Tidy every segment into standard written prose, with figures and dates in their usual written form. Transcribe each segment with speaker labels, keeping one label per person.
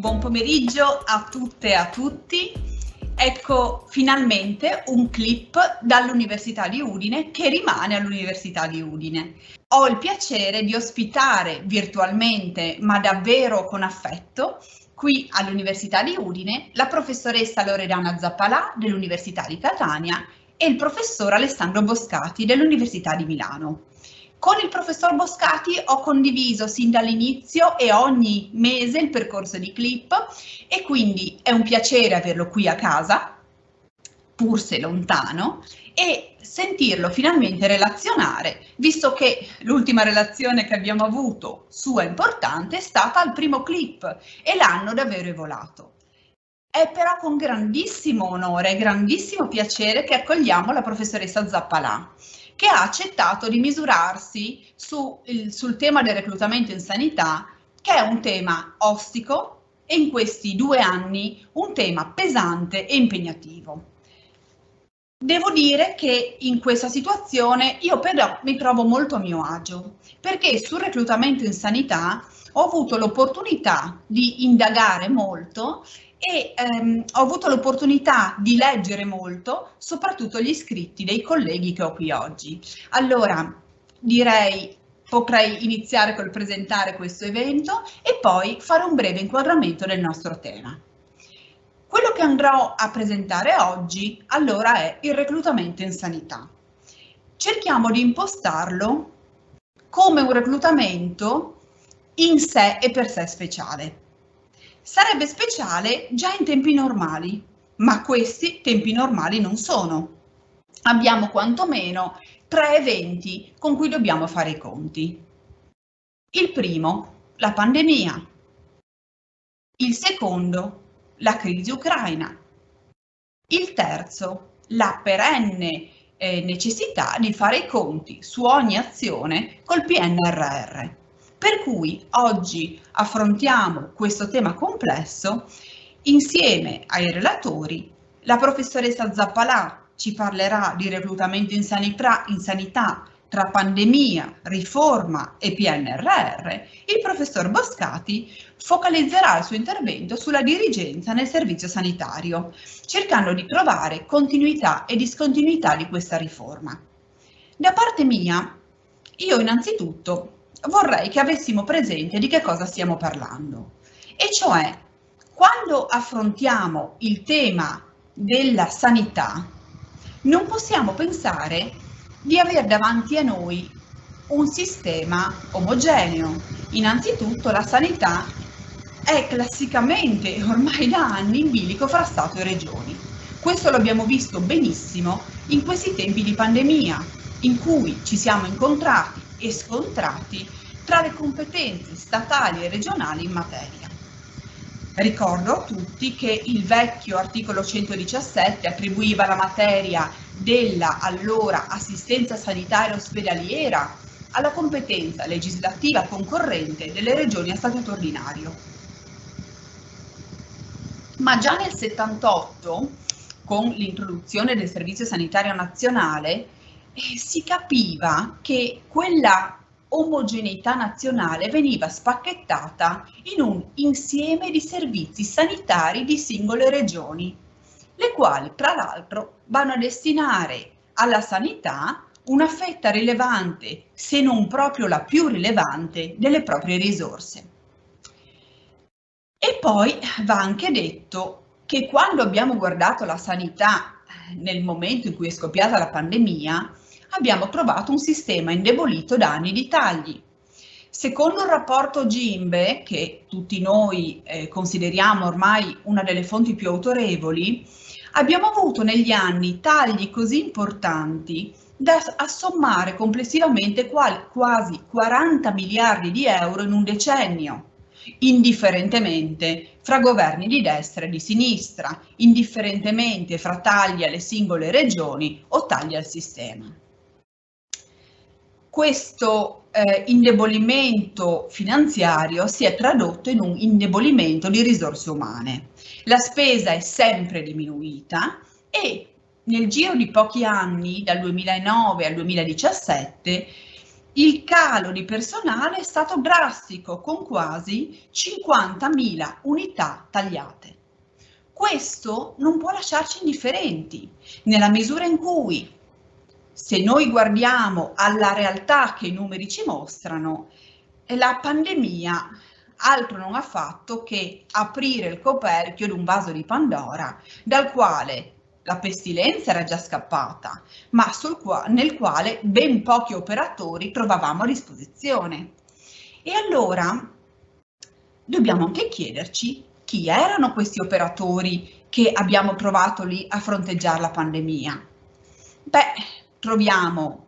Speaker 1: Buon pomeriggio a tutte e a tutti. Ecco finalmente un clip dall'Università di Udine che rimane all'Università di Udine. Ho il piacere di ospitare virtualmente, ma davvero con affetto, qui all'Università di Udine, la professoressa Loredana Zappalà dell'Università di Catania e il professor Alessandro Boscati dell'Università di Milano. Con il professor Boscati ho condiviso sin dall'inizio e ogni mese il percorso di clip e quindi è un piacere averlo qui a casa, pur se lontano, e sentirlo finalmente relazionare, visto che l'ultima relazione che abbiamo avuto sua importante è stata al primo clip e l'hanno davvero evolato. È però con grandissimo onore e grandissimo piacere che accogliamo la professoressa Zappalà, che ha accettato di misurarsi sul tema del reclutamento in sanità, che è un tema ostico e in questi 2 anni un tema pesante e impegnativo. Devo dire che in questa situazione io però mi trovo molto a mio agio, perché sul reclutamento in sanità ho avuto l'opportunità di indagare molto e ho avuto l'opportunità di leggere molto, soprattutto gli scritti dei colleghi che ho qui oggi. Allora, potrei iniziare col presentare questo evento e poi fare un breve inquadramento del nostro tema. Quello che andrò a presentare oggi, allora, è il reclutamento in sanità. Cerchiamo di impostarlo come un reclutamento in sé e per sé speciale. Sarebbe speciale già in tempi normali, ma questi tempi normali non sono. Abbiamo quantomeno 3 eventi con cui dobbiamo fare i conti. Il primo, la pandemia. Il secondo, la crisi ucraina. Il terzo, la perenne necessità di fare i conti su ogni azione col PNRR. Per cui oggi affrontiamo questo tema complesso insieme ai relatori. La professoressa Zappalà ci parlerà di reclutamento in sanità tra pandemia, riforma e PNRR. Il professor Boscati focalizzerà il suo intervento sulla dirigenza nel servizio sanitario, cercando di trovare continuità e discontinuità di questa riforma. Da parte mia, io innanzitutto vorrei che avessimo presente di che cosa stiamo parlando, e cioè quando affrontiamo il tema della sanità non possiamo pensare di avere davanti a noi un sistema omogeneo. Innanzitutto la sanità è classicamente ormai da anni in bilico fra Stato e Regioni. Questo lo abbiamo visto benissimo in questi tempi di pandemia, in cui ci siamo incontrati e scontrati tra le competenze statali e regionali in materia. Ricordo a tutti che il vecchio articolo 117 attribuiva la materia della allora assistenza sanitaria ospedaliera alla competenza legislativa concorrente delle regioni a statuto ordinario. Ma già nel 78, con l'introduzione del Servizio Sanitario Nazionale, si capiva che quella omogeneità nazionale veniva spacchettata in un insieme di servizi sanitari di singole regioni, le quali tra l'altro vanno a destinare alla sanità una fetta rilevante, se non proprio la più rilevante, delle proprie risorse. E poi va anche detto che quando abbiamo guardato la sanità nel momento in cui è scoppiata la pandemia, abbiamo trovato un sistema indebolito da anni di tagli. Secondo il rapporto GIMBE, che tutti noi consideriamo ormai una delle fonti più autorevoli, abbiamo avuto negli anni tagli così importanti da assommare complessivamente quasi 40 miliardi di euro in un decennio, indifferentemente fra governi di destra e di sinistra, indifferentemente fra tagli alle singole regioni o tagli al sistema. Questo indebolimento finanziario si è tradotto in un indebolimento di risorse umane. La spesa è sempre diminuita e nel giro di pochi anni, dal 2009 al 2017, il calo di personale è stato drastico, con quasi 50.000 unità tagliate. Questo non può lasciarci indifferenti, nella misura in cui, se noi guardiamo alla realtà che i numeri ci mostrano, la pandemia altro non ha fatto che aprire il coperchio di un vaso di Pandora, dal quale la pestilenza era già scappata, ma nel quale ben pochi operatori trovavamo a disposizione. E allora dobbiamo anche chiederci chi erano questi operatori che abbiamo trovato lì a fronteggiare la pandemia. Beh, troviamo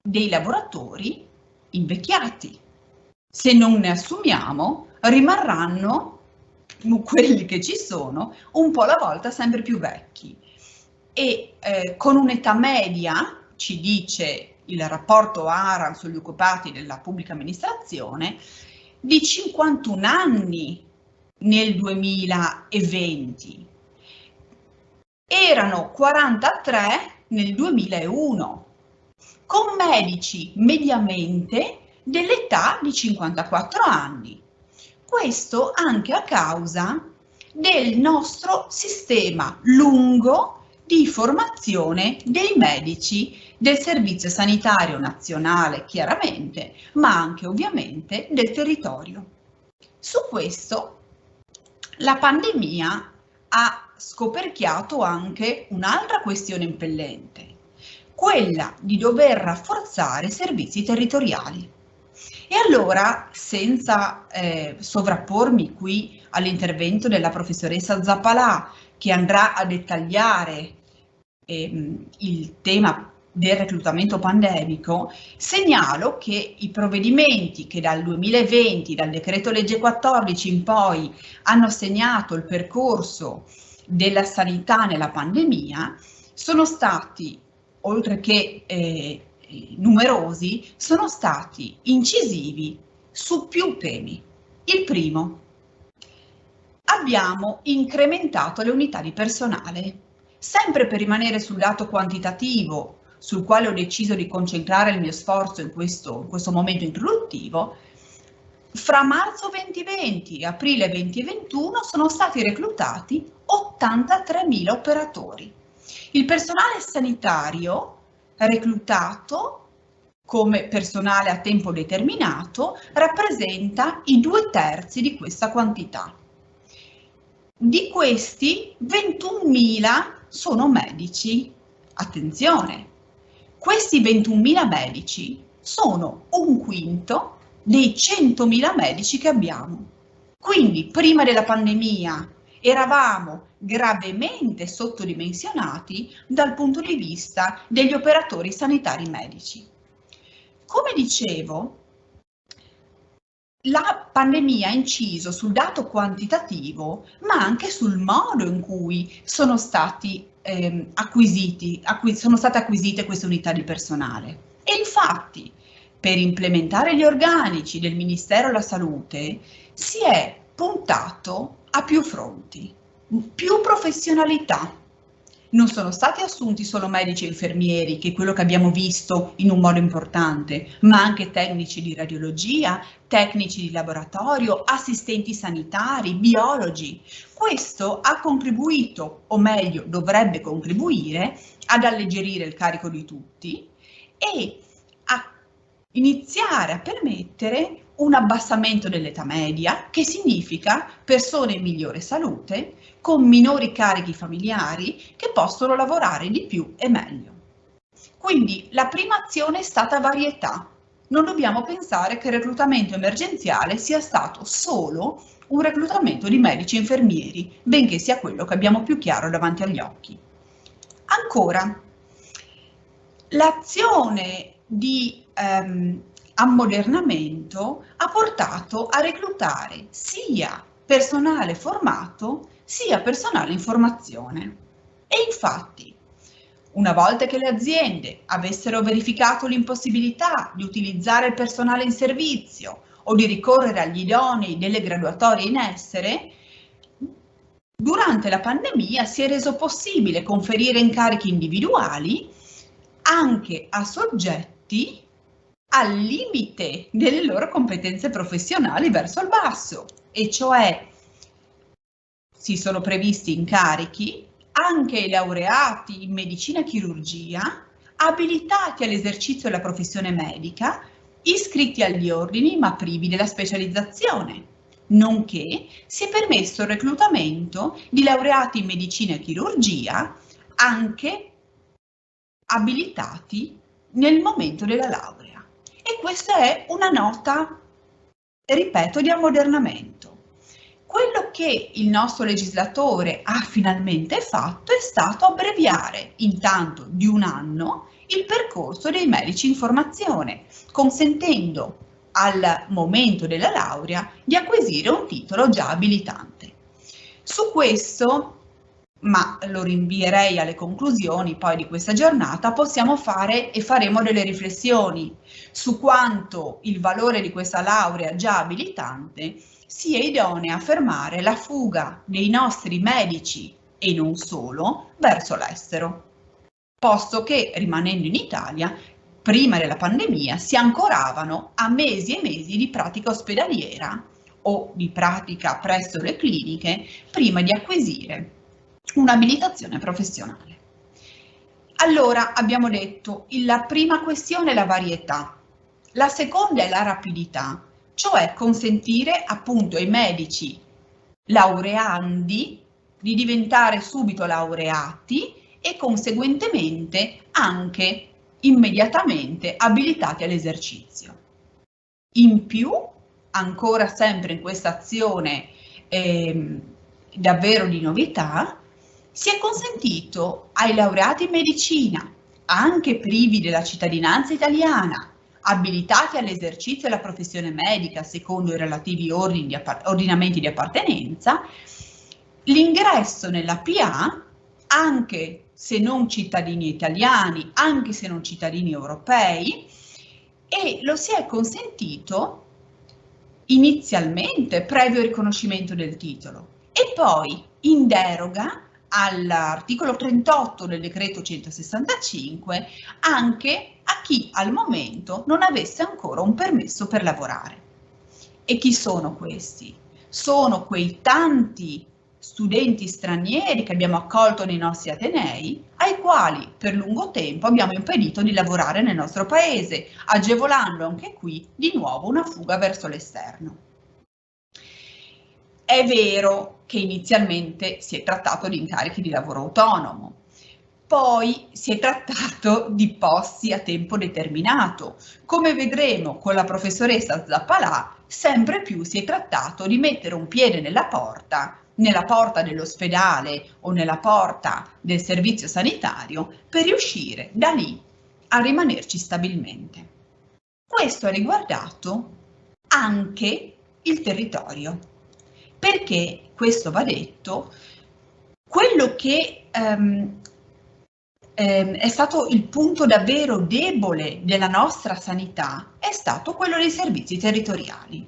Speaker 1: dei lavoratori invecchiati. Se non ne assumiamo, rimarranno quelli che ci sono un po' alla volta sempre più vecchi e con un'età media, ci dice il rapporto ARAN sugli occupati della pubblica amministrazione, di 51 anni nel 2020. Erano 43 nel 2001, con medici mediamente dell'età di 54 anni. Questo anche a causa del nostro sistema lungo di formazione dei medici del Servizio Sanitario Nazionale, chiaramente, ma anche ovviamente del territorio. Su questo la pandemia ha scoperchiato anche un'altra questione impellente, quella di dover rafforzare i servizi territoriali. E allora, senza sovrappormi qui all'intervento della professoressa Zappalà, che andrà a dettagliare il tema del reclutamento pandemico, segnalo che i provvedimenti che dal 2020, dal decreto legge 14 in poi, hanno segnato il percorso della sanità nella pandemia, sono stati, oltre che numerosi, sono stati incisivi su più temi. Il primo: abbiamo incrementato le unità di personale. Sempre per rimanere sul dato quantitativo, sul quale ho deciso di concentrare il mio sforzo in questo momento introduttivo, fra marzo 2020 e aprile 2021 sono stati reclutati 83.000 operatori. Il personale sanitario reclutato come personale a tempo determinato rappresenta i 2/3 di questa quantità. Di questi 21.000 sono medici. Attenzione, questi 21.000 medici sono un quinto dei 100.000 medici che abbiamo. Quindi prima della pandemia eravamo gravemente sottodimensionati dal punto di vista degli operatori sanitari medici. Come dicevo, la pandemia ha inciso sul dato quantitativo, ma anche sul modo in cui sono state acquisite queste unità di personale. E infatti, per implementare gli organici del Ministero della Salute, si è puntato a più fronti, più professionalità. Non sono stati assunti solo medici e infermieri, che è quello che abbiamo visto in un modo importante, ma anche tecnici di radiologia, tecnici di laboratorio, assistenti sanitari, biologi. Questo ha contribuito, o meglio dovrebbe contribuire, ad alleggerire il carico di tutti e a iniziare a permettere un abbassamento dell'età media, che significa persone in migliore salute, con minori carichi familiari, che possono lavorare di più e meglio. Quindi la prima azione è stata varietà. Non dobbiamo pensare che il reclutamento emergenziale sia stato solo un reclutamento di medici e infermieri, benché sia quello che abbiamo più chiaro davanti agli occhi. Ancora, l'azione di ammodernamento ha portato a reclutare sia personale formato sia personale in formazione. E infatti, una volta che le aziende avessero verificato l'impossibilità di utilizzare il personale in servizio o di ricorrere agli idonei delle graduatorie in essere, durante la pandemia si è reso possibile conferire incarichi individuali anche a soggetti al limite delle loro competenze professionali verso il basso, e cioè si sono previsti incarichi anche ai laureati in medicina e chirurgia, abilitati all'esercizio della professione medica, iscritti agli ordini ma privi della specializzazione, nonché si è permesso il reclutamento di laureati in medicina e chirurgia anche abilitati nel momento della laurea. E questa è una nota, ripeto, di ammodernamento. Quello che il nostro legislatore ha finalmente fatto è stato abbreviare intanto di 1 anno il percorso dei medici in formazione, consentendo al momento della laurea di acquisire un titolo già abilitante. Su questo, ma lo rinvierei alle conclusioni poi di questa giornata, possiamo fare e faremo delle riflessioni su quanto il valore di questa laurea già abilitante sia idonea a fermare la fuga dei nostri medici, e non solo, verso l'estero, posto che, rimanendo in Italia, prima della pandemia si ancoravano a mesi e mesi di pratica ospedaliera o di pratica presso le cliniche prima di acquisire un'abilitazione professionale. Allora, abbiamo detto, la prima questione è la varietà, la seconda è la rapidità, cioè consentire appunto ai medici laureandi di diventare subito laureati e conseguentemente anche immediatamente abilitati all'esercizio. In più, ancora sempre in questa azione davvero di novità, si è consentito ai laureati in medicina, anche privi della cittadinanza italiana, abilitati all'esercizio della professione medica secondo i relativi ordinamenti di appartenenza, l'ingresso nella PA, anche se non cittadini italiani, anche se non cittadini europei, e lo si è consentito inizialmente previo riconoscimento del titolo e poi in deroga all'articolo 38 del decreto 165 anche a chi al momento non avesse ancora un permesso per lavorare. E chi sono questi? Sono quei tanti studenti stranieri che abbiamo accolto nei nostri atenei, ai quali per lungo tempo abbiamo impedito di lavorare nel nostro paese, agevolando anche qui di nuovo una fuga verso l'esterno. È vero che inizialmente si è trattato di incarichi di lavoro autonomo, poi si è trattato di posti a tempo determinato. Come vedremo con la professoressa Zappalà, sempre più si è trattato di mettere un piede nella porta dell'ospedale o nella porta del servizio sanitario per riuscire da lì a rimanerci stabilmente. Questo ha riguardato anche il territorio, perché, questo va detto, quello che è stato il punto davvero debole della nostra sanità è stato quello dei servizi territoriali,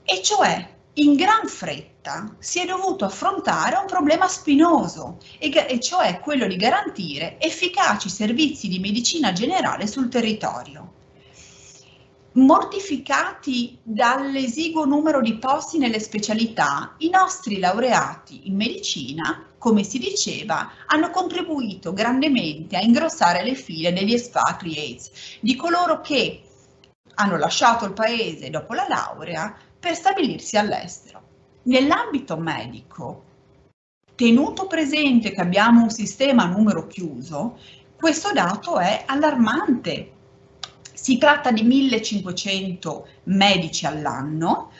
Speaker 1: e cioè in gran fretta si è dovuto affrontare un problema spinoso, e cioè quello di garantire efficaci servizi di medicina generale sul territorio. Mortificati dall'esiguo numero di posti nelle specialità, i nostri laureati in medicina, come si diceva, hanno contribuito grandemente a ingrossare le file degli expatriates, di coloro che hanno lasciato il paese dopo la laurea per stabilirsi all'estero. Nell'ambito medico, tenuto presente che abbiamo un sistema a numero chiuso, questo dato è allarmante. Si tratta di 1500 medici all'anno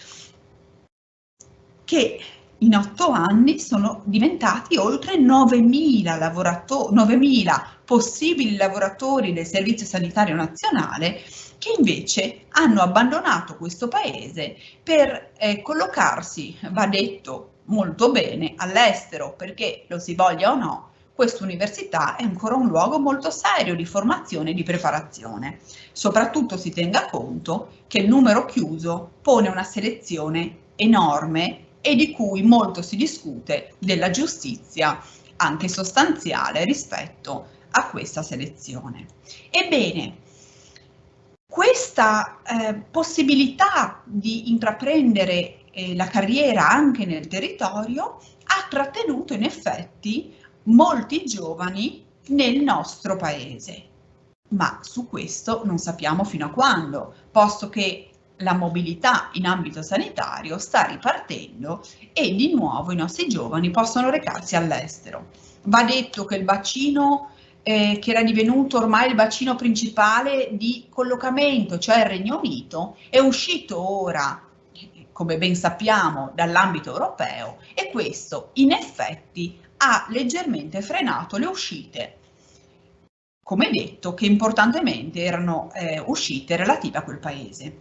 Speaker 1: che in 8 anni sono diventati oltre 9.000 possibili lavoratori del Servizio Sanitario Nazionale che invece hanno abbandonato questo paese per collocarsi, va detto molto bene, all'estero, perché lo si voglia o no, questa università è ancora un luogo molto serio di formazione e di preparazione. Soprattutto si tenga conto che il numero chiuso pone una selezione enorme e di cui molto si discute della giustizia anche sostanziale rispetto a questa selezione. Ebbene, Questa possibilità di intraprendere la carriera anche nel territorio ha trattenuto in effetti molti giovani nel nostro paese, ma su questo non sappiamo fino a quando, posto che la mobilità in ambito sanitario sta ripartendo e di nuovo i nostri giovani possono recarsi all'estero. Va detto che il bacino che era divenuto ormai il bacino principale di collocamento, cioè il Regno Unito, è uscito ora, come ben sappiamo, dall'ambito europeo e questo in effetti ha leggermente frenato le uscite, come detto, che importantemente erano uscite relative a quel paese.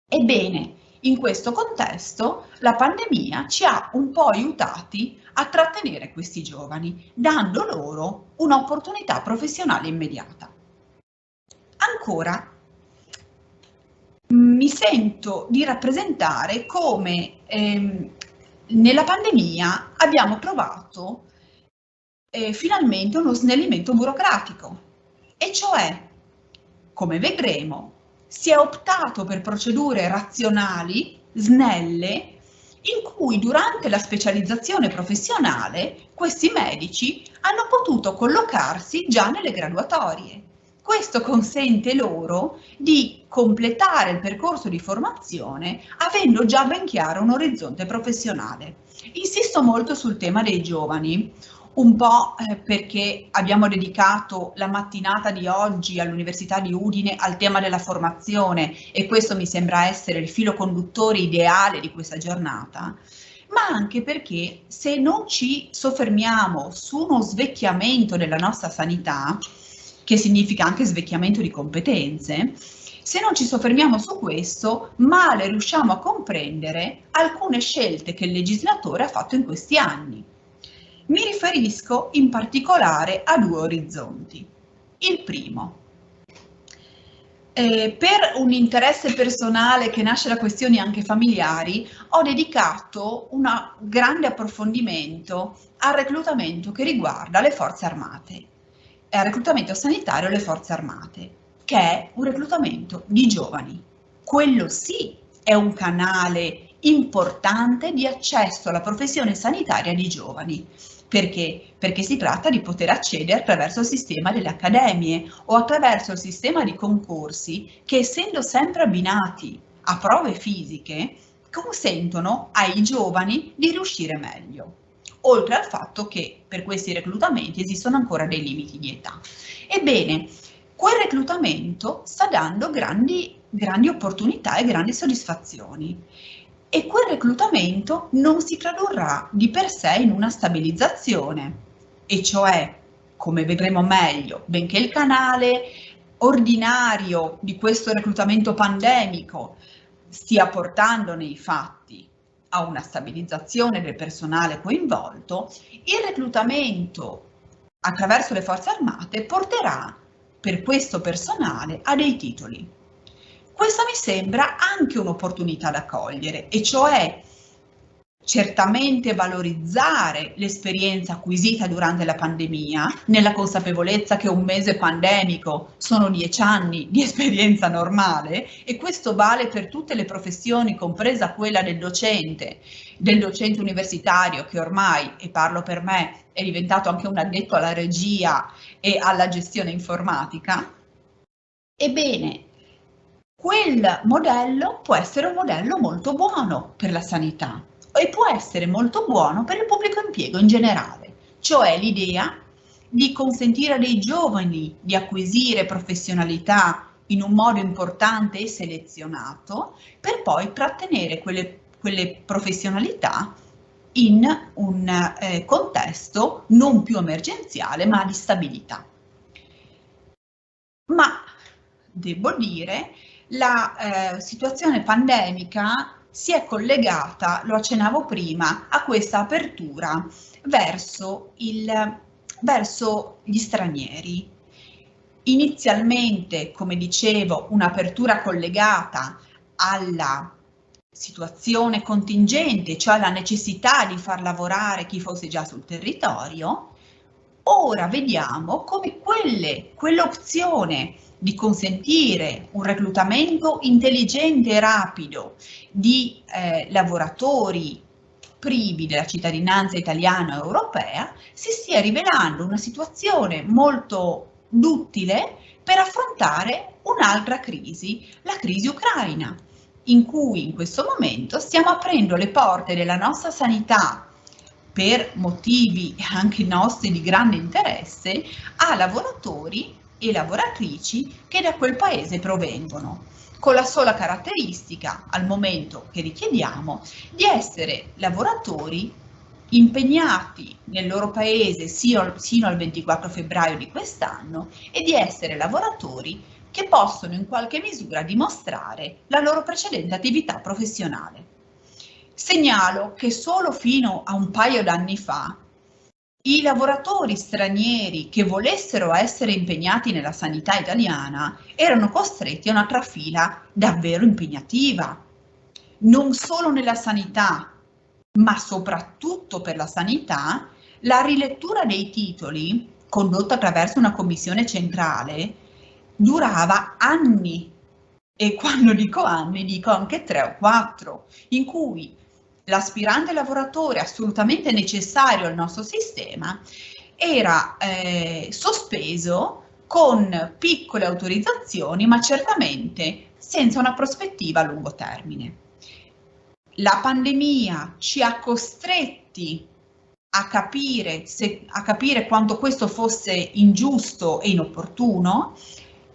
Speaker 1: Ebbene, in questo contesto la pandemia ci ha un po' aiutati a trattenere questi giovani, dando loro un'opportunità professionale immediata. Ancora, mi sento di rappresentare come nella pandemia abbiamo trovato finalmente uno snellimento burocratico, e cioè, come vedremo, si è optato per procedure razionali, snelle, in cui durante la specializzazione professionale questi medici hanno potuto collocarsi già nelle graduatorie. Questo consente loro di completare il percorso di formazione avendo già ben chiaro un orizzonte professionale. Insisto molto sul tema dei giovani, un po' perché abbiamo dedicato la mattinata di oggi all'Università di Udine al tema della formazione e questo mi sembra essere il filo conduttore ideale di questa giornata, ma anche perché se non ci soffermiamo su uno svecchiamento della nostra sanità, che significa anche svecchiamento di competenze, se non ci soffermiamo su questo, male riusciamo a comprendere alcune scelte che il legislatore ha fatto in questi anni. Mi riferisco in particolare a due orizzonti. Il primo, per un interesse personale che nasce da questioni anche familiari, ho dedicato un grande approfondimento al reclutamento che riguarda le forze armate, al reclutamento sanitario alle forze armate, che è un reclutamento di giovani. Quello sì è un canale importante di accesso alla professione sanitaria di giovani. Perché? Perché si tratta di poter accedere attraverso il sistema delle accademie o attraverso il sistema di concorsi che, essendo sempre abbinati a prove fisiche, consentono ai giovani di riuscire meglio. Oltre al fatto che per questi reclutamenti esistono ancora dei limiti di età. Ebbene, quel reclutamento sta dando grandi opportunità e grandi soddisfazioni. E quel reclutamento non si tradurrà di per sé in una stabilizzazione, e cioè, come vedremo meglio, benché il canale ordinario di questo reclutamento pandemico stia portando nei fatti a una stabilizzazione del personale coinvolto, il reclutamento attraverso le forze armate porterà per questo personale a dei titoli. Questa mi sembra anche un'opportunità da cogliere, e cioè certamente valorizzare l'esperienza acquisita durante la pandemia, nella consapevolezza che un mese pandemico sono 10 anni di esperienza normale, e questo vale per tutte le professioni, compresa quella del docente universitario che ormai, e parlo per me, è diventato anche un addetto alla regia e alla gestione informatica. Ebbene, quel modello può essere un modello molto buono per la sanità e può essere molto buono per il pubblico impiego in generale, cioè l'idea di consentire a dei giovani di acquisire professionalità in un modo importante e selezionato per poi trattenere quelle professionalità in un contesto non più emergenziale ma di stabilità. Ma devo dire, la situazione pandemica si è collegata, lo accennavo prima, a questa apertura verso gli stranieri. Inizialmente, come dicevo, un'apertura collegata alla situazione contingente, cioè alla necessità di far lavorare chi fosse già sul territorio. Ora vediamo come quell'opzione di consentire un reclutamento intelligente e rapido di lavoratori privi della cittadinanza italiana o europea, si stia rivelando una situazione molto duttile per affrontare un'altra crisi, la crisi ucraina, in cui in questo momento stiamo aprendo le porte della nostra sanità per motivi anche nostri di grande interesse a lavoratori e lavoratrici che da quel paese provengono, con la sola caratteristica, al momento che richiediamo, di essere lavoratori impegnati nel loro paese sino al 24 febbraio di quest'anno e di essere lavoratori che possono in qualche misura dimostrare la loro precedente attività professionale. Segnalo che solo fino a un paio d'anni fa i lavoratori stranieri che volessero essere impegnati nella sanità italiana erano costretti a una trafila davvero impegnativa, non solo nella sanità, ma soprattutto per la sanità. La rilettura dei titoli, condotta attraverso una commissione centrale, durava anni, e quando dico anni dico anche 3 o 4, in cui l'aspirante lavoratore assolutamente necessario al nostro sistema era sospeso con piccole autorizzazioni, ma certamente senza una prospettiva a lungo termine. La pandemia ci ha costretti a capire quanto questo fosse ingiusto e inopportuno.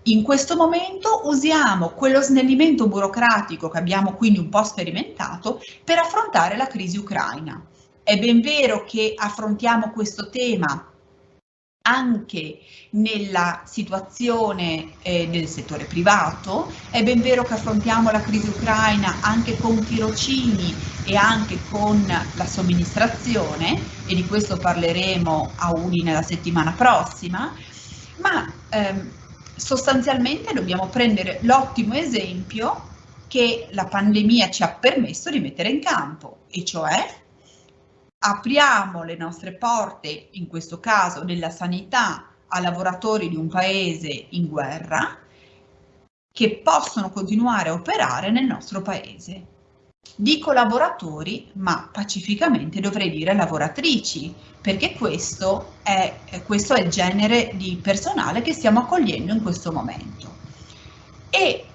Speaker 1: In questo momento usiamo quello snellimento burocratico che abbiamo quindi un po' sperimentato per affrontare la crisi ucraina. È ben vero che affrontiamo questo tema anche nella situazione del settore privato, è ben vero che affrontiamo la crisi ucraina anche con tirocini e anche con la somministrazione, e di questo parleremo a Udine la settimana prossima, ma sostanzialmente dobbiamo prendere l'ottimo esempio che la pandemia ci ha permesso di mettere in campo, e cioè apriamo le nostre porte, in questo caso della sanità, a lavoratori di un paese in guerra che possono continuare a operare nel nostro paese. Dico lavoratori, ma pacificamente dovrei dire lavoratrici, perché questo è il genere di personale che stiamo accogliendo in questo momento. E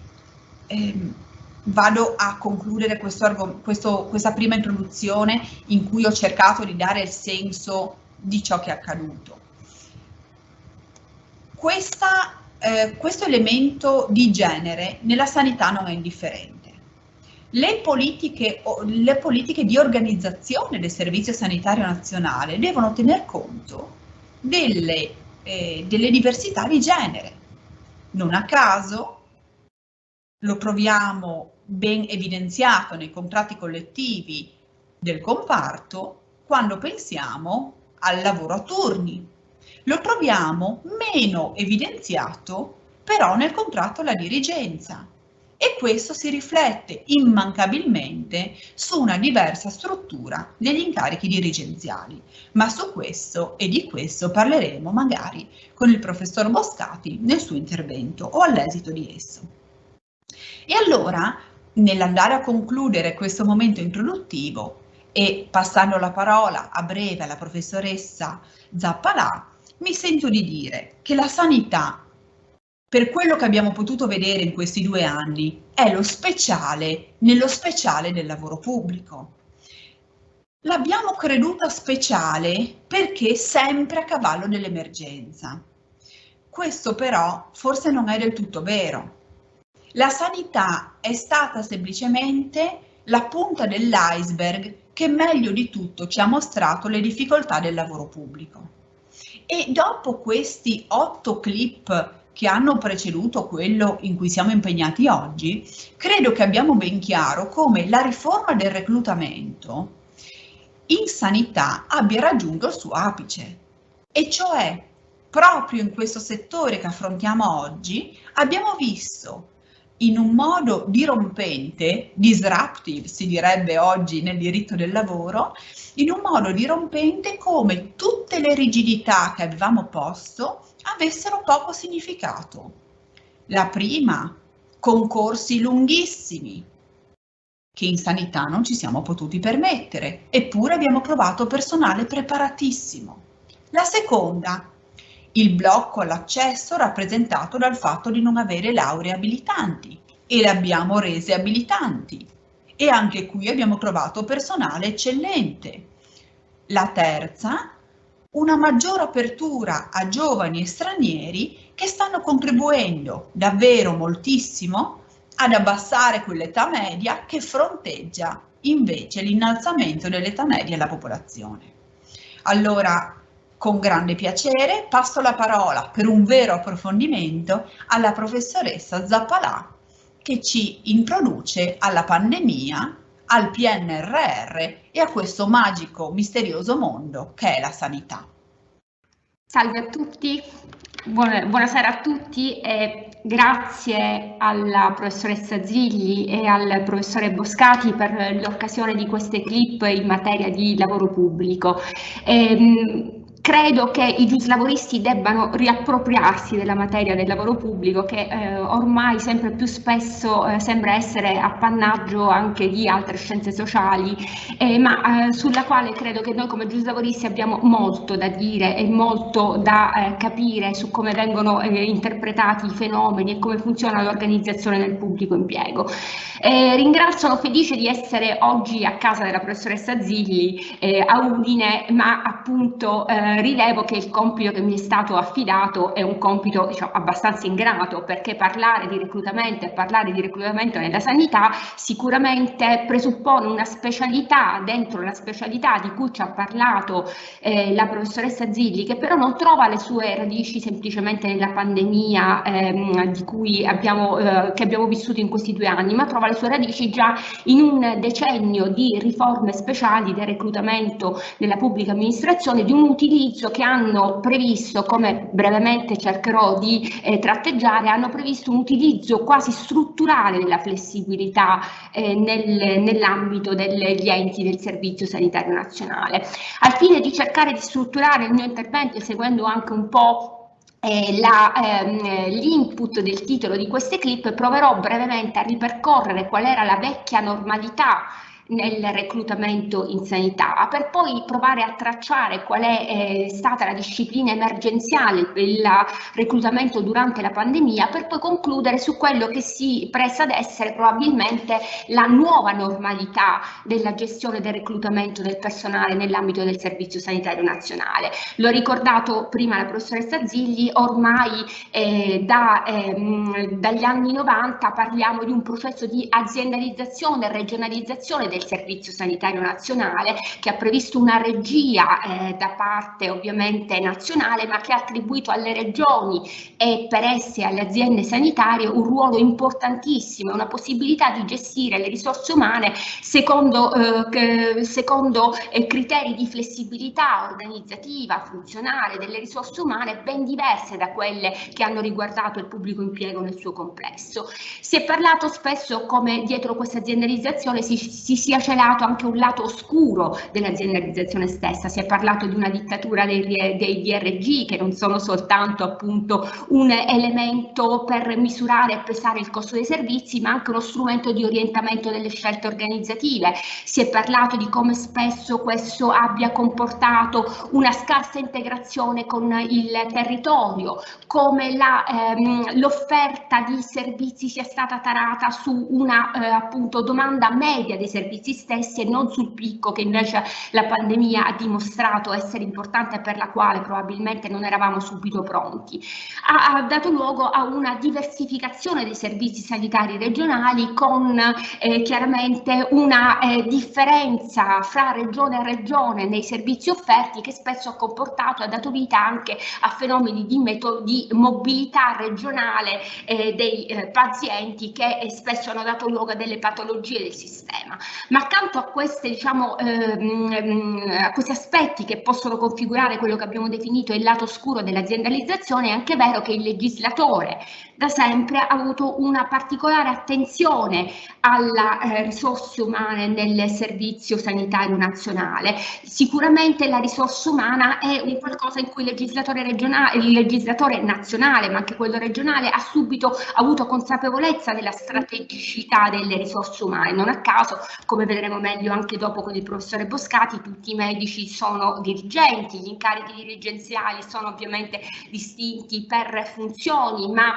Speaker 1: vado a concludere questa prima introduzione in cui ho cercato di dare il senso di ciò che è accaduto. Questo elemento di genere nella sanità non è indifferente. Le politiche di organizzazione del Servizio Sanitario Nazionale devono tener conto delle diversità di genere. Non a caso lo troviamo ben evidenziato nei contratti collettivi del comparto quando pensiamo al lavoro a turni. Lo troviamo meno evidenziato però nel contratto alla dirigenza, e questo si riflette immancabilmente su una diversa struttura degli incarichi dirigenziali, ma su questo e di questo parleremo magari con il professor Boscati nel suo intervento o all'esito di esso. E allora, nell'andare a concludere questo momento introduttivo e passando la parola a breve alla professoressa Zappalà, mi sento di dire che la sanità, per quello che abbiamo potuto vedere in questi 2 anni, è lo speciale nello speciale del lavoro pubblico. L'abbiamo creduta speciale perché sempre a cavallo dell'emergenza. Questo però forse non è del tutto vero. La sanità è stata semplicemente la punta dell'iceberg che meglio di tutto ci ha mostrato le difficoltà del lavoro pubblico. E dopo questi 8 clip che hanno preceduto quello in cui siamo impegnati oggi, credo che abbiamo ben chiaro come la riforma del reclutamento in sanità abbia raggiunto il suo apice, e cioè proprio in questo settore che affrontiamo oggi abbiamo visto in un modo dirompente, disruptive si direbbe oggi nel diritto del lavoro, in un modo dirompente come tutte le rigidità che avevamo posto avessero poco significato. La prima, concorsi lunghissimi, che in sanità non ci siamo potuti permettere, eppure abbiamo trovato personale preparatissimo. La seconda, il blocco all'accesso rappresentato dal fatto di non avere lauree abilitanti e le abbiamo rese abilitanti. E anche qui abbiamo trovato personale eccellente. La terza, una maggiore apertura a giovani e stranieri che stanno contribuendo davvero moltissimo ad abbassare quell'età media che fronteggia invece l'innalzamento dell'età media della popolazione. Allora, con grande piacere passo la parola per un vero approfondimento alla professoressa Zappalà, che ci introduce alla pandemia, al PNRR e a questo magico, misterioso mondo che è la sanità.
Speaker 2: Salve a tutti, buonasera a tutti e grazie alla professoressa Zilli e al professore Boscati per l'occasione di queste clip in materia di lavoro pubblico. Credo che i giuslavoristi debbano riappropriarsi della materia del lavoro pubblico che ormai sempre più spesso sembra essere appannaggio anche di altre scienze sociali, ma sulla quale credo che noi come giuslavoristi abbiamo molto da dire e molto da capire su come vengono interpretati i fenomeni e come funziona l'organizzazione del pubblico impiego. Sono felice di essere oggi a casa della professoressa Zilli a Udine, ma appunto rilevo che il compito che mi è stato affidato è un compito, diciamo, abbastanza ingrato, perché parlare di reclutamento e parlare di reclutamento nella sanità sicuramente presuppone una specialità dentro la specialità di cui ci ha parlato la professoressa Zilli, che però non trova le sue radici semplicemente nella pandemia che abbiamo vissuto in questi 2 anni, ma trova le sue radici già in un decennio di riforme speciali del reclutamento nella pubblica amministrazione, di un utilizzo che hanno previsto, come brevemente cercherò di tratteggiare, hanno previsto un utilizzo quasi strutturale della flessibilità nell'ambito degli enti del Servizio Sanitario Nazionale. Al fine di cercare di strutturare il mio intervento, seguendo anche un po' l'input del titolo di queste clip, proverò brevemente a ripercorrere qual era la vecchia normalità nel reclutamento in sanità, per poi provare a tracciare qual è stata la disciplina emergenziale del reclutamento durante la pandemia, per poi concludere su quello che si presta ad essere probabilmente la nuova normalità della gestione del reclutamento del personale nell'ambito del Servizio Sanitario Nazionale. L'ho ricordato prima la professoressa Zilli, ormai dagli anni 90 parliamo di un processo di aziendalizzazione e regionalizzazione del Servizio Sanitario Nazionale, che ha previsto una regia da parte ovviamente nazionale, ma che ha attribuito alle regioni e per esse alle aziende sanitarie un ruolo importantissimo, una possibilità di gestire le risorse umane secondo criteri di flessibilità organizzativa, funzionale delle risorse umane ben diverse da quelle che hanno riguardato il pubblico impiego nel suo complesso. Si è parlato spesso come dietro questa aziendalizzazione si sia celato anche un lato oscuro dell'aziendalizzazione stessa. Si è parlato di una dittatura dei DRG, che non sono soltanto appunto un elemento per misurare e pesare il costo dei servizi, ma anche uno strumento di orientamento delle scelte organizzative. Si è parlato di come spesso questo abbia comportato una scarsa integrazione con il territorio, come l'offerta di servizi sia stata tarata su una appunto domanda media dei servizi stessi e non sul picco che invece la pandemia ha dimostrato essere importante e per la quale probabilmente non eravamo subito pronti. Ha dato luogo a una diversificazione dei servizi sanitari regionali con chiaramente una differenza fra regione e regione nei servizi offerti, che spesso ha comportato e ha dato vita anche a fenomeni di mobilità regionale dei pazienti, che spesso hanno dato luogo a delle patologie del sistema. Ma accanto a queste, a questi aspetti che possono configurare quello che abbiamo definito il lato oscuro dell'aziendalizzazione, è anche vero che il legislatore da sempre ha avuto una particolare attenzione alla risorse umane nel Servizio Sanitario Nazionale. Sicuramente la risorsa umana è un qualcosa in cui il legislatore nazionale, ma anche quello regionale, ha subito avuto consapevolezza della strategicità delle risorse umane. Non a caso, come vedremo meglio anche dopo con il professore Boscati, tutti i medici sono dirigenti, gli incarichi dirigenziali sono ovviamente distinti per funzioni, ma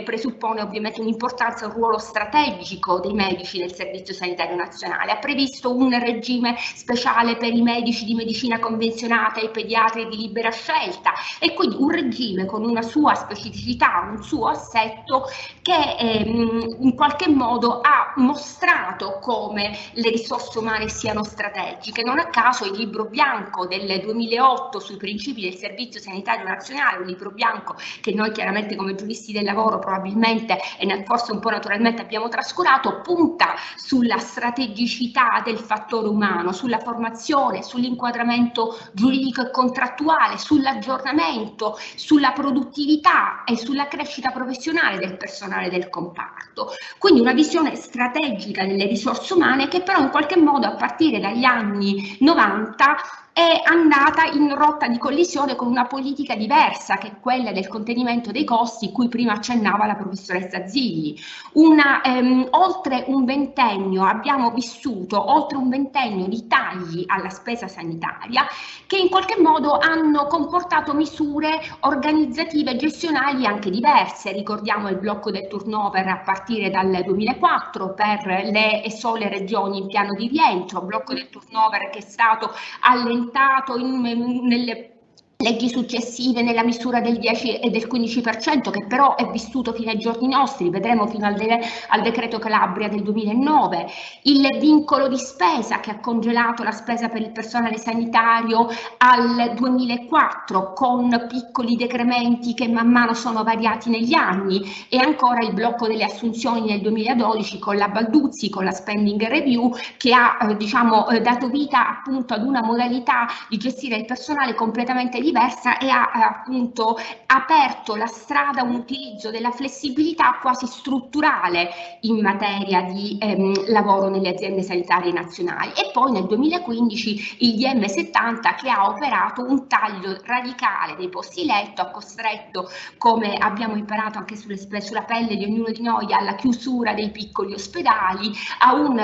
Speaker 2: presuppone ovviamente un'importanza, un ruolo strategico dei medici del Servizio Sanitario Nazionale. Ha previsto un regime speciale per i medici di medicina convenzionata e i pediatri di libera scelta, e quindi un regime con una sua specificità, un suo assetto che in qualche modo ha mostrato come le risorse umane siano strategiche. Non a caso il libro bianco del 2008 sui principi del Servizio Sanitario Nazionale, un libro bianco che noi chiaramente come giuristi del lavoro probabilmente e forse un po' naturalmente abbiamo trascurato, punta sulla strategicità del fattore umano, sulla formazione, sull'inquadramento giuridico e contrattuale, sull'aggiornamento, sulla produttività e sulla crescita professionale del personale del comparto. Quindi una visione strategica delle risorse umane che però in qualche modo a partire dagli anni 90 è andata in rotta di collisione con una politica diversa, che è quella del contenimento dei costi, cui prima accennava la professoressa Zilli. Oltre un ventennio abbiamo vissuto, oltre un ventennio di tagli alla spesa sanitaria che in qualche modo hanno comportato misure organizzative e gestionali anche diverse. Ricordiamo il blocco del turnover a partire dal 2004 per le sole regioni in piano di rientro, blocco del turnover che è stato allentato nelle leggi successive nella misura del 10 e del 15%, che però è vissuto fino ai giorni nostri, vedremo fino al decreto Calabria del 2009, il vincolo di spesa che ha congelato la spesa per il personale sanitario al 2004 con piccoli decrementi che man mano sono variati negli anni, e ancora il blocco delle assunzioni nel 2012 con la Balduzzi, con la spending review, che ha dato vita appunto ad una modalità di gestire il personale completamente diversa e ha appunto aperto la strada a un utilizzo della flessibilità quasi strutturale in materia di lavoro nelle aziende sanitarie nazionali. E poi nel 2015 il DM70 che ha operato un taglio radicale dei posti letto, ha costretto, come abbiamo imparato anche sulla pelle di ognuno di noi, alla chiusura dei piccoli ospedali, a un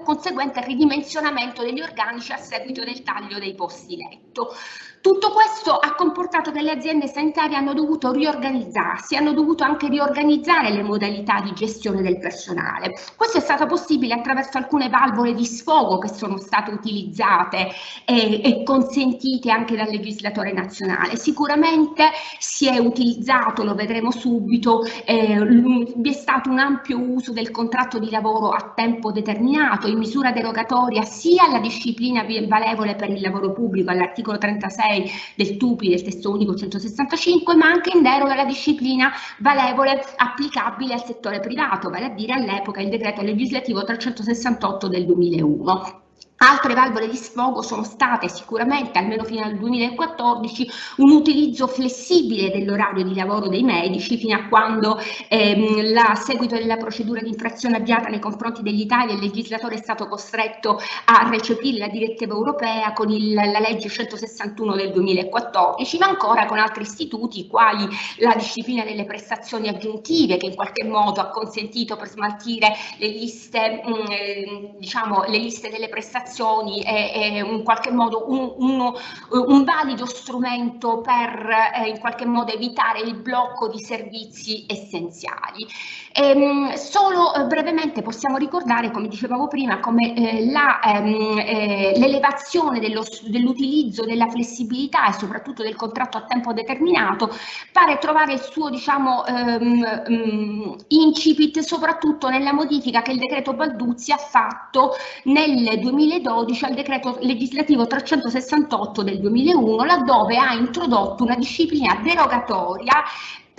Speaker 2: conseguente ridimensionamento degli organici a seguito del taglio dei posti letto. Tutto questo ha comportato che le aziende sanitarie hanno dovuto riorganizzarsi, hanno dovuto anche riorganizzare le modalità di gestione del personale. Questo è stato possibile attraverso alcune valvole di sfogo che sono state utilizzate e consentite anche dal legislatore nazionale. Sicuramente si è utilizzato, lo vedremo subito, vi è stato un ampio uso del contratto di lavoro a tempo determinato in misura derogatoria sia alla disciplina valevole per il lavoro pubblico all'articolo 36 del TUPI, del testo unico 165, ma anche in deroga alla disciplina valevole applicabile al settore privato, vale a dire all'epoca il decreto legislativo 368 del 2001. Altre valvole di sfogo sono state sicuramente, almeno fino al 2014, un utilizzo flessibile dell'orario di lavoro dei medici, fino a quando a seguito della procedura di infrazione avviata nei confronti dell'Italia il legislatore è stato costretto a recepire la direttiva europea con la legge 161 del 2014, ma ancora con altri istituti quali la disciplina delle prestazioni aggiuntive, che in qualche modo ha consentito per smaltire le liste, le liste delle prestazioni è in qualche modo un valido strumento per in qualche modo evitare il blocco di servizi essenziali. Solo brevemente possiamo ricordare, come dicevamo prima, come l'elevazione dell'utilizzo della flessibilità e soprattutto del contratto a tempo determinato pare trovare il suo incipit soprattutto nella modifica che il decreto Balduzzi ha fatto nel 2012 al decreto legislativo 368 del 2001, laddove ha introdotto una disciplina derogatoria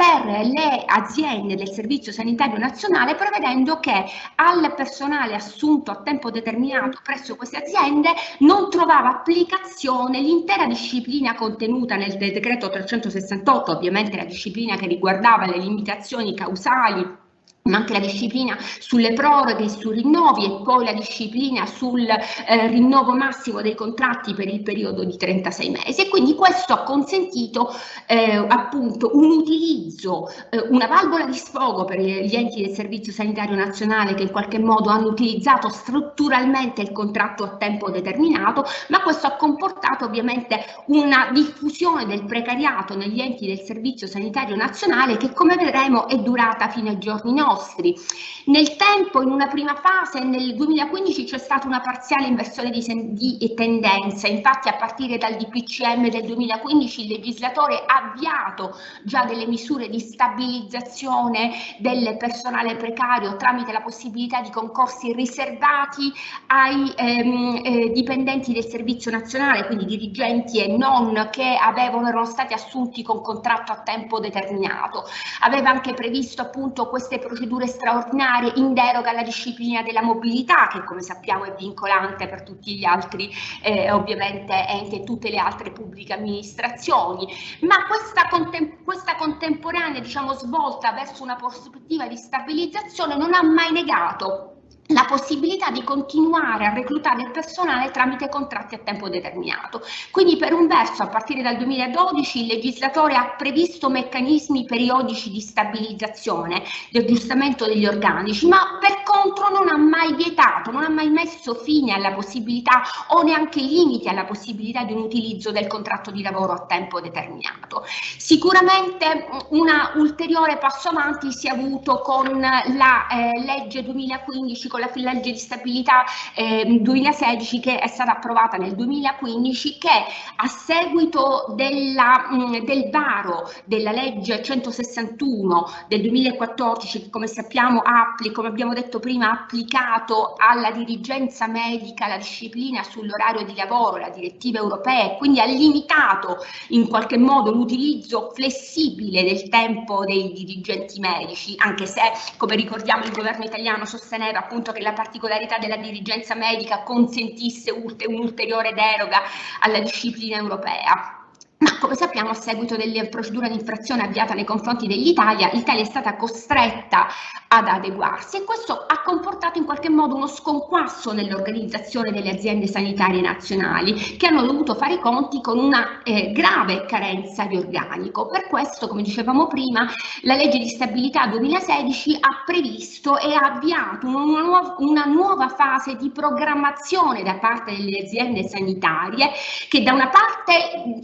Speaker 2: per le aziende del Servizio Sanitario Nazionale, prevedendo che al personale assunto a tempo determinato presso queste aziende non trovava applicazione l'intera disciplina contenuta nel decreto 368, ovviamente la disciplina che riguardava le limitazioni causali, ma anche la disciplina sulle proroghe e sui rinnovi, e poi la disciplina sul rinnovo massimo dei contratti per il periodo di 36 mesi. E quindi questo ha consentito appunto un utilizzo, una valvola di sfogo per gli enti del Servizio Sanitario Nazionale, che in qualche modo hanno utilizzato strutturalmente il contratto a tempo determinato, ma questo ha comportato ovviamente una diffusione del precariato negli enti del Servizio Sanitario Nazionale che, come vedremo, è durata fino ai giorni nostri. Nel tempo, in una prima fase, nel 2015 c'è stata una parziale inversione di tendenza. Infatti, a partire dal DPCM del 2015 il legislatore ha avviato già delle misure di stabilizzazione del personale precario tramite la possibilità di concorsi riservati ai dipendenti del Servizio Nazionale, quindi dirigenti e non, che erano stati assunti con contratto a tempo determinato. Aveva anche previsto appunto queste procedure straordinarie in deroga alla disciplina della mobilità, che come sappiamo è vincolante per tutti gli altri ovviamente enti e tutte le altre pubbliche amministrazioni. Ma questa contemporanea, diciamo, svolta verso una prospettiva di stabilizzazione non ha mai negato la possibilità di continuare a reclutare il personale tramite contratti a tempo determinato. Quindi, per un verso, a partire dal 2012 il legislatore ha previsto meccanismi periodici di stabilizzazione, di aggiustamento degli organici, ma per contro non ha mai vietato, non ha mai messo fine alla possibilità o neanche limiti alla possibilità di un utilizzo del contratto di lavoro a tempo determinato. Sicuramente un ulteriore passo avanti si è avuto con la legge 2015, con la legge di stabilità 2016, che è stata approvata nel 2015, che a seguito del varo della legge 161 del 2014, che come sappiamo come abbiamo detto prima, ha applicato alla dirigenza medica la disciplina sull'orario di lavoro, la direttiva europea, e quindi ha limitato in qualche modo l'utilizzo flessibile del tempo dei dirigenti medici, anche se, come ricordiamo, il governo italiano sosteneva appunto che la particolarità della dirigenza medica consentisse un'ulteriore deroga alla disciplina europea. Ma come sappiamo, a seguito delle procedure di infrazione avviata nei confronti l'Italia è stata costretta ad adeguarsi, e questo ha comportato in qualche modo uno sconquasso nell'organizzazione delle aziende sanitarie nazionali, che hanno dovuto fare i conti con una grave carenza di organico. Per questo, come dicevamo prima, la legge di stabilità 2016 ha previsto e ha avviato una nuova fase di programmazione da parte delle aziende sanitarie, che da una parte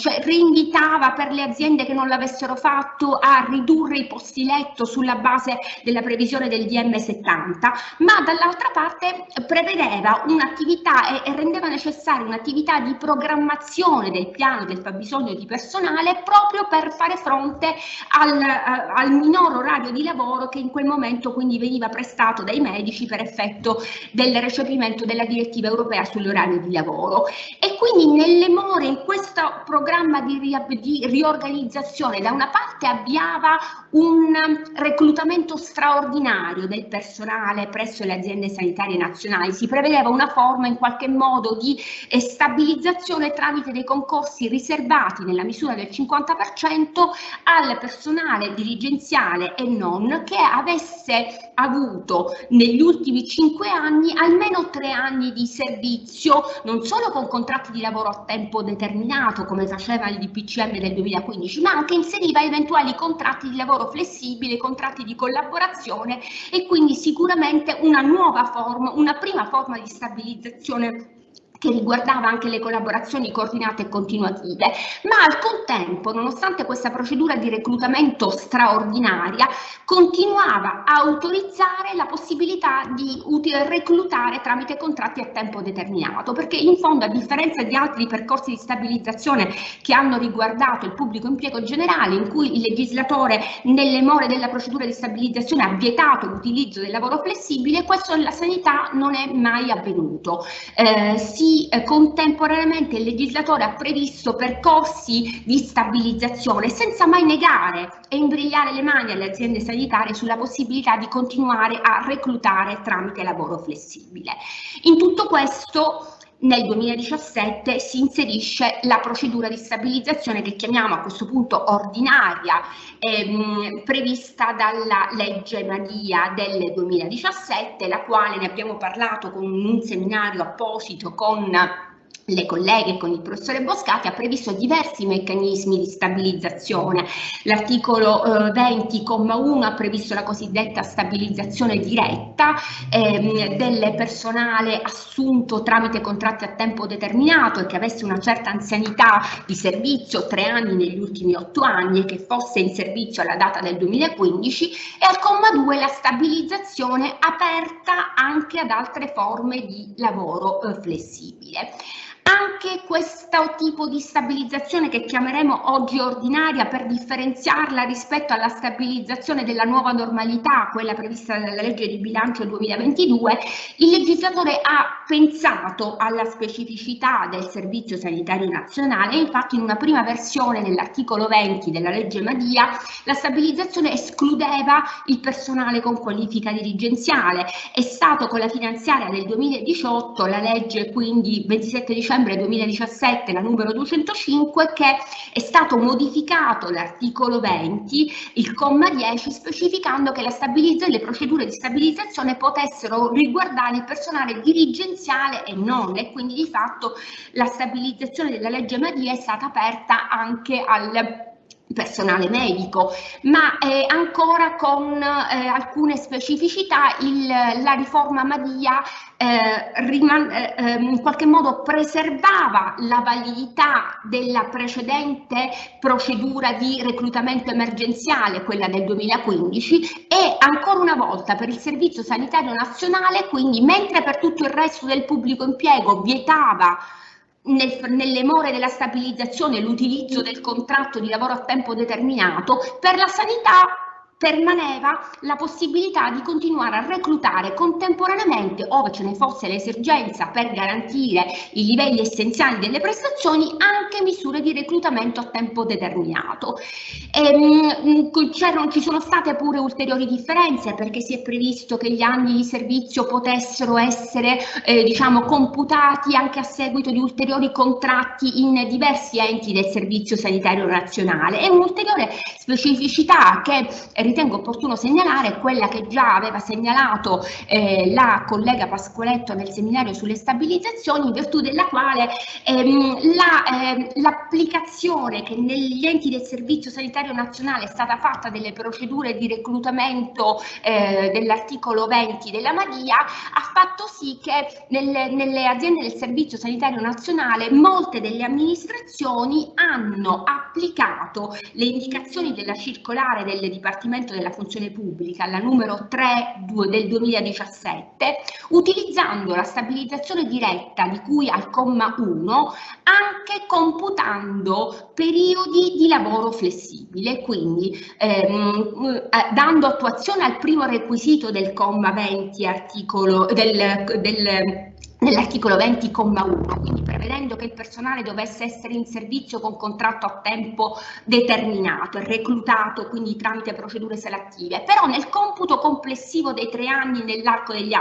Speaker 2: invitava per le aziende che non l'avessero fatto a ridurre i posti letto sulla base della previsione del DM70, ma dall'altra parte prevedeva un'attività e rendeva necessaria un'attività di programmazione del piano del fabbisogno di personale, proprio per fare fronte al minor orario di lavoro che in quel momento quindi veniva prestato dai medici per effetto del recepimento della direttiva europea sull'orario di lavoro. E quindi nelle more, in questo programma di riorganizzazione, da una parte avviava un reclutamento straordinario del personale presso le aziende sanitarie nazionali, si prevedeva una forma in qualche modo di stabilizzazione tramite dei concorsi riservati nella misura del 50% al personale dirigenziale e non, che avesse avuto negli ultimi 5 anni almeno 3 anni di servizio, non solo con contratti di lavoro a tempo determinato come faceva il DPCM del 2015, ma anche inseriva eventuali contratti di lavoro flessibile, contratti di collaborazione, e quindi sicuramente una nuova forma, una prima forma di stabilizzazione che riguardava anche le collaborazioni coordinate e continuative, ma al contempo, nonostante questa procedura di reclutamento straordinaria, continuava a autorizzare la possibilità di reclutare tramite contratti a tempo determinato, perché in fondo, a differenza di altri percorsi di stabilizzazione che hanno riguardato il pubblico impiego generale, in cui il legislatore nelle more della procedura di stabilizzazione ha vietato l'utilizzo del lavoro flessibile, questo nella sanità non è mai avvenuto. altresì contemporaneamente il legislatore ha previsto percorsi di stabilizzazione senza mai negare e imbrigliare le mani alle aziende sanitarie sulla possibilità di continuare a reclutare tramite lavoro flessibile. In tutto questo nel 2017 si inserisce la procedura di stabilizzazione che chiamiamo a questo punto ordinaria, prevista dalla legge Madia del 2017, la quale ne abbiamo parlato con un seminario apposito con le colleghe e con il professore Boscati, ha previsto diversi meccanismi di stabilizzazione. L'articolo 20,1 ha previsto la cosiddetta stabilizzazione diretta del personale assunto tramite contratti a tempo determinato e che avesse una certa anzianità di servizio, 3 anni negli ultimi 8 anni, e che fosse in servizio alla data del 2015, e al comma 2 la stabilizzazione aperta anche ad altre forme di lavoro flessibile. Anche questo tipo di stabilizzazione, che chiameremo oggi ordinaria per differenziarla rispetto alla stabilizzazione della nuova normalità, quella prevista dalla legge di bilancio 2022, il legislatore ha pensato alla specificità del Servizio Sanitario Nazionale e infatti in una prima versione dell'articolo 20 della legge Madia la stabilizzazione escludeva il personale con qualifica dirigenziale. È stato con la finanziaria del 2018, la legge quindi 27 dicembre 2017, la numero 205, che è stato modificato l'articolo 20, il comma 10, specificando che le procedure di stabilizzazione potessero riguardare il personale dirigenziale e non, e quindi di fatto la stabilizzazione della legge Madia è stata aperta anche al personale medico, ma ancora con alcune specificità. La riforma Madia in qualche modo preservava la validità della precedente procedura di reclutamento emergenziale, quella del 2015, e ancora una volta per il Servizio Sanitario Nazionale, quindi mentre per tutto il resto del pubblico impiego vietava nelle more della stabilizzazione l'utilizzo del contratto di lavoro a tempo determinato, per la sanità permaneva la possibilità di continuare a reclutare contemporaneamente, ove ce ne fosse l'esigenza per garantire i livelli essenziali delle prestazioni, anche misure di reclutamento a tempo determinato. Ci sono state pure ulteriori differenze, perché si è previsto che gli anni di servizio potessero essere computati anche a seguito di ulteriori contratti in diversi enti del Servizio Sanitario Nazionale. E un'ulteriore specificità che ritengo opportuno segnalare è quella che già aveva segnalato la collega Pascoletto nel seminario sulle stabilizzazioni, in virtù della quale l'applicazione che negli enti del Servizio Sanitario Nazionale è stata fatta delle procedure di reclutamento dell'articolo 20 della Madia ha fatto sì che nelle aziende del Servizio Sanitario Nazionale molte delle amministrazioni hanno applicato le indicazioni della circolare del Dipartimento della Funzione Pubblica, la numero 3 del 2017, utilizzando la stabilizzazione diretta di cui al comma 1, anche computando periodi di lavoro flessibile, quindi dando attuazione al primo requisito del comma 20 nell'articolo 20,1, quindi prevedendo che il personale dovesse essere in servizio con contratto a tempo determinato e reclutato quindi tramite procedure selettive, però nel computo complessivo dei 3 anni nell'arco degli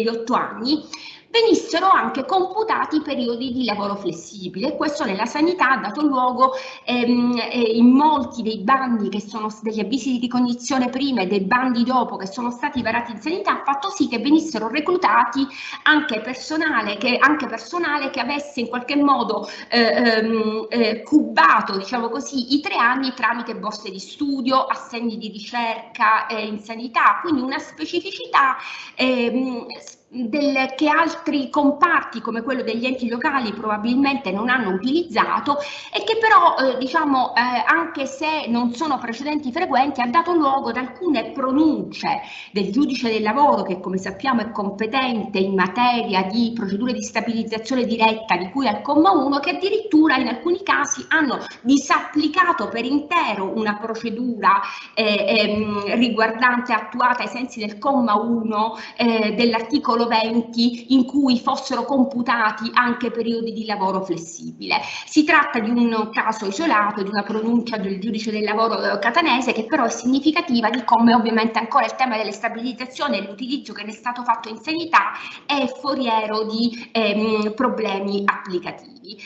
Speaker 2: 8 anni venissero anche computati periodi di lavoro flessibile. Questo nella sanità ha dato luogo in molti dei bandi che sono degli avvisi di ricognizione prima e dei bandi dopo che sono stati varati in sanità, ha fatto sì che venissero reclutati anche personale che avesse in qualche modo cubato, diciamo così, i 3 anni tramite borse di studio, assegni di ricerca in sanità, quindi una specificità che altri comparti come quello degli enti locali probabilmente non hanno utilizzato e che però anche se non sono precedenti frequenti ha dato luogo ad alcune pronunce del giudice del lavoro, che come sappiamo è competente in materia di procedure di stabilizzazione diretta di cui al comma 1, che addirittura in alcuni casi hanno disapplicato per intero una procedura riguardante attuata ai sensi del comma 1 dell'articolo solo 20 in cui fossero computati anche periodi di lavoro flessibile. Si tratta di un caso isolato, di una pronuncia del giudice del lavoro catanese, che però è significativa di come ovviamente ancora il tema delle stabilizzazioni e l'utilizzo che ne è stato fatto in sanità è foriero di problemi applicativi.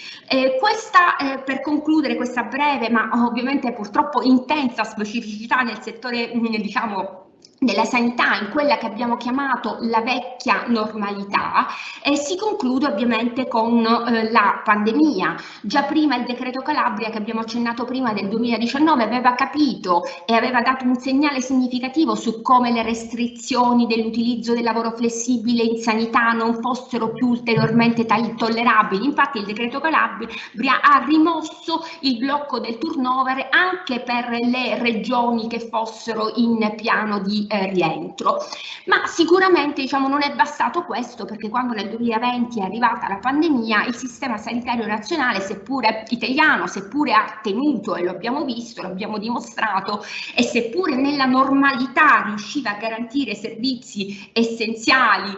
Speaker 2: Per concludere questa breve ma ovviamente purtroppo intensa specificità nel settore diciamo della sanità, in quella che abbiamo chiamato la vecchia normalità, si conclude ovviamente con la pandemia. Già prima il decreto Calabria, che abbiamo accennato prima, del 2019, aveva capito e aveva dato un segnale significativo su come le restrizioni dell'utilizzo del lavoro flessibile in sanità non fossero più ulteriormente tollerabili. Infatti il decreto Calabria ha rimosso il blocco del turnover anche per le regioni che fossero in piano di rientro. Ma sicuramente non è bastato questo, perché quando nel 2020 è arrivata la pandemia, il sistema sanitario nazionale, seppure italiano, seppure ha tenuto, e lo abbiamo visto, lo abbiamo dimostrato, e seppure nella normalità riusciva a garantire servizi essenziali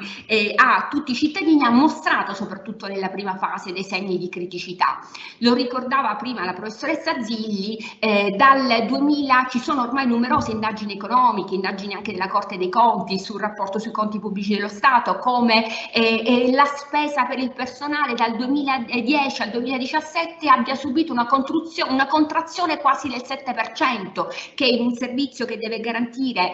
Speaker 2: a tutti i cittadini, ha mostrato soprattutto nella prima fase dei segni di criticità. Lo ricordava prima la professoressa Zilli, dal 2000 ci sono ormai numerose indagini economiche, indagini anche della Corte dei Conti sul rapporto sui conti pubblici dello Stato, come la spesa per il personale dal 2010 al 2017 abbia subito una contrazione quasi del 7%, che in un servizio che deve garantire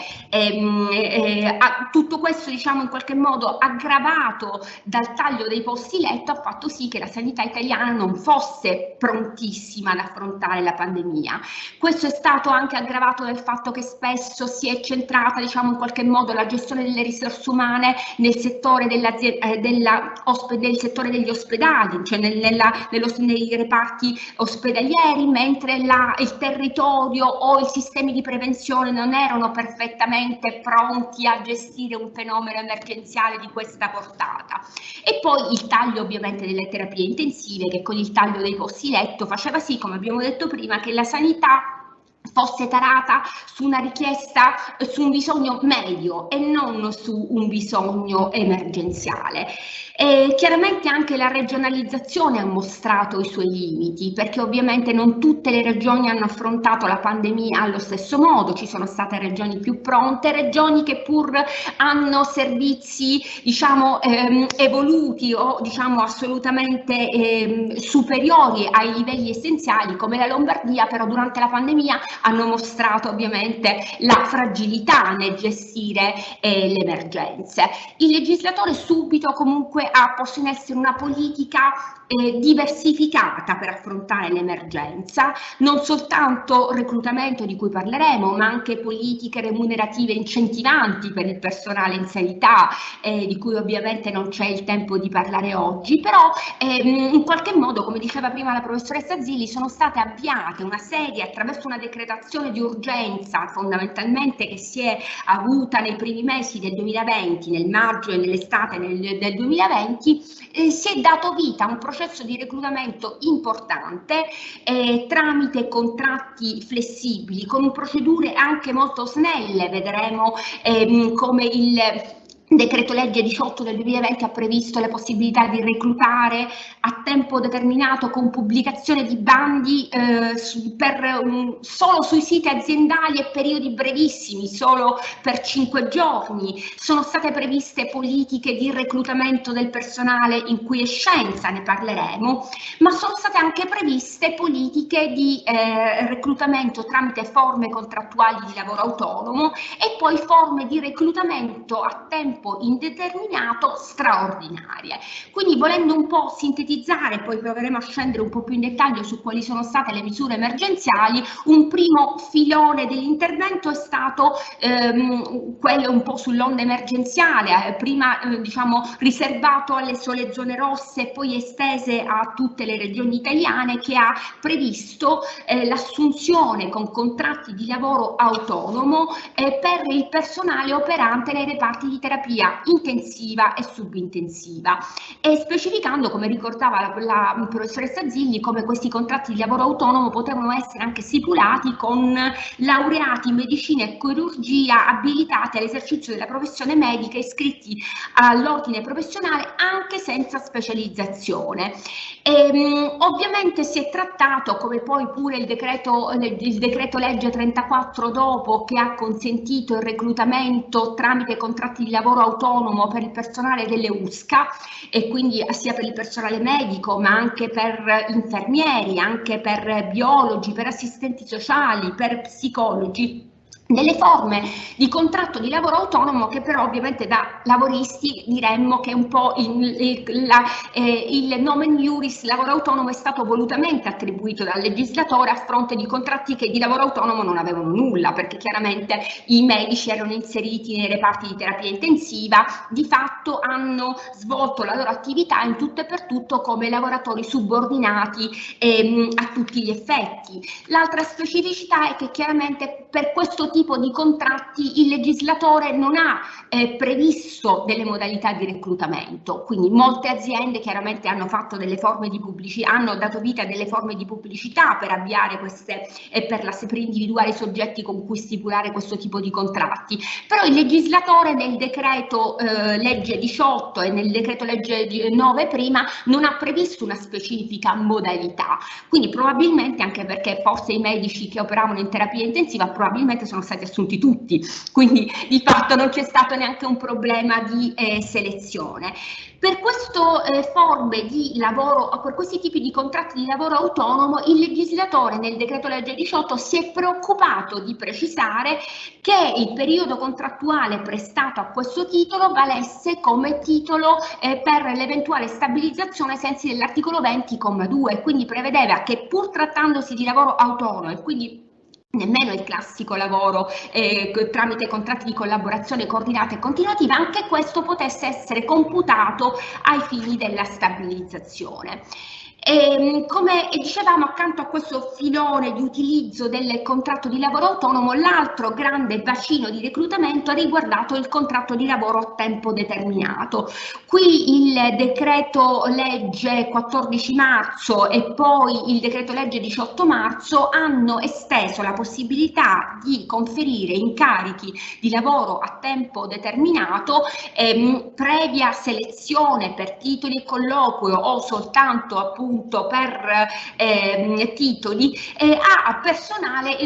Speaker 2: tutto questo in qualche modo aggravato dal taglio dei posti letto, ha fatto sì che la sanità italiana non fosse prontissima ad affrontare la pandemia. Questo è stato anche aggravato dal fatto che spesso si è centrata in qualche modo la gestione delle risorse umane nel settore del settore degli ospedali, cioè nei reparti ospedalieri, mentre il territorio o i sistemi di prevenzione non erano perfettamente pronti a gestire un fenomeno emergenziale di questa portata. E poi il taglio ovviamente delle terapie intensive, che con il taglio dei posti letto faceva sì, come abbiamo detto prima, che la sanità fosse tarata su una richiesta, su un bisogno medio e non su un bisogno emergenziale. Chiaramente anche la regionalizzazione ha mostrato i suoi limiti, perché ovviamente non tutte le regioni hanno affrontato la pandemia allo stesso modo. Ci sono state regioni più pronte, regioni che pur hanno servizi evoluti o assolutamente superiori ai livelli essenziali, come la Lombardia, però durante la pandemia hanno mostrato ovviamente la fragilità nel gestire le emergenze. Il legislatore subito comunque ha posto in essere una politica diversificata per affrontare l'emergenza, non soltanto reclutamento, di cui parleremo, ma anche politiche remunerative incentivanti per il personale in sanità, di cui ovviamente non c'è il tempo di parlare oggi, però in qualche modo, come diceva prima la professoressa Zilli, sono state avviate una serie, attraverso una decretazione di urgenza fondamentalmente che si è avuta nei primi mesi del 2020, nel maggio e nell'estate del 2020, si è dato vita a un processo di reclutamento importante tramite contratti flessibili, con procedure anche molto snelle. Vedremo come il Decreto legge 18 del 2020 ha previsto la possibilità di reclutare a tempo determinato con pubblicazione di bandi solo sui siti aziendali e periodi brevissimi, solo per 5 giorni. Sono state previste politiche di reclutamento del personale in quiescenza, ne parleremo, ma sono state anche previste politiche di reclutamento tramite forme contrattuali di lavoro autonomo e poi forme di reclutamento a tempo indeterminato straordinarie. Quindi, volendo un po' sintetizzare, poi proveremo a scendere un po' più in dettaglio su quali sono state le misure emergenziali, un primo filone dell'intervento è stato quello un po' sull'onda emergenziale, prima riservato alle sole zone rosse e poi estese a tutte le regioni italiane, che ha previsto l'assunzione con contratti di lavoro autonomo per il personale operante nei reparti di terapia terapia intensiva e subintensiva, e specificando, come ricordava la professoressa Zilli, come questi contratti di lavoro autonomo potevano essere anche stipulati con laureati in medicina e chirurgia abilitati all'esercizio della professione medica, iscritti all'ordine professionale anche senza specializzazione. Ovviamente si è trattato, come poi pure il decreto legge 34 dopo, che ha consentito il reclutamento tramite contratti di lavoro autonomo per il personale delle USCA, e quindi sia per il personale medico ma anche per infermieri, anche per biologi, per assistenti sociali, per psicologi, delle forme di contratto di lavoro autonomo che però ovviamente da lavoristi diremmo che un po' il nomen iuris lavoro autonomo è stato volutamente attribuito dal legislatore a fronte di contratti che di lavoro autonomo non avevano nulla, perché chiaramente i medici erano inseriti nei reparti di terapia intensiva, di fatto hanno svolto la loro attività in tutto e per tutto come lavoratori subordinati a tutti gli effetti. L'altra specificità è che chiaramente per questo tipo di contratti il legislatore non ha previsto delle modalità di reclutamento, quindi molte aziende chiaramente hanno fatto delle forme di pubblicità, hanno dato vita a delle forme di pubblicità per avviare queste per individuare i soggetti con cui stipulare questo tipo di contratti, però il legislatore nel decreto legge 18 e nel decreto legge 9 prima non ha previsto una specifica modalità, quindi probabilmente anche perché forse i medici che operavano in terapia intensiva probabilmente sono stati assunti tutti, quindi di fatto non c'è stato neanche un problema di selezione. Per queste forme di lavoro, per questi tipi di contratti di lavoro autonomo, il legislatore nel decreto legge 18 si è preoccupato di precisare che il periodo contrattuale prestato a questo titolo valesse come titolo per l'eventuale stabilizzazione ai sensi dell'articolo 20,2, quindi prevedeva che pur trattandosi di lavoro autonomo e quindi nemmeno il classico lavoro tramite contratti di collaborazione coordinata e continuativa, anche questo potesse essere computato ai fini della stabilizzazione. Come dicevamo, accanto a questo filone di utilizzo del contratto di lavoro autonomo, l'altro grande bacino di reclutamento ha riguardato il contratto di lavoro a tempo determinato. Qui il decreto legge 14 marzo e poi il decreto legge 18 marzo hanno esteso la possibilità di conferire incarichi di lavoro a tempo determinato previa selezione per titoli e colloquio o soltanto appunto per titoli a personale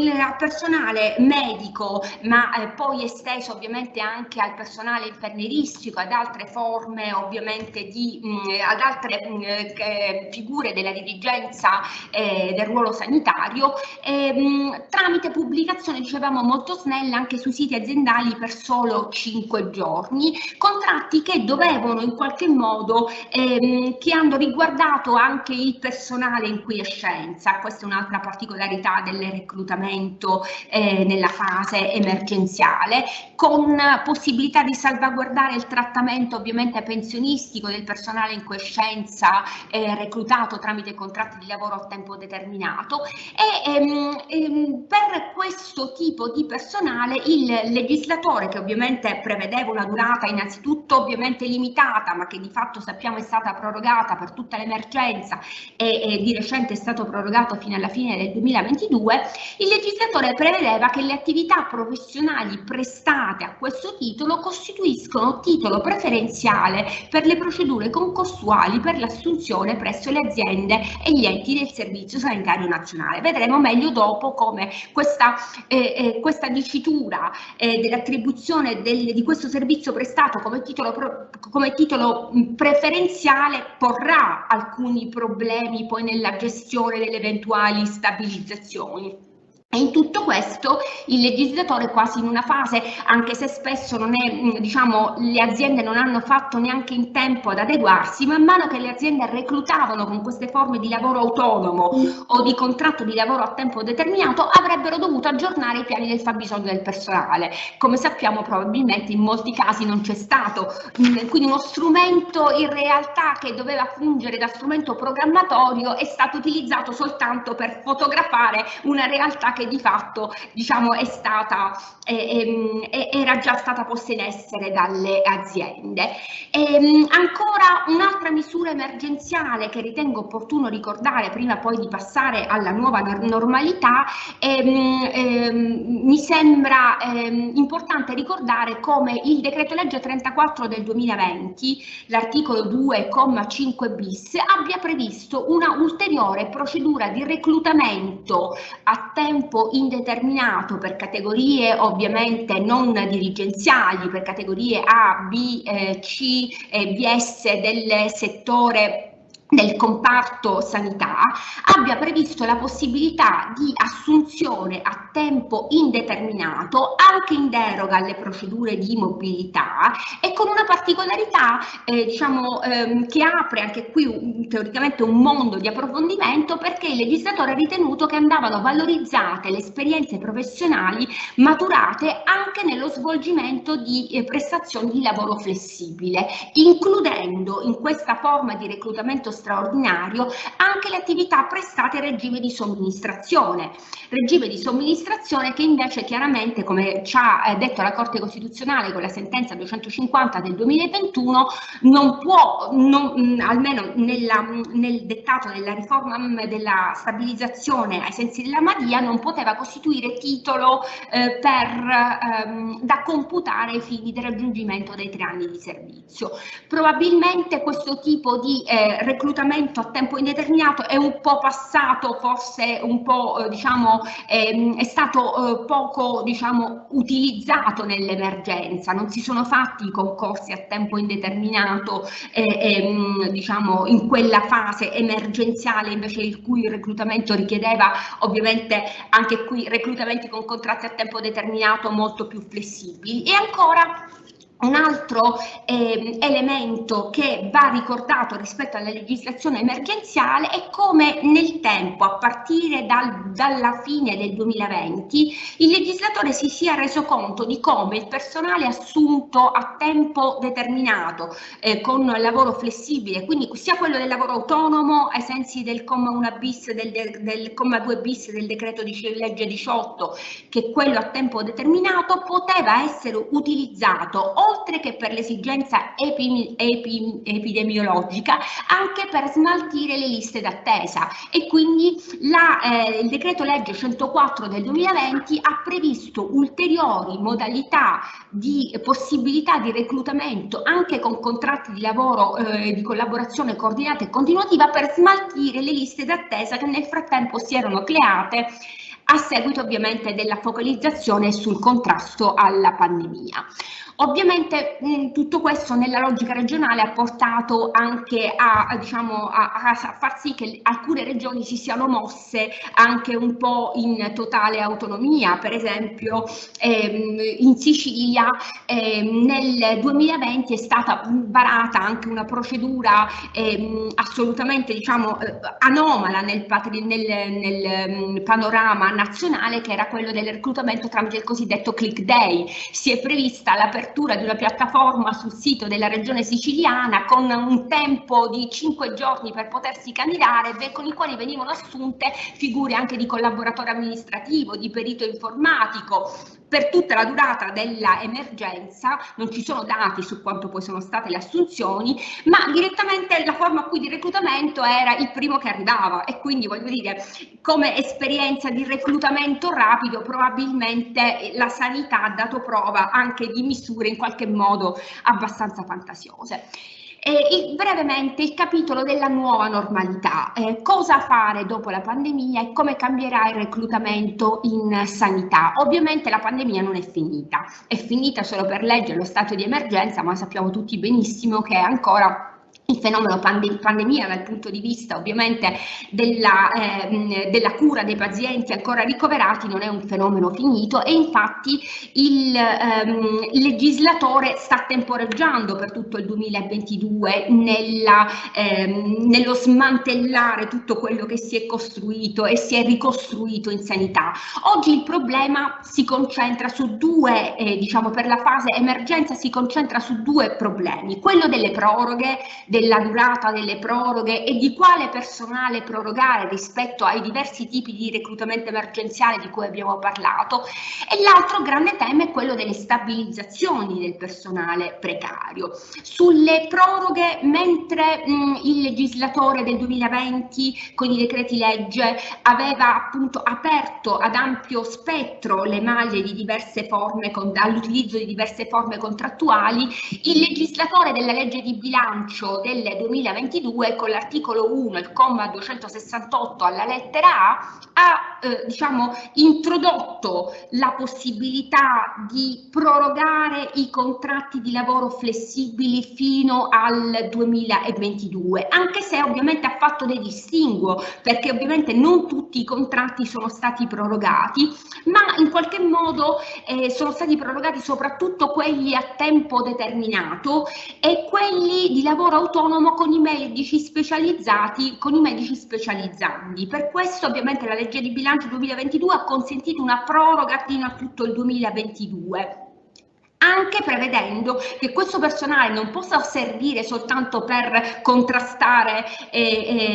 Speaker 2: medico, ma poi esteso ovviamente anche al personale infermieristico, ad altre forme ovviamente ad altre figure della dirigenza del ruolo sanitario, tramite pubblicazione, dicevamo, molto snella anche sui siti aziendali per solo 5 giorni, contratti che dovevano in qualche modo, che hanno riguardato anche il personale in quiescenza. Questa è un'altra particolarità del reclutamento nella fase emergenziale, con possibilità di salvaguardare il trattamento ovviamente pensionistico del personale in quiescenza reclutato tramite contratti di lavoro a tempo determinato, e per questo tipo di personale il legislatore, che ovviamente prevedeva una durata innanzitutto ovviamente limitata, ma che di fatto sappiamo è stata prorogata per tutta l'emergenza e di recente è stato prorogato fino alla fine del 2022, il legislatore prevedeva che le attività professionali prestate a questo titolo costituiscono titolo preferenziale per le procedure concorsuali per l'assunzione presso le aziende e gli enti del Servizio Sanitario Nazionale. Vedremo meglio dopo come questa dicitura dell'attribuzione di questo servizio prestato come titolo preferenziale porrà alcuni problemi poi nella gestione delle eventuali stabilizzazioni. E in tutto questo il legislatore, quasi in una fase, anche se spesso non è, diciamo, le aziende non hanno fatto neanche in tempo ad adeguarsi, man mano che le aziende reclutavano con queste forme di lavoro autonomo o di contratto di lavoro a tempo determinato, avrebbero dovuto aggiornare i piani del fabbisogno del personale. Come sappiamo probabilmente in molti casi non c'è stato, quindi uno strumento in realtà che doveva fungere da strumento programmatorio è stato utilizzato soltanto per fotografare una realtà che che di fatto, diciamo, era già stata posta in essere dalle aziende. Ancora un'altra misura emergenziale che ritengo opportuno ricordare prima poi di passare alla nuova normalità, mi sembra importante ricordare come il decreto legge 34 del 2020, l'articolo 2,5 bis, abbia previsto una ulteriore procedura di reclutamento a tempo indeterminato per categorie ovviamente non dirigenziali, per categorie A, B, C e BS del settore del comparto sanità, abbia previsto la possibilità di assunzione a tempo indeterminato anche in deroga alle procedure di mobilità e con una particolarità che apre anche qui teoricamente un mondo di approfondimento, perché il legislatore ha ritenuto che andavano valorizzate le esperienze professionali maturate anche nello svolgimento di prestazioni di lavoro flessibile, includendo in questa forma di reclutamento straordinario anche le attività prestate a regime di somministrazione che invece chiaramente, come ci ha detto la Corte Costituzionale con la sentenza 250 del 2021, non può, almeno nel dettato della riforma della stabilizzazione ai sensi della Madia, non poteva costituire titolo da computare ai fini del raggiungimento dei 3 anni di servizio. Probabilmente questo tipo di reclutamento a tempo indeterminato è un po' passato, forse un po' è stato poco utilizzato nell'emergenza, non si sono fatti i concorsi a tempo indeterminato in quella fase emergenziale, invece il cui reclutamento richiedeva ovviamente anche qui reclutamenti con contratti a tempo determinato molto più flessibili. E ancora un altro elemento che va ricordato rispetto alla legislazione emergenziale è come nel tempo, a partire dalla fine del 2020, il legislatore si sia reso conto di come il personale assunto a tempo determinato con lavoro flessibile, quindi sia quello del lavoro autonomo ai sensi del comma 1 bis del comma 2 bis del decreto legge 18, che quello a tempo determinato poteva essere utilizzato oltre che per l'esigenza epidemiologica, anche per smaltire le liste d'attesa, e quindi il decreto legge 104 del 2020 ha previsto ulteriori modalità di possibilità di reclutamento anche con contratti di lavoro di collaborazione coordinata e continuativa per smaltire le liste d'attesa che nel frattempo si erano create a seguito ovviamente della focalizzazione sul contrasto alla pandemia. Ovviamente tutto questo nella logica regionale ha portato anche a far sì che alcune regioni si siano mosse anche un po' in totale autonomia. Per esempio in Sicilia nel 2020 è stata varata anche una procedura assolutamente anomala nel panorama nazionale, che era quello del reclutamento tramite il cosiddetto click day. Si è prevista l'apertura di una piattaforma sul sito della regione siciliana con un tempo di 5 giorni per potersi candidare, con i quali venivano assunte figure anche di collaboratore amministrativo, di perito informatico. Per tutta la durata dell'emergenza non ci sono dati su quanto poi sono state le assunzioni, ma direttamente la forma qui di reclutamento era il primo che arrivava, e quindi voglio dire, come esperienza di reclutamento rapido probabilmente la sanità ha dato prova anche di misure in qualche modo abbastanza fantasiose. Brevemente il capitolo della nuova normalità, cosa fare dopo la pandemia e come cambierà il reclutamento in sanità. Ovviamente la pandemia non è finita solo per legge lo stato di emergenza, ma sappiamo tutti benissimo che ancora il fenomeno pandemia dal punto di vista ovviamente della cura dei pazienti ancora ricoverati non è un fenomeno finito, e infatti il legislatore sta temporeggiando per tutto il 2022 nello smantellare tutto quello che si è costruito e si è ricostruito in sanità. Oggi il problema si concentra su per la fase emergenza si concentra su due problemi: quello delle proroghe della durata delle proroghe e di quale personale prorogare rispetto ai diversi tipi di reclutamento emergenziale di cui abbiamo parlato, e l'altro grande tema è quello delle stabilizzazioni del personale precario. Sulle proroghe, mentre il legislatore del 2020 con i decreti legge aveva appunto aperto ad ampio spettro le maglie di diverse forme all'utilizzo di diverse forme contrattuali, il legislatore della legge di bilancio del 2022 con l'articolo 1, il comma 268 alla lettera A, ha introdotto la possibilità di prorogare i contratti di lavoro flessibili fino al 2022, anche se ovviamente ha fatto dei distinguo, perché ovviamente non tutti i contratti sono stati prorogati, ma in qualche modo sono stati prorogati soprattutto quelli a tempo determinato e quelli di lavoro autonomo con i medici specializzati, con i medici specializzandi. Per questo ovviamente la legge di bilancio 2022 ha consentito una proroga fino a tutto il 2022. Anche prevedendo che questo personale non possa servire soltanto per contrastare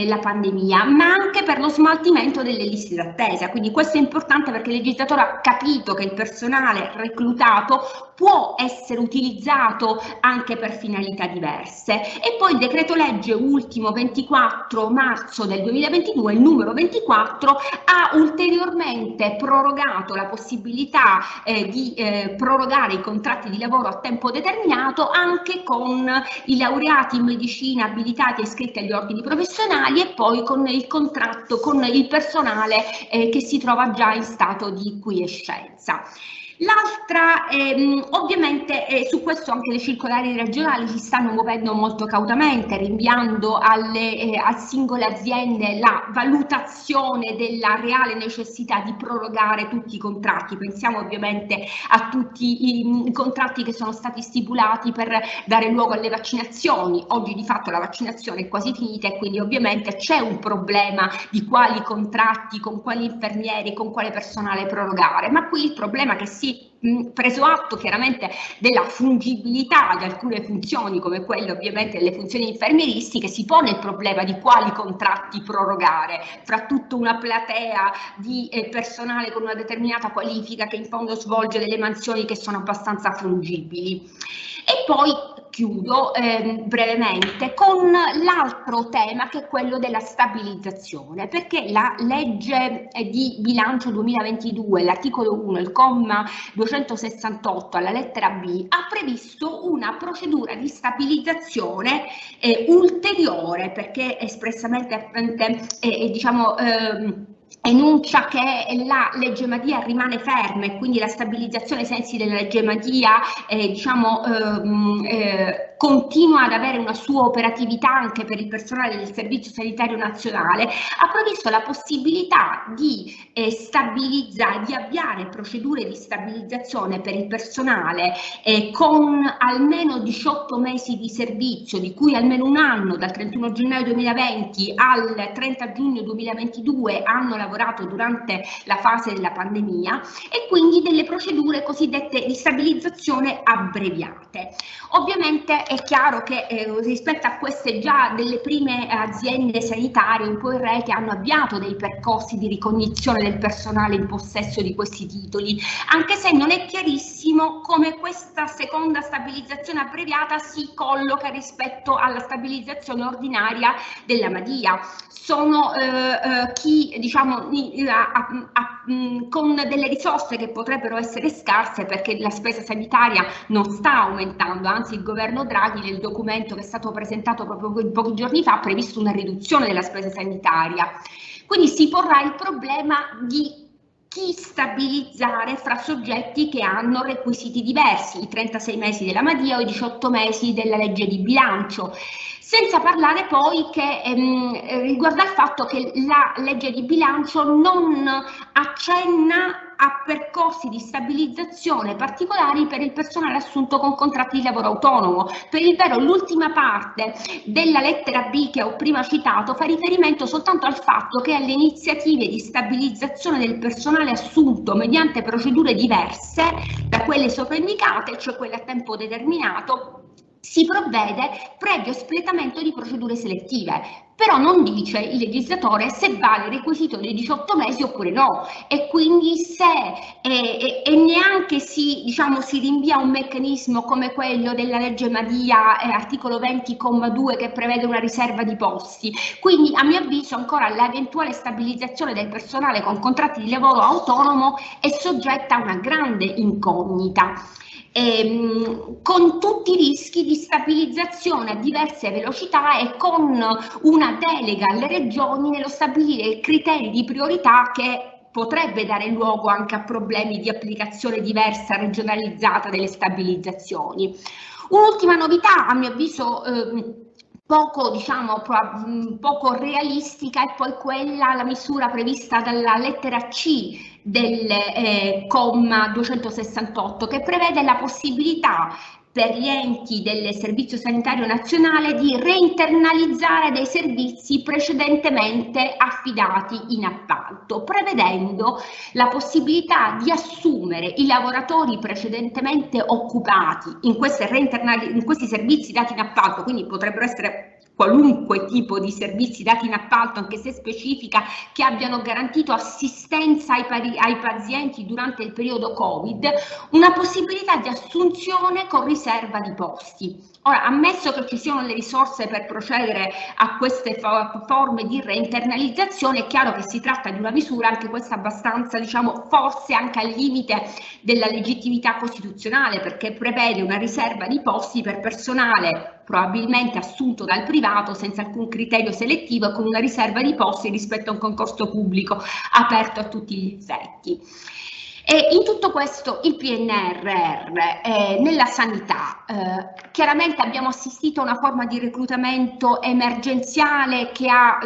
Speaker 2: la pandemia, ma anche per lo smaltimento delle liste d'attesa. Quindi questo è importante perché il legislatore ha capito che il personale reclutato può essere utilizzato anche per finalità diverse. E poi il decreto legge ultimo 24 marzo del 2022, il numero 24, ha ulteriormente prorogato la possibilità di prorogare i contratti di lavoro a tempo determinato anche con i laureati in medicina abilitati e iscritti agli ordini professionali e poi con il contratto con il personale che si trova già in stato di quiescenza. L'altra, ovviamente su questo anche le circolari regionali si stanno muovendo molto cautamente, rinviando a singole aziende la valutazione della reale necessità di prorogare tutti i contratti. Pensiamo ovviamente a tutti i contratti che sono stati stipulati per dare luogo alle vaccinazioni. Oggi di fatto la vaccinazione è quasi finita e quindi ovviamente c'è un problema di quali contratti, con quali infermieri, con quale personale prorogare, ma qui il problema è che preso atto chiaramente della fungibilità di alcune funzioni come quelle ovviamente delle funzioni infermieristiche, si pone il problema di quali contratti prorogare fra tutta una platea di personale con una determinata qualifica che in fondo svolge delle mansioni che sono abbastanza fungibili. E poi chiudo brevemente con l'altro tema che è quello della stabilizzazione, perché la legge di bilancio 2022, l'articolo 1, il comma 268 alla lettera B, ha previsto una procedura di stabilizzazione ulteriore, perché espressamente enuncia che la legge Madia rimane ferma e quindi la stabilizzazione ai sensi della legge Madia continua ad avere una sua operatività anche per il personale del Servizio Sanitario Nazionale, ha previsto la possibilità di stabilizzare, di avviare procedure di stabilizzazione per il personale con almeno 18 mesi di servizio, di cui almeno un anno dal 31 gennaio 2020 al 30 giugno 2022 hanno lavorato durante la fase della pandemia, e quindi delle procedure cosiddette di stabilizzazione abbreviate. Ovviamente è chiaro che rispetto a queste già delle prime aziende sanitarie un po' in rete hanno avviato dei percorsi di ricognizione del personale in possesso di questi titoli, anche se non è chiarissimo come questa seconda stabilizzazione abbreviata si colloca rispetto alla stabilizzazione ordinaria della Madia. Sono chi con delle risorse che potrebbero essere scarse, perché la spesa sanitaria non sta aumentando, anzi il governo Draghi nel documento che è stato presentato proprio pochi giorni fa ha previsto una riduzione della spesa sanitaria. Quindi si porrà il problema di chi stabilizzare fra soggetti che hanno requisiti diversi, i 36 mesi della Madia o i 18 mesi della legge di bilancio. Senza parlare poi che riguarda il fatto che la legge di bilancio non accenna a percorsi di stabilizzazione particolari per il personale assunto con contratti di lavoro autonomo. Per il vero, l'ultima parte della lettera B che ho prima citato fa riferimento soltanto al fatto che alle iniziative di stabilizzazione del personale assunto mediante procedure diverse da quelle sopra indicate, cioè quelle a tempo determinato, si provvede previo espletamento di procedure selettive, però non dice il legislatore se vale il requisito dei 18 mesi oppure no, e quindi se e neanche si rinvia un meccanismo come quello della legge Madia, articolo 20,2, che prevede una riserva di posti. Quindi a mio avviso ancora l'eventuale stabilizzazione del personale con contratti di lavoro autonomo è soggetta a una grande incognita. Con tutti i rischi di stabilizzazione a diverse velocità e con una delega alle regioni nello stabilire criteri di priorità che potrebbe dare luogo anche a problemi di applicazione diversa, regionalizzata delle stabilizzazioni. Un'ultima novità, a mio avviso poco realistica, è poi la misura prevista dalla lettera C del comma 268, che prevede la possibilità per gli enti del Servizio Sanitario Nazionale di reinternalizzare dei servizi precedentemente affidati in appalto, prevedendo la possibilità di assumere i lavoratori precedentemente occupati in questi servizi dati in appalto, quindi potrebbero essere qualunque tipo di servizi dati in appalto, anche se specifica, che abbiano garantito assistenza ai pazienti durante il periodo Covid, una possibilità di assunzione con riserva di posti. Ora, ammesso che ci siano le risorse per procedere a queste forme di reinternalizzazione, è chiaro che si tratta di una misura, anche questa abbastanza, forse anche al limite della legittimità costituzionale, perché prevede una riserva di posti per personale probabilmente assunto dal privato senza alcun criterio selettivo e con una riserva di posti rispetto a un concorso pubblico aperto a tutti gli effetti. E in tutto questo il PNRR nella sanità, chiaramente abbiamo assistito a una forma di reclutamento emergenziale che ha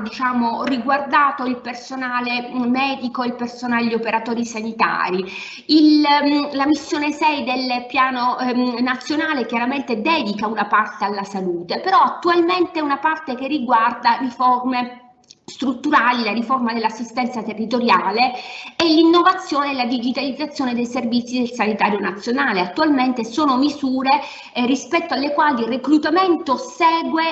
Speaker 2: riguardato il personale medico, il personale, gli operatori sanitari. La missione 6 del piano nazionale chiaramente dedica una parte alla salute, però attualmente una parte che riguarda riforme strutturali, la riforma dell'assistenza territoriale e l'innovazione e la digitalizzazione dei servizi del sanitario nazionale. Attualmente sono misure rispetto alle quali il reclutamento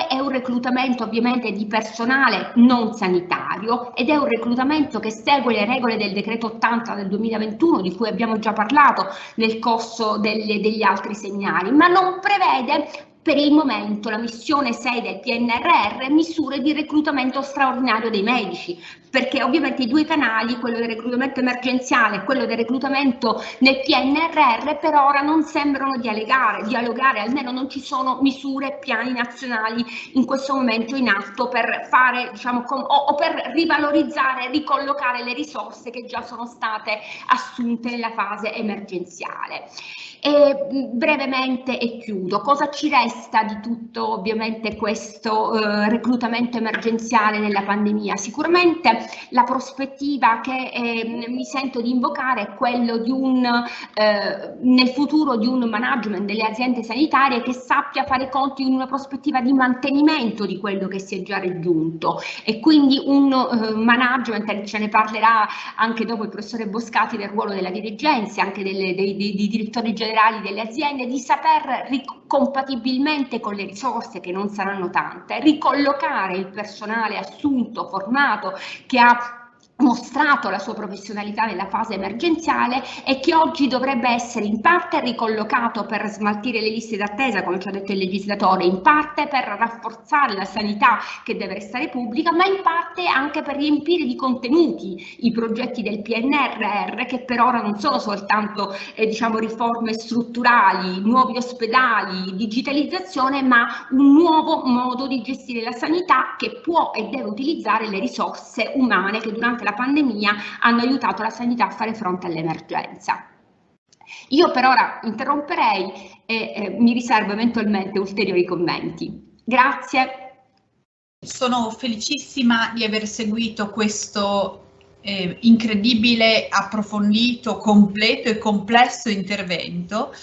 Speaker 2: è un reclutamento ovviamente di personale non sanitario ed è un reclutamento che segue le regole del decreto 80 del 2021, di cui abbiamo già parlato nel corso degli altri seminari, ma non prevede per il momento la missione 6 del PNRR misure di reclutamento straordinario dei medici, perché ovviamente i due canali, quello del reclutamento emergenziale e quello del reclutamento nel PNRR, per ora non sembrano dialogare, almeno non ci sono misure, piani nazionali in questo momento in atto per fare, o per rivalorizzare, ricollocare le risorse che già sono state assunte nella fase emergenziale. E brevemente e chiudo, cosa ci resta di tutto ovviamente questo reclutamento emergenziale nella pandemia? Sicuramente la prospettiva che mi sento di invocare è quello di nel futuro di un management delle aziende sanitarie che sappia fare conti in una prospettiva di mantenimento di quello che si è già raggiunto, e quindi un management, ce ne parlerà anche dopo il professore Boscati, del ruolo della dirigenza, anche dei direttori generali delle aziende, di saper compatibilmente con le risorse, che non saranno tante, ricollocare il personale assunto, formato, che ha mostrato la sua professionalità nella fase emergenziale e che oggi dovrebbe essere in parte ricollocato per smaltire le liste d'attesa, come ci ha detto il legislatore, in parte per rafforzare la sanità che deve restare pubblica, ma in parte anche per riempire di contenuti i progetti del PNRR, che per ora non sono soltanto riforme strutturali, nuovi ospedali, digitalizzazione, ma un nuovo modo di gestire la sanità che può e deve utilizzare le risorse umane che durante la pandemia hanno aiutato la sanità a fare fronte all'emergenza. Io per ora interromperei e mi riservo eventualmente ulteriori commenti. Grazie.
Speaker 1: Sono felicissima di aver seguito questo incredibile, approfondito, completo e complesso intervento,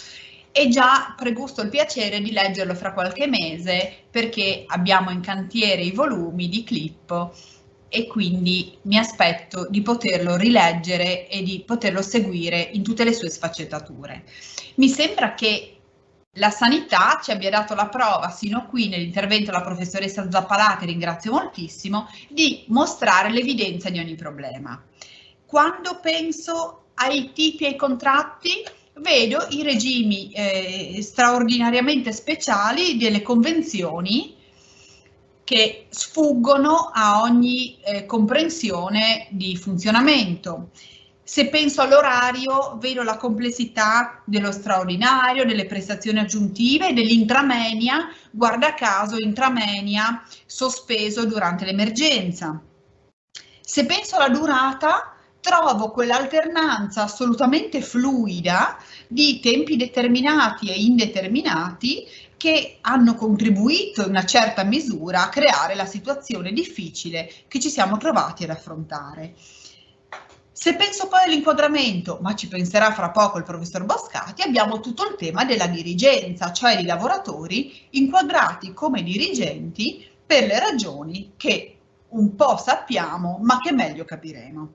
Speaker 1: e già pregusto il piacere di leggerlo fra qualche mese, perché abbiamo in cantiere i volumi di Clippo e quindi mi aspetto di poterlo rileggere e di poterlo seguire in tutte le sue sfaccettature. Mi sembra che la sanità ci abbia dato la prova, sino qui nell'intervento della professoressa Zappalà, che ringrazio moltissimo, di mostrare l'evidenza di ogni problema. Quando penso ai tipi e ai contratti, vedo i regimi straordinariamente speciali delle convenzioni che sfuggono a ogni comprensione di funzionamento. Se penso all'orario, vedo la complessità dello straordinario, delle prestazioni aggiuntive e dell'intramenia, guarda caso intramenia sospeso durante l'emergenza. Se penso alla durata, trovo quell'alternanza assolutamente fluida di tempi determinati e indeterminati che hanno contribuito in una certa misura a creare la situazione difficile che ci siamo trovati ad affrontare. Se penso poi all'inquadramento, ma ci penserà fra poco il professor Boscati, abbiamo tutto il tema della dirigenza, cioè di lavoratori inquadrati come dirigenti per le ragioni che un po' sappiamo, ma che meglio capiremo.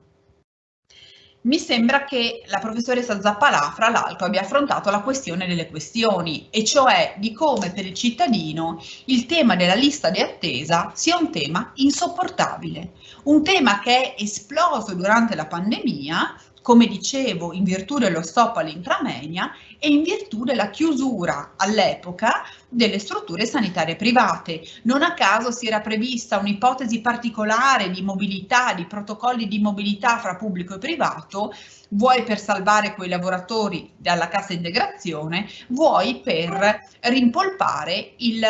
Speaker 1: Mi sembra che la professoressa Zappalà, fra l'altro, abbia affrontato la questione delle questioni, e cioè di come per il cittadino il tema della lista di attesa sia un tema insopportabile, un tema che è esploso durante la pandemia, come dicevo, in virtù dello stop all'intramenia e in virtù della chiusura all'epoca delle strutture sanitarie private. Non a caso si era prevista un'ipotesi particolare di mobilità, di protocolli di mobilità fra pubblico e privato, vuoi per salvare quei lavoratori dalla cassa integrazione, vuoi per rimpolpare il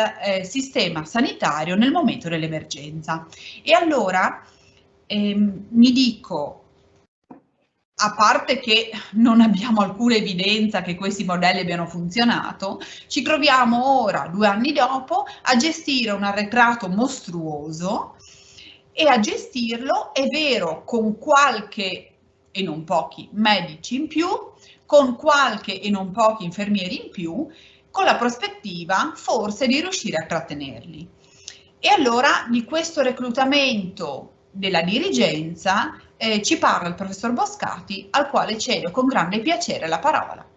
Speaker 1: sistema sanitario nel momento dell'emergenza. E allora mi dico, a parte che non abbiamo alcuna evidenza che questi modelli abbiano funzionato, ci troviamo ora, 2 anni dopo, a gestire un arretrato mostruoso e a gestirlo, è vero, con qualche e non pochi medici in più, con qualche e non pochi infermieri in più, con la prospettiva forse di riuscire a trattenerli. E allora di questo reclutamento della dirigenza ci parla il professor Boscati, al quale cedo con grande piacere la parola.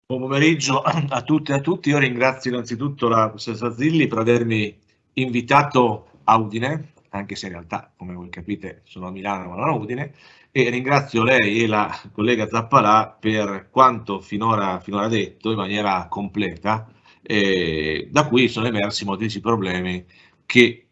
Speaker 3: Buon pomeriggio a tutte e a tutti. Io ringrazio innanzitutto la professoressa Zilli per avermi invitato a Udine, anche se in realtà, come voi capite, sono a Milano ma non a Udine, e ringrazio lei e la collega Zappalà per quanto finora detto in maniera completa, da cui sono emersi moltissimi problemi che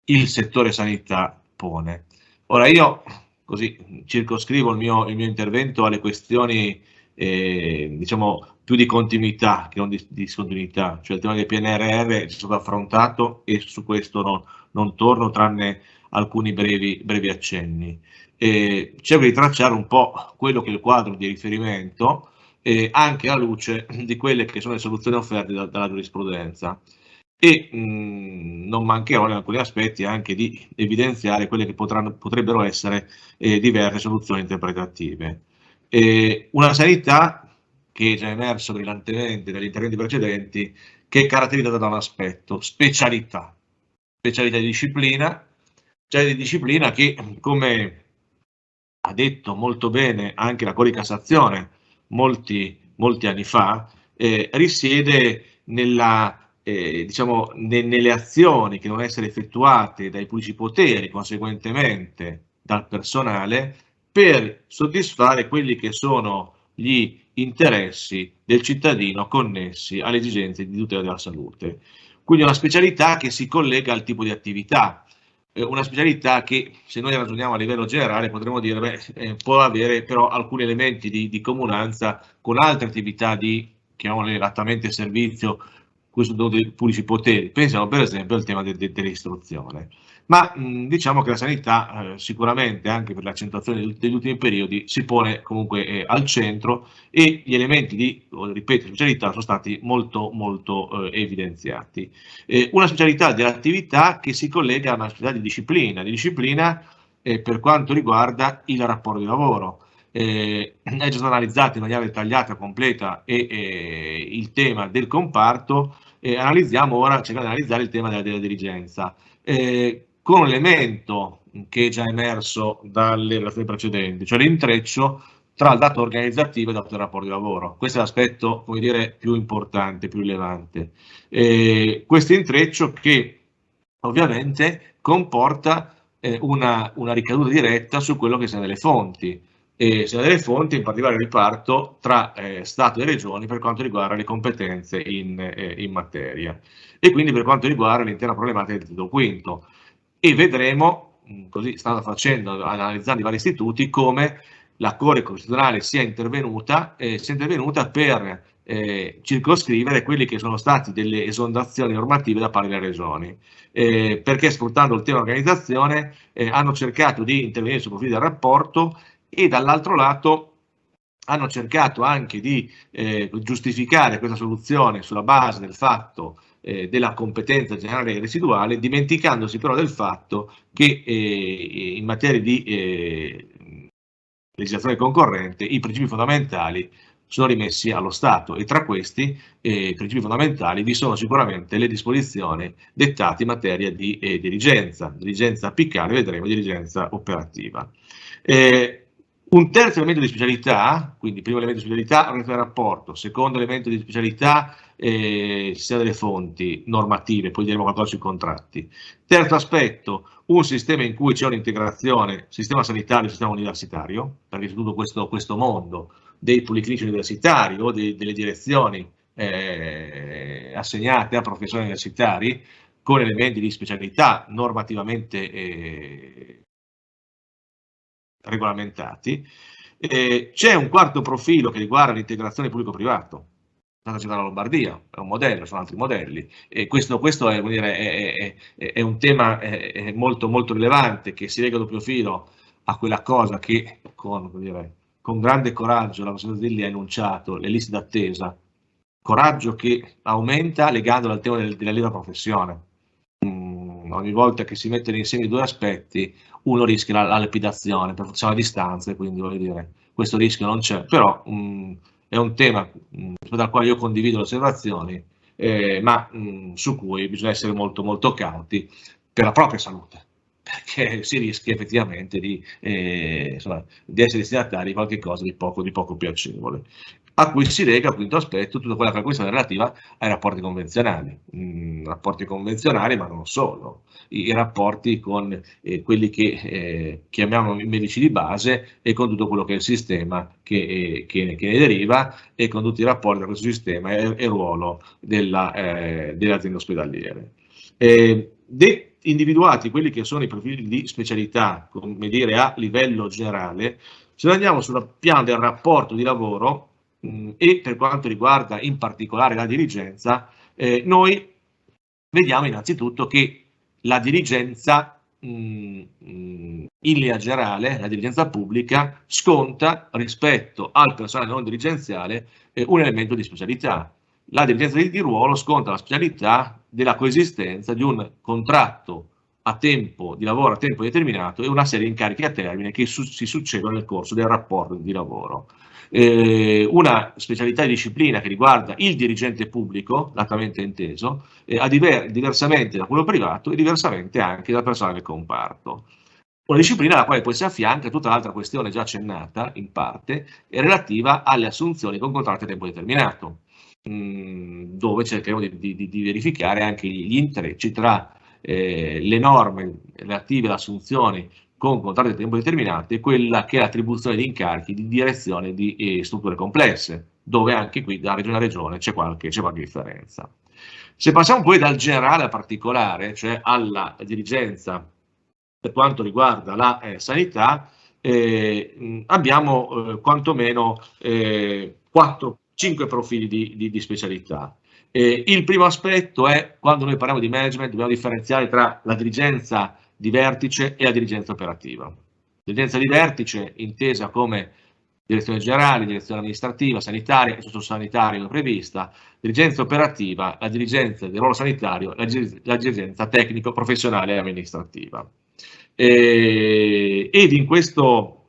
Speaker 3: il settore sanità pone. Ora io così circoscrivo il mio intervento alle questioni diciamo più di continuità che non di discontinuità, cioè il tema del PNRR è stato affrontato e su questo non torno, tranne alcuni brevi accenni. Cerco di tracciare un po' quello che è il quadro di riferimento, anche alla luce di quelle che sono le soluzioni offerte dalla giurisprudenza. E non mancherò in alcuni aspetti anche di evidenziare quelle che potrebbero essere diverse soluzioni interpretative. Una sanità che è già emerso brillantemente dagli interventi precedenti, che è caratterizzata da un aspetto, specialità di disciplina che, come ha detto molto bene anche la Corte di Cassazione molti anni fa, risiede diciamo, nelle azioni che devono essere effettuate dai pubblici poteri, conseguentemente dal personale, per soddisfare quelli che sono gli interessi del cittadino connessi alle esigenze di tutela della salute. Quindi una specialità che si collega al tipo di attività, una specialità che, se noi ragioniamo a livello generale, potremmo dire può avere però alcuni elementi di comunanza con altre attività di, chiamiamole lattamente servizio, questo dei pubblici poteri. Pensiamo per esempio al tema dell'istruzione. Ma diciamo che la sanità sicuramente anche per l'accentuazione degli ultimi periodi si pone comunque al centro, e gli elementi di, ripeto, specialità sono stati molto evidenziati. Una specialità dell'attività che si collega a una specialità di disciplina per quanto riguarda il rapporto di lavoro. È già stato analizzato in maniera dettagliata, completa il tema del comparto. Analizziamo ora, cerchiamo di analizzare il tema della dirigenza, con un elemento che è già emerso dalle relazioni precedenti, cioè l'intreccio tra il dato organizzativo e il dato del rapporto di lavoro. Questo è l'aspetto, come dire, più importante, più rilevante. Questo intreccio che ovviamente comporta una ricaduta diretta su quello che sono delle fonti, sia delle fonti, in particolare il riparto tra Stato e Regioni per quanto riguarda le competenze in materia, e quindi per quanto riguarda l'intera problematica del titolo quinto. E vedremo, così stanno facendo, analizzando i vari istituti, come la Corte Costituzionale sia intervenuta per circoscrivere quelli che sono stati delle esondazioni normative da parte delle regioni, perché sfruttando il tema organizzazione hanno cercato di intervenire sui profili del rapporto e dall'altro lato hanno cercato anche di giustificare questa soluzione sulla base del fatto della competenza generale e residuale, dimenticandosi però del fatto che in materia di legislazione concorrente i principi fondamentali sono rimessi allo Stato, e tra questi principi fondamentali vi sono sicuramente le disposizioni dettate in materia di dirigenza apicale, vedremo, dirigenza operativa. Un terzo elemento di specialità, quindi primo elemento di specialità, organizzazione del rapporto, secondo elemento di specialità, sia delle fonti normative, poi diremo qualcosa sui contratti. Terzo aspetto, un sistema in cui c'è un'integrazione, sistema sanitario e sistema universitario, perché c'è tutto questo mondo dei policlinici universitari o delle direzioni assegnate a professori universitari, con elementi di specialità normativamente regolamentati. C'è un quarto profilo che riguarda l'integrazione pubblico-privato. La città della Lombardia è un modello, sono altri modelli, e questo è un tema molto, molto rilevante, che si lega a doppio filo a quella cosa che con grande coraggio la professoressa Zilli ha enunciato, le liste d'attesa, coraggio che aumenta legandolo al tema della libera professione. Ogni volta che si mettono insieme i due aspetti uno rischia la lapidazione, per forza a distanza, quindi voglio dire, questo rischio non c'è, però è un tema rispetto al quale io condivido le osservazioni, ma su cui bisogna essere molto, molto cauti per la propria salute, perché si rischia effettivamente di essere destinatari di qualche cosa di poco piacevole, a cui si lega, quinto aspetto, tutta quella che è la questione relativa ai rapporti convenzionali, ma non solo, i rapporti con quelli che chiamiamo i medici di base e con tutto quello che è il sistema che ne deriva, e con tutti i rapporti tra questo sistema e il ruolo delle aziende ospedaliere. Individuati quelli che sono i profili di specialità, come dire, a livello generale, se andiamo sul piano del rapporto di lavoro e per quanto riguarda in particolare la dirigenza, noi vediamo innanzitutto che la dirigenza in linea generale, la dirigenza pubblica, sconta rispetto al personale non dirigenziale un elemento di specialità. La dirigenza di ruolo sconta la specialità della coesistenza di un contratto a tempo di lavoro a tempo determinato e una serie di incarichi a termine che si succedono nel corso del rapporto di lavoro. Una specialità di disciplina che riguarda il dirigente pubblico, latamente inteso, diversamente da quello privato e diversamente anche dal personale del comparto. Una disciplina alla quale poi si affianca tutta l'altra questione già accennata in parte, relativa alle assunzioni con contratto a tempo determinato, dove cercheremo di verificare anche gli intrecci tra le norme relative alle assunzioni con contratti a tempo determinato e quella che è l'attribuzione di incarichi di direzione di strutture complesse, dove anche qui da regione a regione c'è qualche differenza. Se passiamo poi dal generale al particolare, cioè alla dirigenza per quanto riguarda la sanità, abbiamo quantomeno 5 profili di specialità. Il primo aspetto è, quando noi parliamo di management, dobbiamo differenziare tra la dirigenza di vertice e la dirigenza operativa. La dirigenza di vertice intesa come direzione generale, direzione amministrativa, sanitaria e sociosanitaria prevista, dirigenza operativa, la dirigenza del ruolo sanitario, la dirigenza tecnico, professionale e amministrativa. Ed in questo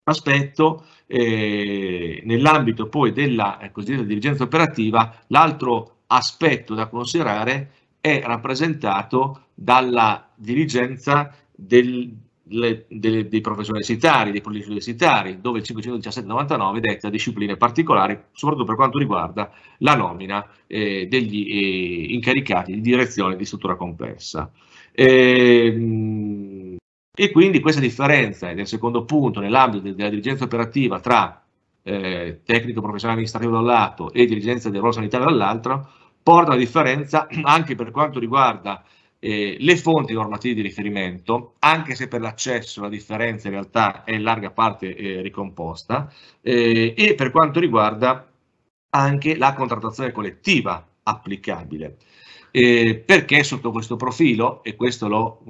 Speaker 3: aspetto, nell'ambito poi della cosiddetta dirigenza operativa, l'altro aspetto da considerare è rappresentato dalla dirigenza dei professori universitari, dei politici universitari, dove il 517-99 detta discipline particolari, soprattutto per quanto riguarda la nomina degli incaricati di direzione di struttura complessa. E quindi questa differenza, nel secondo punto, nell'ambito della dirigenza operativa tra tecnico professionale amministrativo da un lato e dirigenza del ruolo sanitario dall'altro, porta a una differenza anche per quanto riguarda le fonti normative di riferimento, anche se per l'accesso la differenza in realtà è in larga parte ricomposta, e per quanto riguarda anche la contrattazione collettiva applicabile. Perché sotto questo profilo, e questo lo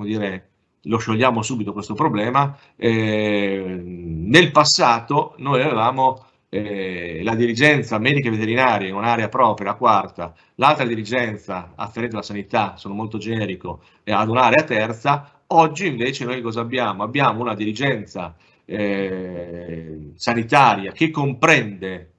Speaker 3: sciogliamo subito questo problema, nel passato noi avevamo la dirigenza medica e veterinaria in un'area propria, la quarta, l'altra dirigenza afferente alla sanità, sono molto generico, ad un'area terza. Oggi invece noi cosa abbiamo? Abbiamo una dirigenza sanitaria che comprende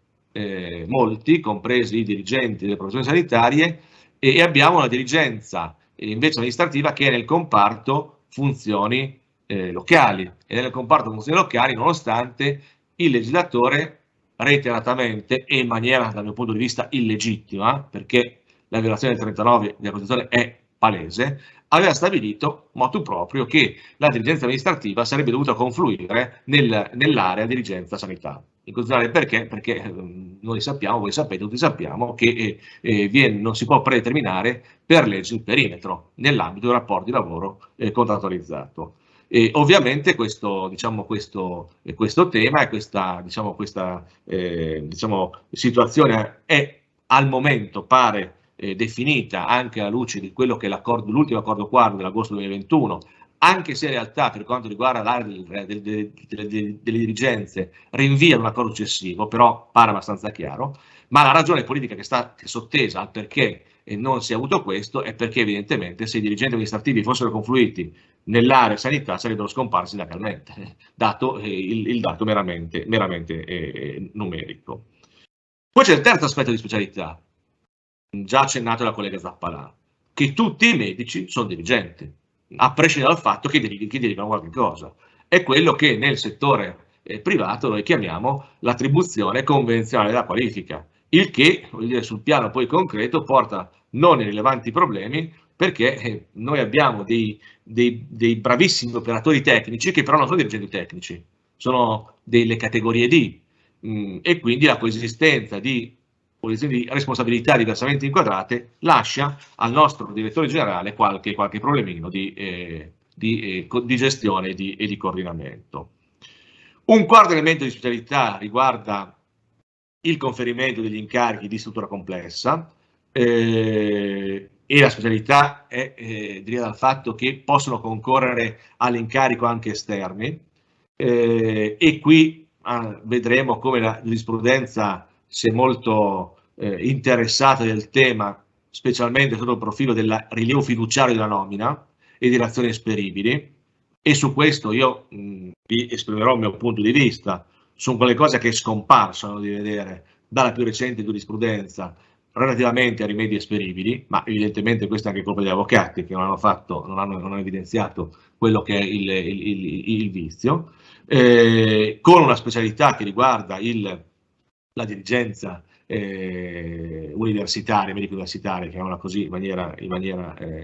Speaker 3: molti, compresi i dirigenti delle professioni sanitarie, e abbiamo una dirigenza invece amministrativa che è nel comparto funzioni locali, e nel comparto funzioni locali, nonostante il legislatore reiteratamente e in maniera, dal mio punto di vista, illegittima, perché la violazione del 39 della Costituzione è palese, aveva stabilito motu proprio che la dirigenza amministrativa sarebbe dovuta confluire nell'area dirigenza sanitaria. In particolare perché? Perché noi sappiamo, voi sapete, tutti sappiamo che non si può predeterminare per legge il perimetro nell'ambito del rapporto di lavoro contrattualizzato. E ovviamente questo tema e questa situazione è al momento pare definita anche alla luce di quello che è l'ultimo accordo quadro dell'agosto 2021, anche se in realtà per quanto riguarda l'area delle dirigenze rinvia un accordo successivo, però pare abbastanza chiaro. Ma la ragione politica che è sottesa al perché non si è avuto questo è perché evidentemente se i dirigenti amministrativi fossero confluiti nell'area sanità sarebbero scomparsi indacalmente, dato il dato meramente numerico. Poi c'è il terzo aspetto di specialità, già accennato dalla collega Zappalà, che tutti i medici sono dirigenti, a prescindere dal fatto che dirigano qualche cosa. È quello che nel settore privato noi chiamiamo l'attribuzione convenzionale della qualifica, il che, vuol dire, sul piano poi concreto porta non irrilevanti problemi, perché noi abbiamo dei bravissimi operatori tecnici che però non sono dirigenti tecnici, sono delle categorie D, e quindi la coesistenza di posizioni di responsabilità diversamente inquadrate lascia al nostro direttore generale qualche problemino di gestione e di coordinamento. Un quarto elemento di specialità riguarda il conferimento degli incarichi di struttura complessa, e la specialità deriva dal fatto che possono concorrere all'incarico anche esterni, e qui vedremo come la giurisprudenza si è molto interessata del tema, specialmente sotto il profilo del rilievo fiduciario della nomina e di azioni esperibili, e su questo io vi esprimerò il mio punto di vista. Sono quelle cose che scomparsono di vedere dalla più recente giurisprudenza relativamente a rimedi esperibili, ma evidentemente questa è anche colpa degli avvocati che non hanno evidenziato quello che è il vizio, con una specialità che riguarda la dirigenza universitaria, medico-universitaria, chiamiamola così in maniera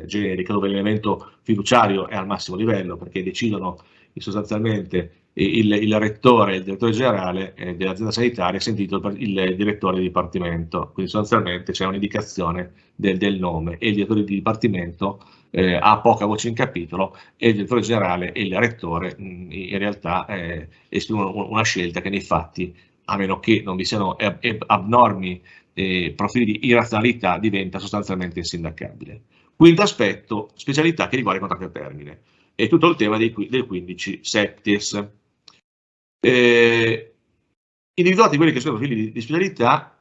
Speaker 3: generica, dove l'elemento fiduciario è al massimo livello, perché decidono sostanzialmente il rettore e il direttore generale dell'azienda sanitaria, sentito il direttore di dipartimento, quindi sostanzialmente c'è un'indicazione del nome, e il direttore di dipartimento ha poca voce in capitolo, e il direttore generale e il rettore in realtà esprimono una scelta che nei fatti, a meno che non vi siano abnormi profili di irrazionalità, diventa sostanzialmente insindacabile. Quinto aspetto, specialità che riguarda i contratti a termine, e tutto il tema del 15 septies. Individuati quelli che sono i profili di specialità,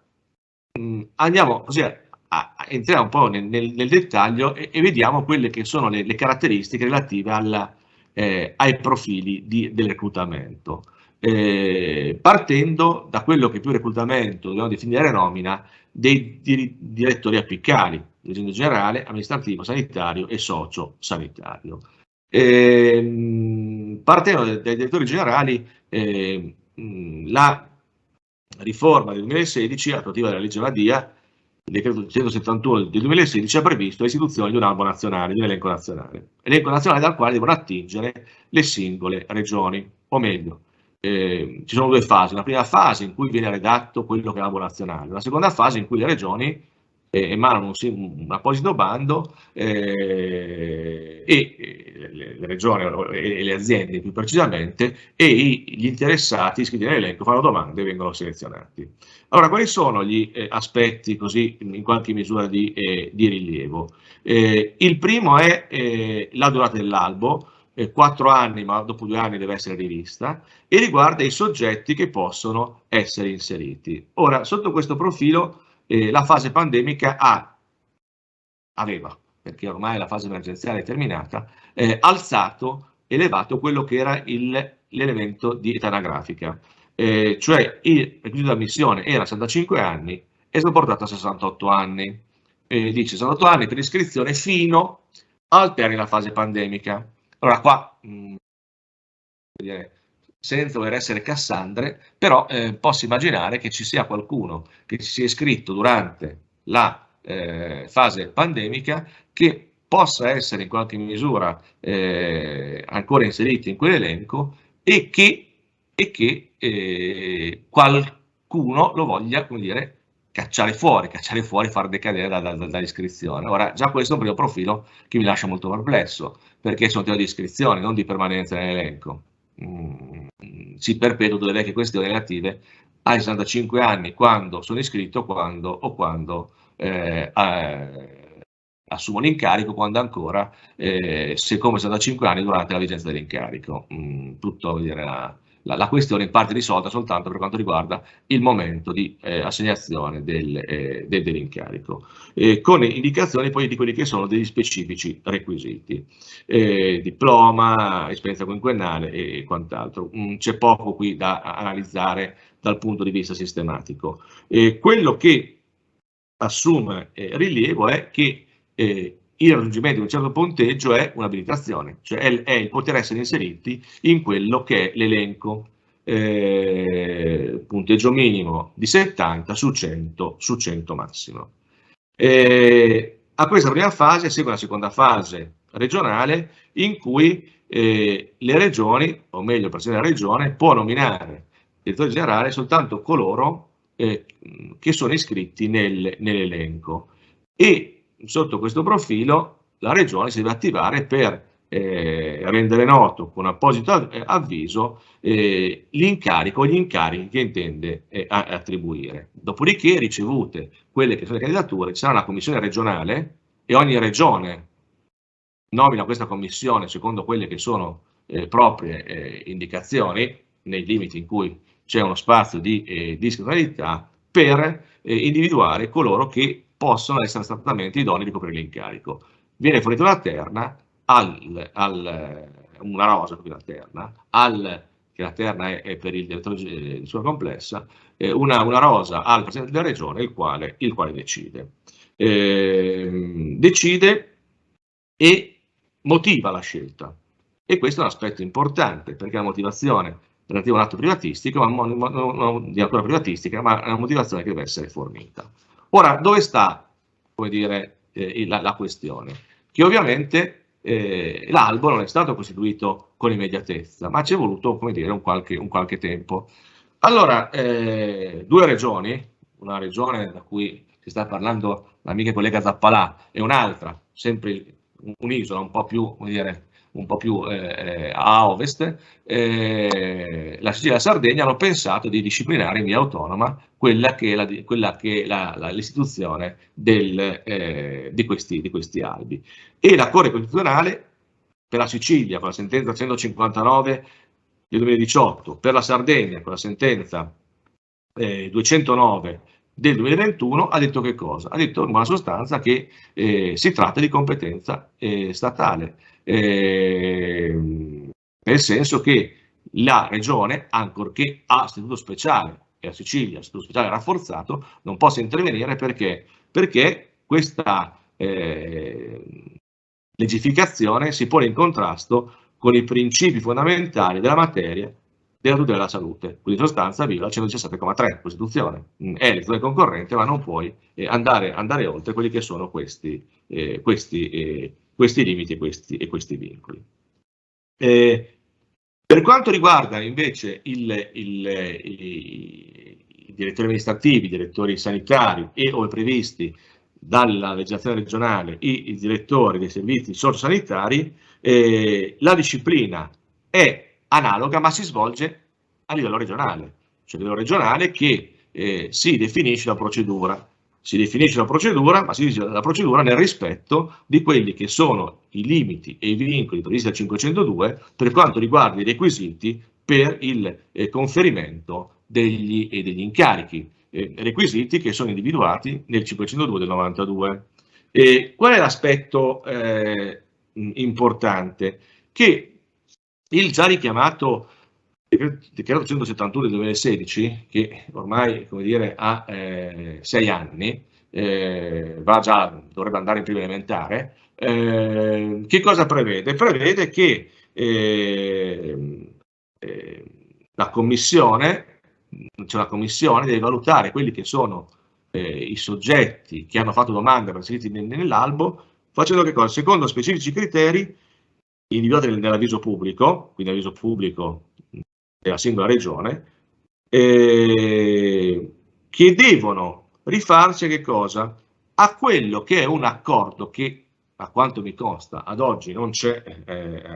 Speaker 3: andiamo così entriamo un po' nel dettaglio e vediamo quelle che sono le caratteristiche relative ai profili del reclutamento. Partendo da quello che più reclutamento dobbiamo definire nomina dei direttori apicali, dirigente generale, amministrativo, sanitario e socio-sanitario. partendo dai direttori generali, la riforma del 2016, attuativa della legge Madia, il decreto 171 del 2016, ha previsto l'istituzione di un albo nazionale, di un elenco nazionale dal quale devono attingere le singole regioni, o meglio, ci sono due fasi: una prima fase in cui viene redatto quello che è l'albo nazionale, una seconda fase in cui le regioni emanano un apposito bando e le regioni e le aziende più precisamente e gli interessati iscritti nell'elenco fanno domande e vengono selezionati. Allora, quali sono gli aspetti così in qualche misura di rilievo? Il primo è la durata dell'albo, 4 anni, ma dopo 2 anni deve essere rivista, e riguarda i soggetti che possono essere inseriti. Ora, sotto questo profilo, la fase pandemica aveva, perché ormai la fase emergenziale è terminata, elevato quello che era l'elemento di età anagrafica, cioè il requisito di ammissione era 65 anni e è stato portato a 68 anni. Dice 68 anni per iscrizione fino al termine della fase pandemica. Allora qua, senza voler essere Cassandre, però posso immaginare che ci sia qualcuno che si sia iscritto durante la fase pandemica che possa essere in qualche misura ancora inserito in quell'elenco e che qualcuno lo voglia, come dire, cacciare fuori, far decadere dall'iscrizione. Ora, già questo è un primo profilo che mi lascia molto perplesso, perché sono tema di iscrizione, non di permanenza nell'elenco. Si perpetuano delle vecchie questioni relative ai 65 anni quando sono iscritto o quando assumo l'incarico, quando ancora se come 65 anni durante la vigenza dell'incarico. Tutto dire, la questione in parte risolta soltanto per quanto riguarda il momento di assegnazione dell'incarico, con indicazioni poi di quelli che sono degli specifici requisiti, diploma, esperienza quinquennale e quant'altro. C'è poco qui da analizzare dal punto di vista sistematico. Quello che assume rilievo è che il raggiungimento di un certo punteggio è un'abilitazione, cioè è il poter essere inseriti in quello che è l'elenco, punteggio minimo di 70 su 100 massimo. A questa prima fase segue una seconda fase regionale in cui le regioni, o meglio il Presidente della Regione, può nominare direttore generale soltanto coloro che sono iscritti nell'elenco, e sotto questo profilo la Regione si deve attivare per rendere noto con apposito avviso l'incarico o gli incarichi che intende attribuire. Dopodiché, ricevute quelle che sono le candidature, ci sarà una commissione regionale e ogni regione nomina questa commissione secondo quelle che sono proprie indicazioni, nei limiti in cui c'è uno spazio di discrezionalità, per individuare coloro che possono essere esattamente idonei di coprire l'incarico. Viene fornita una terna, una rosa, una terna, che la terna è per il direttore di sua complessa, una rosa al Presidente della Regione, il quale decide. Decide e motiva la scelta. E questo è un aspetto importante, perché la motivazione relativa a un atto privatistico, non di natura privatistica, ma è una motivazione che deve essere fornita. Ora, dove sta, come dire, la questione? Che ovviamente l'albo non è stato costituito con immediatezza, ma ci è voluto, come dire, un qualche tempo. Allora, 2 regioni, una regione da cui si sta parlando l'amica e collega Zappalà, e un'altra, sempre un'isola un po' più, come dire, a ovest, la Sicilia e la Sardegna hanno pensato di disciplinare in via autonoma quella che è l'istituzione di questi albi. E la Corte Costituzionale per la Sicilia con la sentenza 159 del 2018, per la Sardegna con la sentenza 209 del 2021, ha detto che cosa? Ha detto in buona sostanza che si tratta di competenza statale, nel senso che la Regione, ancorché ha statuto speciale, e la Sicilia statuto speciale rafforzato, non possa intervenire perché questa legificazione si pone in contrasto con i principi fondamentali della materia della tutela della salute, quindi in sostanza viola il 117,3 Costituzione, è elezione concorrente, ma non puoi andare oltre quelli che sono questi limiti e questi vincoli. Per quanto riguarda invece i direttori amministrativi, i direttori sanitari e, ove previsti dalla legislazione regionale, i direttori dei servizi sociosanitari, la disciplina è analoga ma si svolge a livello regionale, cioè a livello regionale che si definisce la procedura. Si definisce la procedura, ma si dice la procedura nel rispetto di quelli che sono i limiti e i vincoli previsti dal 502 per quanto riguarda i requisiti per il conferimento degli incarichi, requisiti che sono individuati nel 502 del 92. Qual è l'aspetto importante? Che il già richiamato decreto 171 del 2016, che ormai, come dire, ha 6 anni, dovrebbe andare in prima elementare, che cosa prevede? Prevede che la commissione deve valutare quelli che sono i soggetti che hanno fatto domande per inseriti nell'albo, facendo che cosa? Secondo specifici criteri individuati nell'avviso pubblico, quindi avviso pubblico della singola regione, che devono rifarsi a che cosa? A quello che è un accordo che, a quanto mi consta, ad oggi non c'è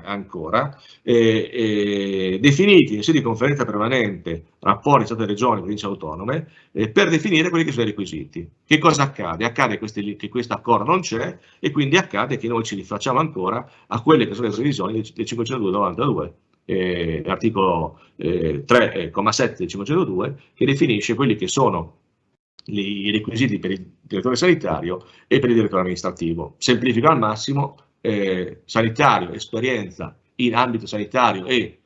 Speaker 3: ancora, definiti in sede di conferenza permanente, rapporti Stato e Regioni, province autonome, per definire quelli che sono i requisiti. Che cosa accade? Accade che questo accordo non c'è e quindi accade che noi ci rifacciamo ancora a quelle che sono le previsioni del 502-92. L'articolo 3,7 del 502 che definisce quelli che sono i requisiti per il direttore sanitario e per il direttore amministrativo. Semplifico al massimo: sanitario, esperienza in ambito sanitario e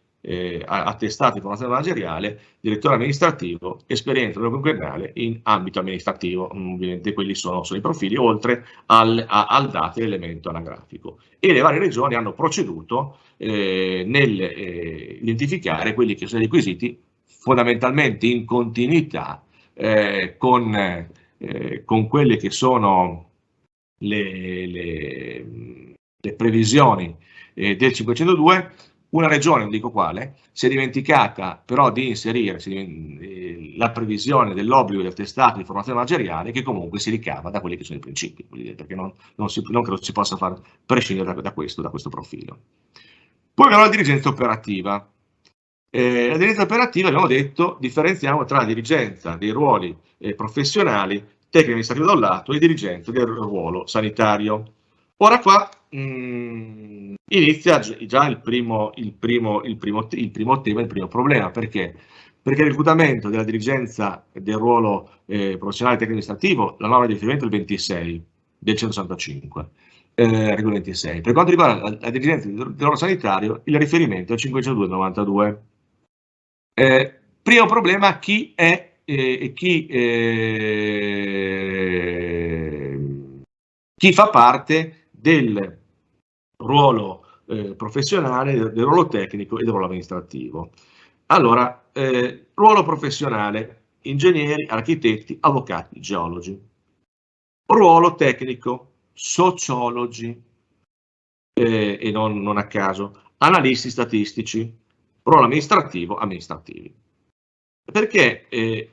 Speaker 3: attestato di formazione manageriale, direttore amministrativo, esperienza quinquennale in ambito amministrativo. Ovviamente quelli sono i profili, oltre al dato elemento anagrafico. E le varie regioni hanno proceduto nel identificare quelli che sono i requisiti fondamentalmente in continuità con quelle che sono le previsioni del 502. Una regione, non dico quale, si è dimenticata però di inserire la previsione dell'obbligo del attestato di formazione manageriale, che comunque si ricava da quelli che sono i principi, perché non credo si possa far prescindere da questo profilo. Poi abbiamo la dirigenza operativa. La dirigenza operativa, abbiamo detto, differenziamo tra la dirigenza dei ruoli professionali, tecnico amministrativo da un lato, e dirigenza del ruolo sanitario. Ora qua inizia già il primo tema, il primo problema. Perché? Perché il reclutamento della dirigenza del ruolo professionale tecnico amministrativo, la norma di riferimento è il 26 del 165. Regola 26. Per quanto riguarda la dirigenza del ruolo sanitario, il riferimento è il 502 del 92. Primo problema: chi fa parte del ruolo professionale, del ruolo tecnico e del ruolo amministrativo. Allora, ruolo professionale: ingegneri, architetti, avvocati, geologi. Ruolo tecnico: sociologi, e non a caso, analisti statistici. Ruolo amministrativo, amministrativi. Perché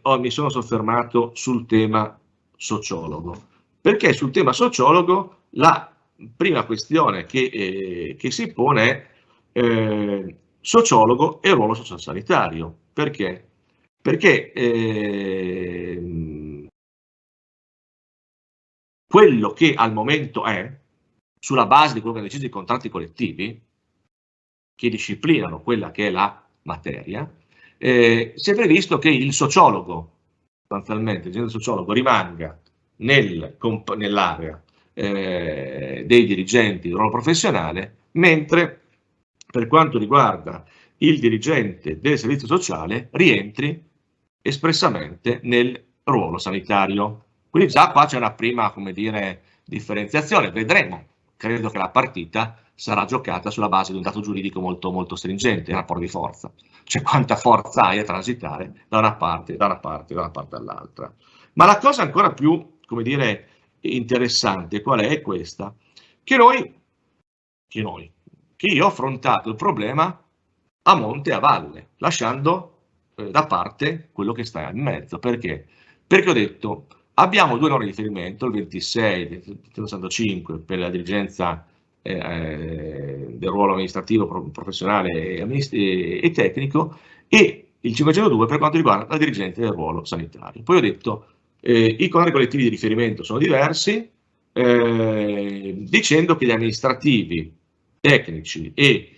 Speaker 3: mi sono soffermato sul tema sociologo? Perché sul tema sociologo la prima questione che si pone è sociologo e ruolo sociosanitario. Perché? Perché quello che al momento è, sulla base di quello che hanno deciso i contratti collettivi, che disciplinano quella che è la materia, si è previsto che il sociologo, sostanzialmente il sociologo, rimanga nell'area dei dirigenti del ruolo professionale, mentre per quanto riguarda il dirigente del servizio sociale rientri espressamente nel ruolo sanitario. Quindi già qua c'è una prima, come dire, differenziazione. Vedremo. Credo che la partita sarà giocata sulla base di un dato giuridico molto, molto stringente, il rapporto di forza, cioè quanta forza hai a transitare da una parte all'altra. Ma la cosa ancora più, come dire, interessante qual è? È questa, che io ho affrontato il problema a monte e a valle, lasciando da parte quello che sta in mezzo. Perché? Perché ho detto, abbiamo due norme di riferimento, il 26 del 65 per la dirigenza del ruolo amministrativo, professionale e tecnico, e il 502 per quanto riguarda la dirigenza del ruolo sanitario. Poi ho detto, i contratti collettivi di riferimento sono diversi, dicendo che gli amministrativi, tecnici e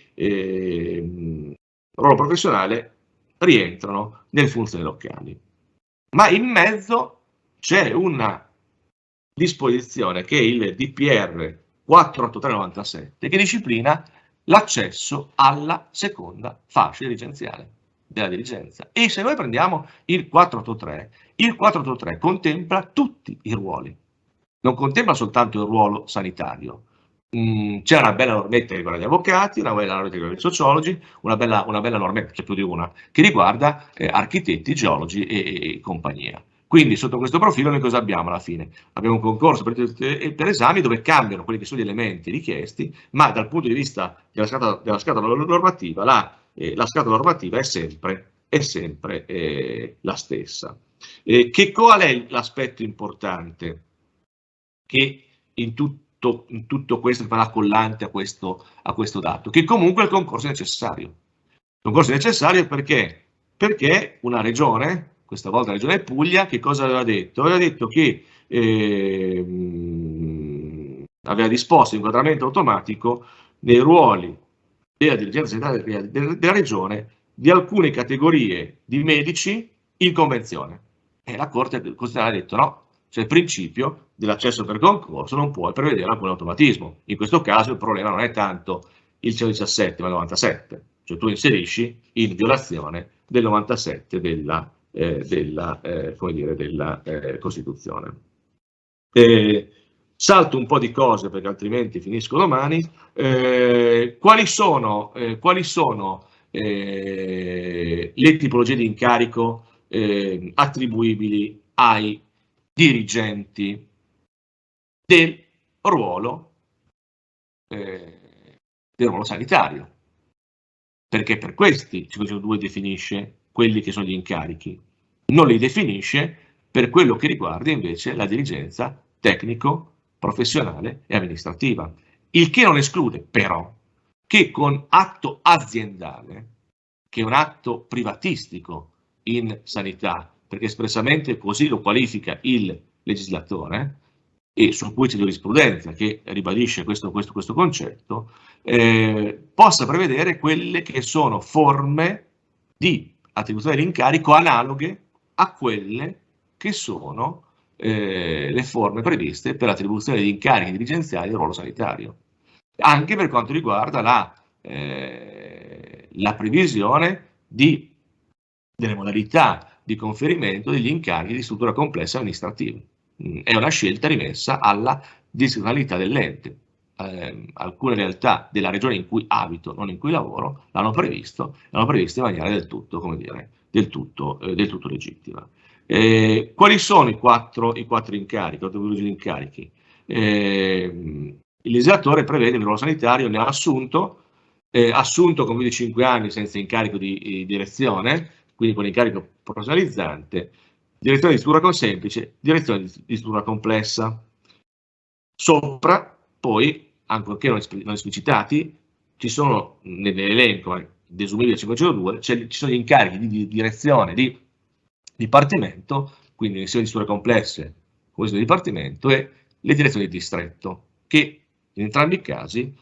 Speaker 3: ruolo professionale rientrano nelle funzioni locali. Ma in mezzo c'è una disposizione che è il DPR 48397 che disciplina l'accesso alla seconda fascia dirigenziale della dirigenza. E se noi prendiamo il 483 contempla tutti i ruoli, non contempla soltanto il ruolo sanitario. C'è una bella normetta che riguarda gli avvocati, una bella normetta che riguarda i sociologi, una bella normetta, c'è più di una, che riguarda architetti, geologi e compagnia. Quindi sotto questo profilo noi cosa abbiamo alla fine? Abbiamo un concorso per esami dove cambiano quelli che sono gli elementi richiesti, ma dal punto di vista della scatola normativa, la scatola normativa è sempre la stessa. Qual è l'aspetto importante? Che in tutto questo fa la collante a questo dato, che comunque il concorso è necessario. Il concorso è necessario perché? Perché una regione, questa volta la regione Puglia, che cosa aveva detto? Aveva detto che aveva disposto l'inquadramento automatico nei ruoli della dirigenza sanitaria della regione di alcune categorie di medici in convenzione. E la Corte Costituzionale ha detto no, c'è il principio dell'accesso per concorso, non puoi prevedere alcun automatismo. In questo caso il problema non è tanto il 117 ma il 97, cioè tu inserisci in violazione del 97 della Costituzione. Salto un po' di cose perché altrimenti finisco domani. Quali sono le tipologie di incarico attribuibili ai dirigenti del ruolo sanitario? Perché per questi il 502 definisce quelli che sono gli incarichi, non li definisce per quello che riguarda invece la dirigenza tecnico, professionale e amministrativa. Il che non esclude però che con atto aziendale, che è un atto privatistico in sanità, perché espressamente così lo qualifica il legislatore, e su cui c'è giurisprudenza che ribadisce questo concetto, possa prevedere quelle che sono forme di attribuzione dell'incarico analoghe a quelle che sono le forme previste per l'attribuzione di incarichi dirigenziali del ruolo sanitario, anche per quanto riguarda la previsione delle modalità di conferimento degli incarichi di struttura complessa amministrativa. È una scelta rimessa alla discrezionalità dell'ente. Alcune realtà della regione in cui abito, non in cui lavoro, l'hanno previsto in maniera del tutto, come dire, del tutto legittima. Quali sono i quattro incarichi, le tipologie di incarichi? Il legislatore prevede il ruolo sanitario, ne ha assunto con più di 5 anni senza incarico di direzione, quindi con incarico professionalizzante, direzione di struttura semplice, direzione di struttura complessa. Sopra, poi, ancorché non esplicitati, ci sono nell'elenco desumibile 502, ci sono gli incarichi di direzione di dipartimento, quindi direzione di strutture complesse, coesione di dipartimento, e le direzioni di distretto, che in entrambi i casi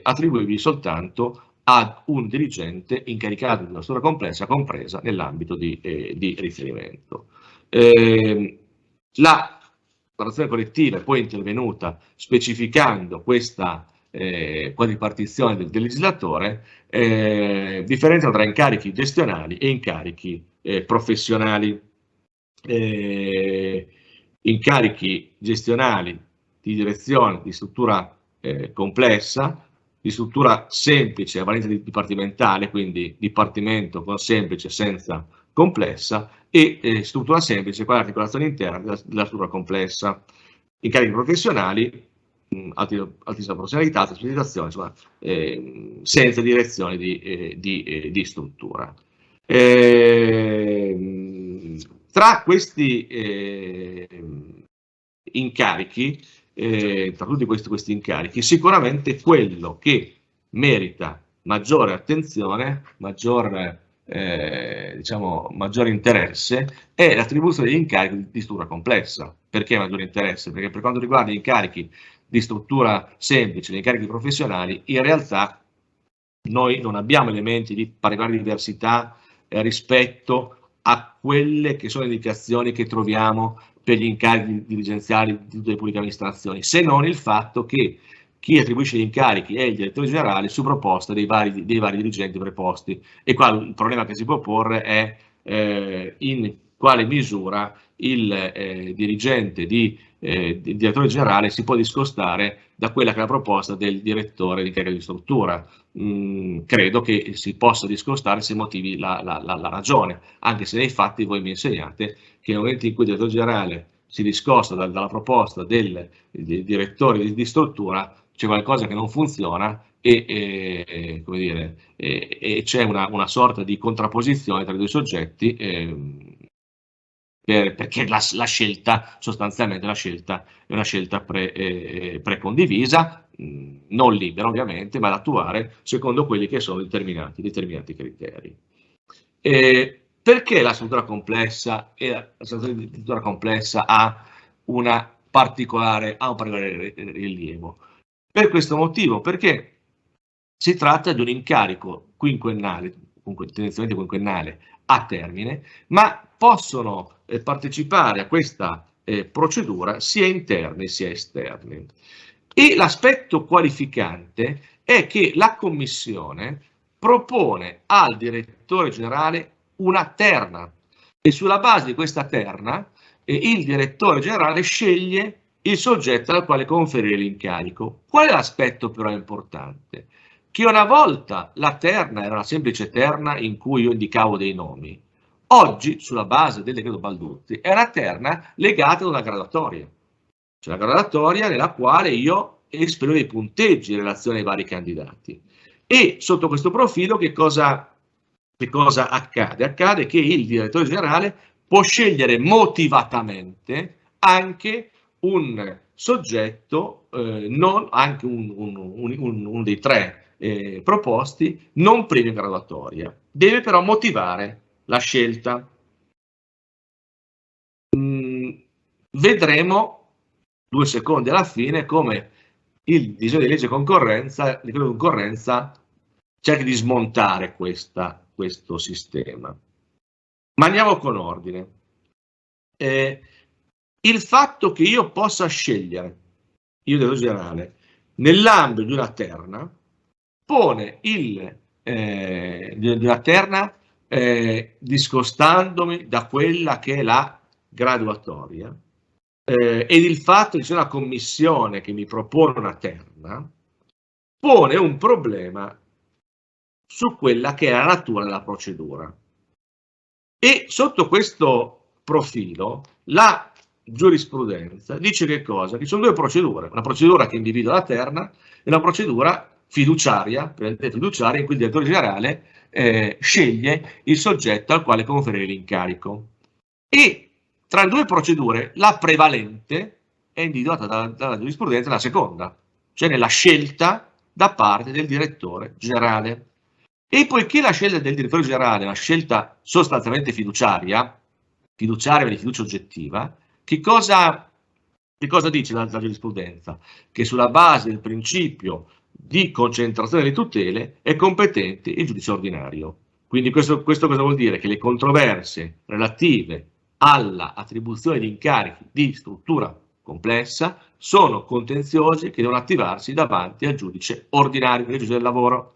Speaker 3: attribuibili soltanto ad un dirigente incaricato di una struttura complessa compresa nell'ambito di riferimento. La contrattazione collettiva è poi intervenuta specificando questa quadripartizione del legislatore, differenziando tra incarichi gestionali e incarichi professionali. Incarichi gestionali di direzione di struttura complessa di struttura semplice a valenza dipartimentale, quindi dipartimento con semplice senza complessa, e struttura semplice con l'articolazione interna della struttura complessa. Incarichi professionali, altissima professionalità, alta specializzazione, insomma, senza direzione di struttura. Tra questi incarichi, tra tutti questi incarichi, sicuramente quello che merita maggiore attenzione, maggiore interesse è l'attribuzione degli incarichi di struttura complessa. Perché maggiore interesse? Perché per quanto riguarda gli incarichi di struttura semplice, gli incarichi professionali, in realtà noi non abbiamo elementi di particolare diversità rispetto a quelle che sono le indicazioni che troviamo per gli incarichi dirigenziali di tutte le pubbliche amministrazioni, se non il fatto che chi attribuisce gli incarichi è il direttore generale su proposta dei vari dirigenti preposti. E qua il problema che si può porre è in quale misura il dirigente di direttore generale si può discostare da quella che è la proposta del direttore di carica di struttura. Credo che si possa discostare se motivi la ragione, anche se nei fatti voi mi insegnate che nel momento in cui il direttore generale si discosta dalla proposta del direttore di struttura c'è qualcosa che non funziona e c'è una sorta di contrapposizione tra i due soggetti, perché la scelta, sostanzialmente la scelta è una scelta precondivisa, non libera ovviamente, ma da attuare secondo quelli che sono determinati criteri. Perché la struttura complessa ha un particolare rilievo? Per questo motivo, perché si tratta di un incarico quinquennale, tendenzialmente quinquennale, a termine, ma possono partecipare a questa procedura sia interni sia esterni. E l'aspetto qualificante è che la Commissione propone al direttore generale una terna e sulla base di questa terna il direttore generale sceglie il soggetto al quale conferire l'incarico. Qual è l'aspetto però importante? Che una volta la terna era una semplice terna in cui io indicavo dei nomi, oggi sulla base del decreto Balduzzi è una terna legata ad una graduatoria, cioè una graduatoria nella quale io esprimo dei punteggi in relazione ai vari candidati. E sotto questo profilo che cosa accade? Accade che il direttore generale può scegliere motivatamente anche un soggetto, anche uno dei tre proposti, non premio in graduatoria. Deve però motivare la scelta. Vedremo 2 secondi alla fine come il disegno di legge concorrenza cerchi di smontare questo sistema. Ma andiamo con ordine. Il fatto che io possa scegliere, io devo generale, nell'ambito di una terna, pone di una terna discostandomi da quella che è la graduatoria, ed il fatto che c'è una commissione che mi propone una terna, pone un problema su quella che è la natura della procedura. E sotto questo profilo la giurisprudenza dice che cosa? Che ci sono 2 procedure, una procedura che individua la terna e una procedura fiduciaria, in cui il direttore generale sceglie il soggetto al quale conferire l'incarico. E tra le 2 procedure la prevalente è individuata dalla giurisprudenza la seconda, cioè nella scelta da parte del direttore generale. E poiché la scelta del direttore generale è una scelta sostanzialmente fiduciaria di fiducia oggettiva, che cosa dice la giurisprudenza? Che sulla base del principio di concentrazione delle tutele è competente il giudice ordinario. Quindi questo cosa vuol dire? Che le controversie relative alla attribuzione di incarichi di struttura complessa sono contenziosi che devono attivarsi davanti al giudice ordinario, il giudice del lavoro.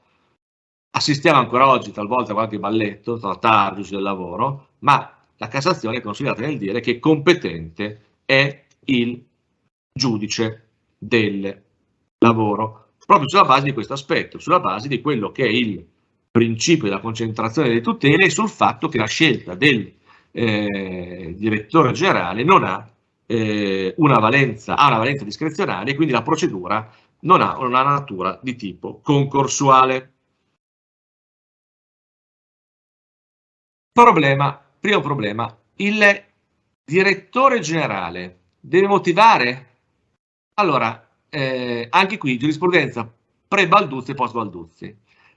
Speaker 3: Assistiamo ancora oggi talvolta a qualche balletto tra TAR e giudice del lavoro, ma la Cassazione è consigliata nel dire che competente è il giudice del lavoro. proprio sulla base di questo aspetto, sulla base di quello che è il principio della concentrazione delle tutele e sul fatto che la scelta del direttore generale non ha una valenza discrezionale, e quindi la procedura non ha una natura di tipo concorsuale. Primo problema, il direttore generale deve motivare? Allora, anche qui giurisprudenza pre-Balduzzi e post-Balduzzi.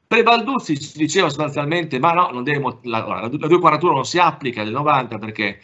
Speaker 3: Pre-Balduzzi si diceva sostanzialmente, ma no, non deve la 241 non si applica del 90 perché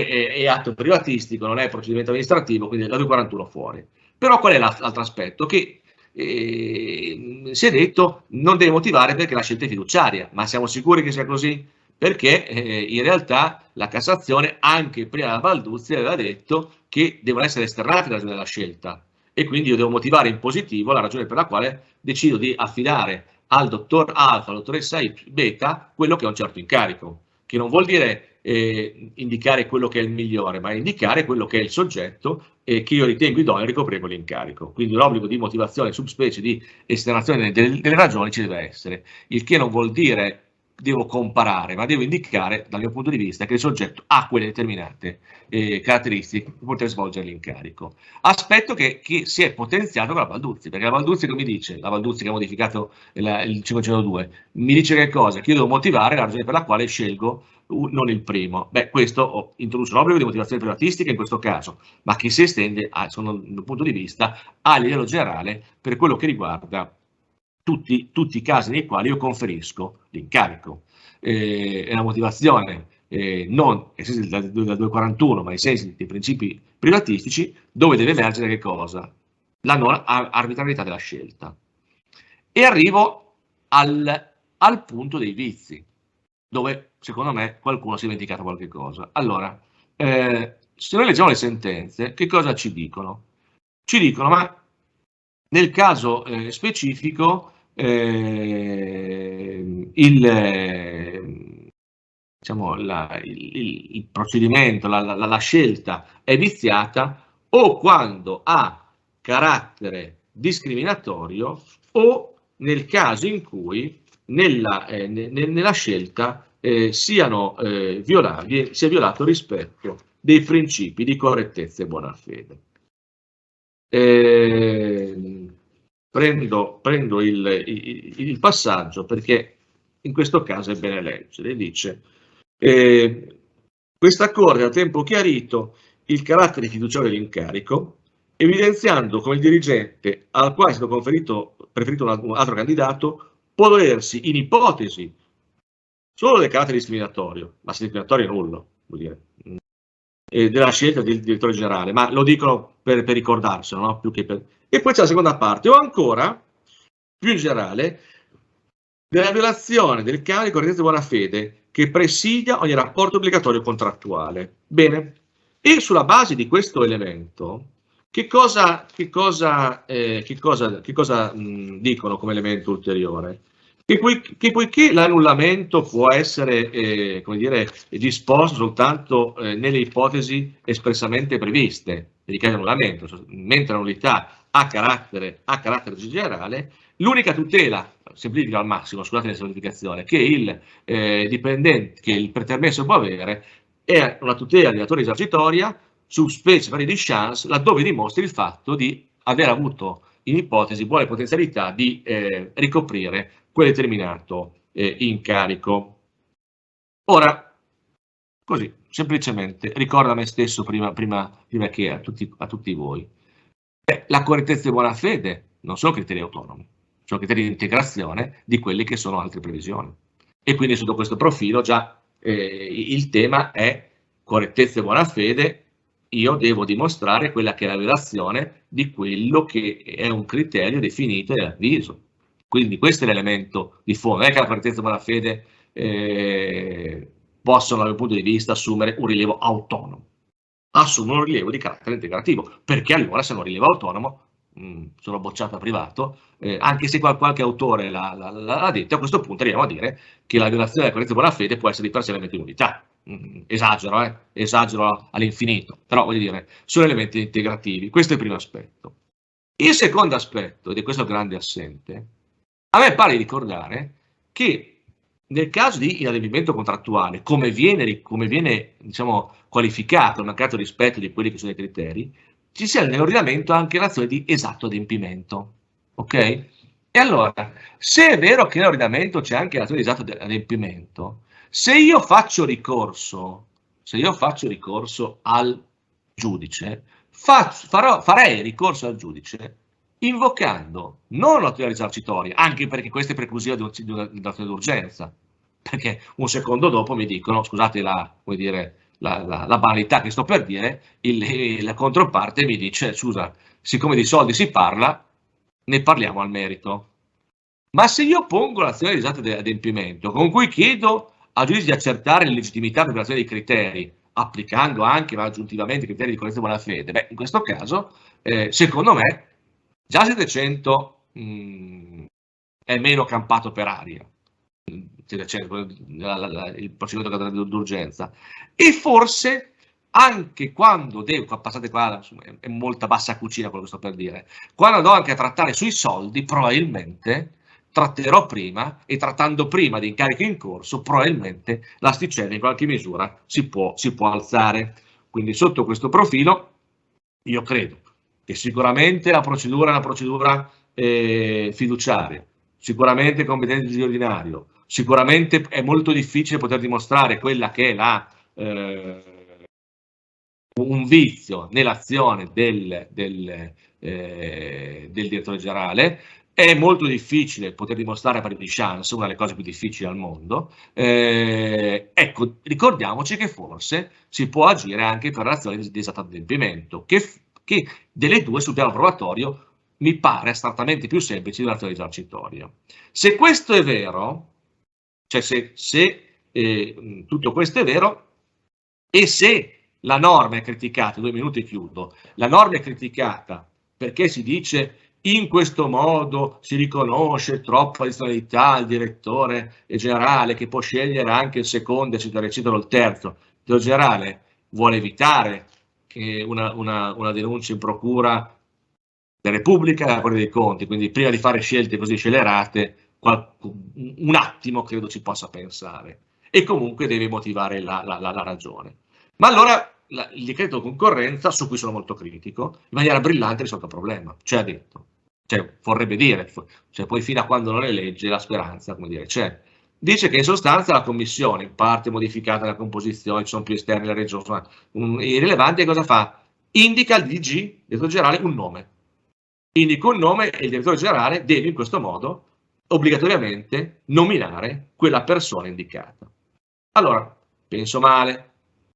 Speaker 3: è atto privatistico, non è procedimento amministrativo, quindi la 241 fuori. Però qual è l'altro aspetto? Che si è detto non deve motivare perché la scelta è fiduciaria, ma siamo sicuri che sia così? Perché in realtà la Cassazione, anche prima della Balduzzi, aveva detto che devono essere esternate le ragioni della scelta, e quindi io devo motivare in positivo la ragione per la quale decido di affidare al dottor Alfa, alla dottoressa Beta, quello che è un certo incarico, che non vuol dire indicare quello che è il migliore, ma indicare quello che è il soggetto che io ritengo idoneo a ricoprire quell'incarico. Quindi l'obbligo di motivazione subspecie di esternazione delle ragioni ci deve essere, il che non vuol dire devo comparare, ma devo indicare dal mio punto di vista che il soggetto ha quelle determinate caratteristiche per poter svolgere l'incarico. Aspetto che si è potenziato con la Balduzzi, perché la Balduzzi, come dice, la Balduzzi che ha modificato il 502, mi dice che cosa? Che io devo motivare la ragione per la quale scelgo non il primo. Beh, questo introduce l'obbligo di motivazione privatistica in questo caso, ma che si estende, dal mio punto di vista, a livello generale per quello che riguarda tutti i casi nei quali io conferisco l'incarico. È una motivazione non ai sensi del 241, ma ai sensi dei principi privatistici, dove deve emergere che cosa? La non arbitrarietà della scelta. E arrivo al punto dei vizi, dove secondo me qualcuno si è dimenticato qualche cosa. Allora, se noi leggiamo le sentenze, che cosa ci dicono? Ci dicono, ma nel caso specifico il procedimento, la scelta è viziata o quando ha carattere discriminatorio o nel caso in cui nella scelta sia violato il rispetto dei principi di correttezza e buona fede. Prendo il passaggio perché in questo caso è bene leggere. Dice: questa Corte ha da tempo chiarito il carattere fiduciario dell'incarico, evidenziando come il dirigente al quale è stato preferito un altro candidato può dolersi in ipotesi solo del carattere discriminatorio, ma se discriminatorio è nullo, vuol dire, della scelta del direttore generale, ma lo dicono per ricordarselo, no? Più che per... E poi c'è la seconda parte, o ancora, più in generale, della violazione del canone di correttezza e buona fede che presidia ogni rapporto obbligatorio contrattuale. Bene, e sulla base di questo elemento, che cosa dicono come elemento ulteriore? Che poiché l'annullamento può essere disposto soltanto nelle ipotesi espressamente previste, nei casi di annullamento, mentre la nullità ha carattere generale, l'unica tutela, semplifico al massimo, scusate la semplificazione, che il dipendente, che il pretermesso può avere, è una tutela di natura risarcitoria su specie varie di chance, laddove dimostri il fatto di aver avuto in ipotesi buone potenzialità di ricoprire quel determinato incarico. Ora, così, semplicemente, ricordo a me stesso prima che a tutti voi, la correttezza e buona fede non sono criteri autonomi, sono criteri di integrazione di quelle che sono altre previsioni. E quindi sotto questo profilo già il tema è correttezza e buona fede, io devo dimostrare quella che è la violazione di quello che è un criterio definito nell'avviso. Quindi questo è l'elemento di fondo, non è che la correttezza e buona fede possono dal mio punto di vista assumere un rilievo autonomo, assumono un rilievo di carattere integrativo, perché allora se non rilievo autonomo sono bocciato a privato, anche se qualche autore l'ha detto, a questo punto arriviamo a dire che la violazione della correttezza e buona fede può essere di per sé elemento di unità. Esagero all'infinito, però voglio dire, sono elementi integrativi. Questo è il primo aspetto. Il secondo aspetto, ed è questo il grande assente, a me pare di ricordare che nel caso di inadempimento contrattuale, come viene diciamo, qualificato il mancato rispetto di quelli che sono i criteri, ci sia nell'ordinamento anche l'azione di esatto adempimento. Ok? E allora, se è vero che nell'ordinamento c'è anche l'azione di esatto adempimento, se io faccio ricorso al giudice, farei ricorso al giudice invocando non l'autorità risarcitoria, anche perché questa è preclusiva di un'azione d'urgenza, perché un secondo dopo mi dicono, scusate la banalità che sto per dire, la controparte mi dice, scusa, siccome di soldi si parla, ne parliamo al merito. Ma se io pongo l'azione di esatto adempimento, con cui chiedo al giudice di accertare l'illegittimità per violazione dei criteri, applicando anche aggiuntivamente i criteri di correttezza e buona fede, beh, in questo caso, secondo me, già 700 è meno campato per aria, 700, il procedimento d'urgenza, e forse anche quando devo, passate qua, è molta bassa cucina quello che sto per dire, quando andrò anche a trattare sui soldi, probabilmente tratterò prima, e trattando prima di incarico in corso, probabilmente l'asticella in qualche misura si può alzare. Quindi sotto questo profilo io credo che sicuramente la procedura è una procedura fiduciaria, sicuramente competente di ordinario, sicuramente è molto difficile poter dimostrare quella che è un vizio nell'azione del direttore generale. È molto difficile poter dimostrare pari di chance, una delle cose più difficili al mondo. Ecco, ricordiamoci che forse si può agire anche per l'azione di esatto adempimento, che delle due sul piano probatorio mi pare astrattamente più semplice di un'azione risarcitoria. Se questo è vero, cioè se tutto questo è vero, e se la norma è criticata, 2 minuti e chiudo, la norma è criticata perché si dice in questo modo si riconosce troppa discrezionalità al direttore generale che può scegliere anche il secondo, eccetera, eccetera, o il terzo. Il direttore generale vuole evitare che una denuncia in procura della Repubblica e la Corte dei Conti, quindi prima di fare scelte così scelerate, un attimo credo ci possa pensare, e comunque deve motivare la ragione. Ma allora il decreto concorrenza, su cui sono molto critico, in maniera brillante risolto il problema, cioè ha detto, cioè vorrebbe dire, cioè poi fino a quando non è legge la speranza, come dire, c'è. Dice che in sostanza la commissione, in parte modificata la composizione, ci sono più esterni, la regione, insomma, irrilevante, cosa fa? Indica al DG, direttore generale, un nome. Indica un nome e il direttore generale deve in questo modo obbligatoriamente nominare quella persona indicata. Allora, penso male,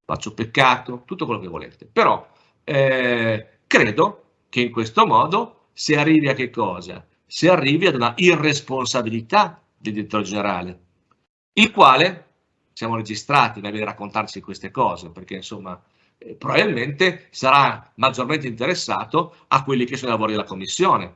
Speaker 3: faccio peccato, tutto quello che volete, però credo che in questo modo si arrivi a che cosa? Si arrivi ad una irresponsabilità del direttore generale, il quale siamo registrati nel raccontarci queste cose, perché insomma probabilmente sarà maggiormente interessato a quelli che sono i lavori della commissione,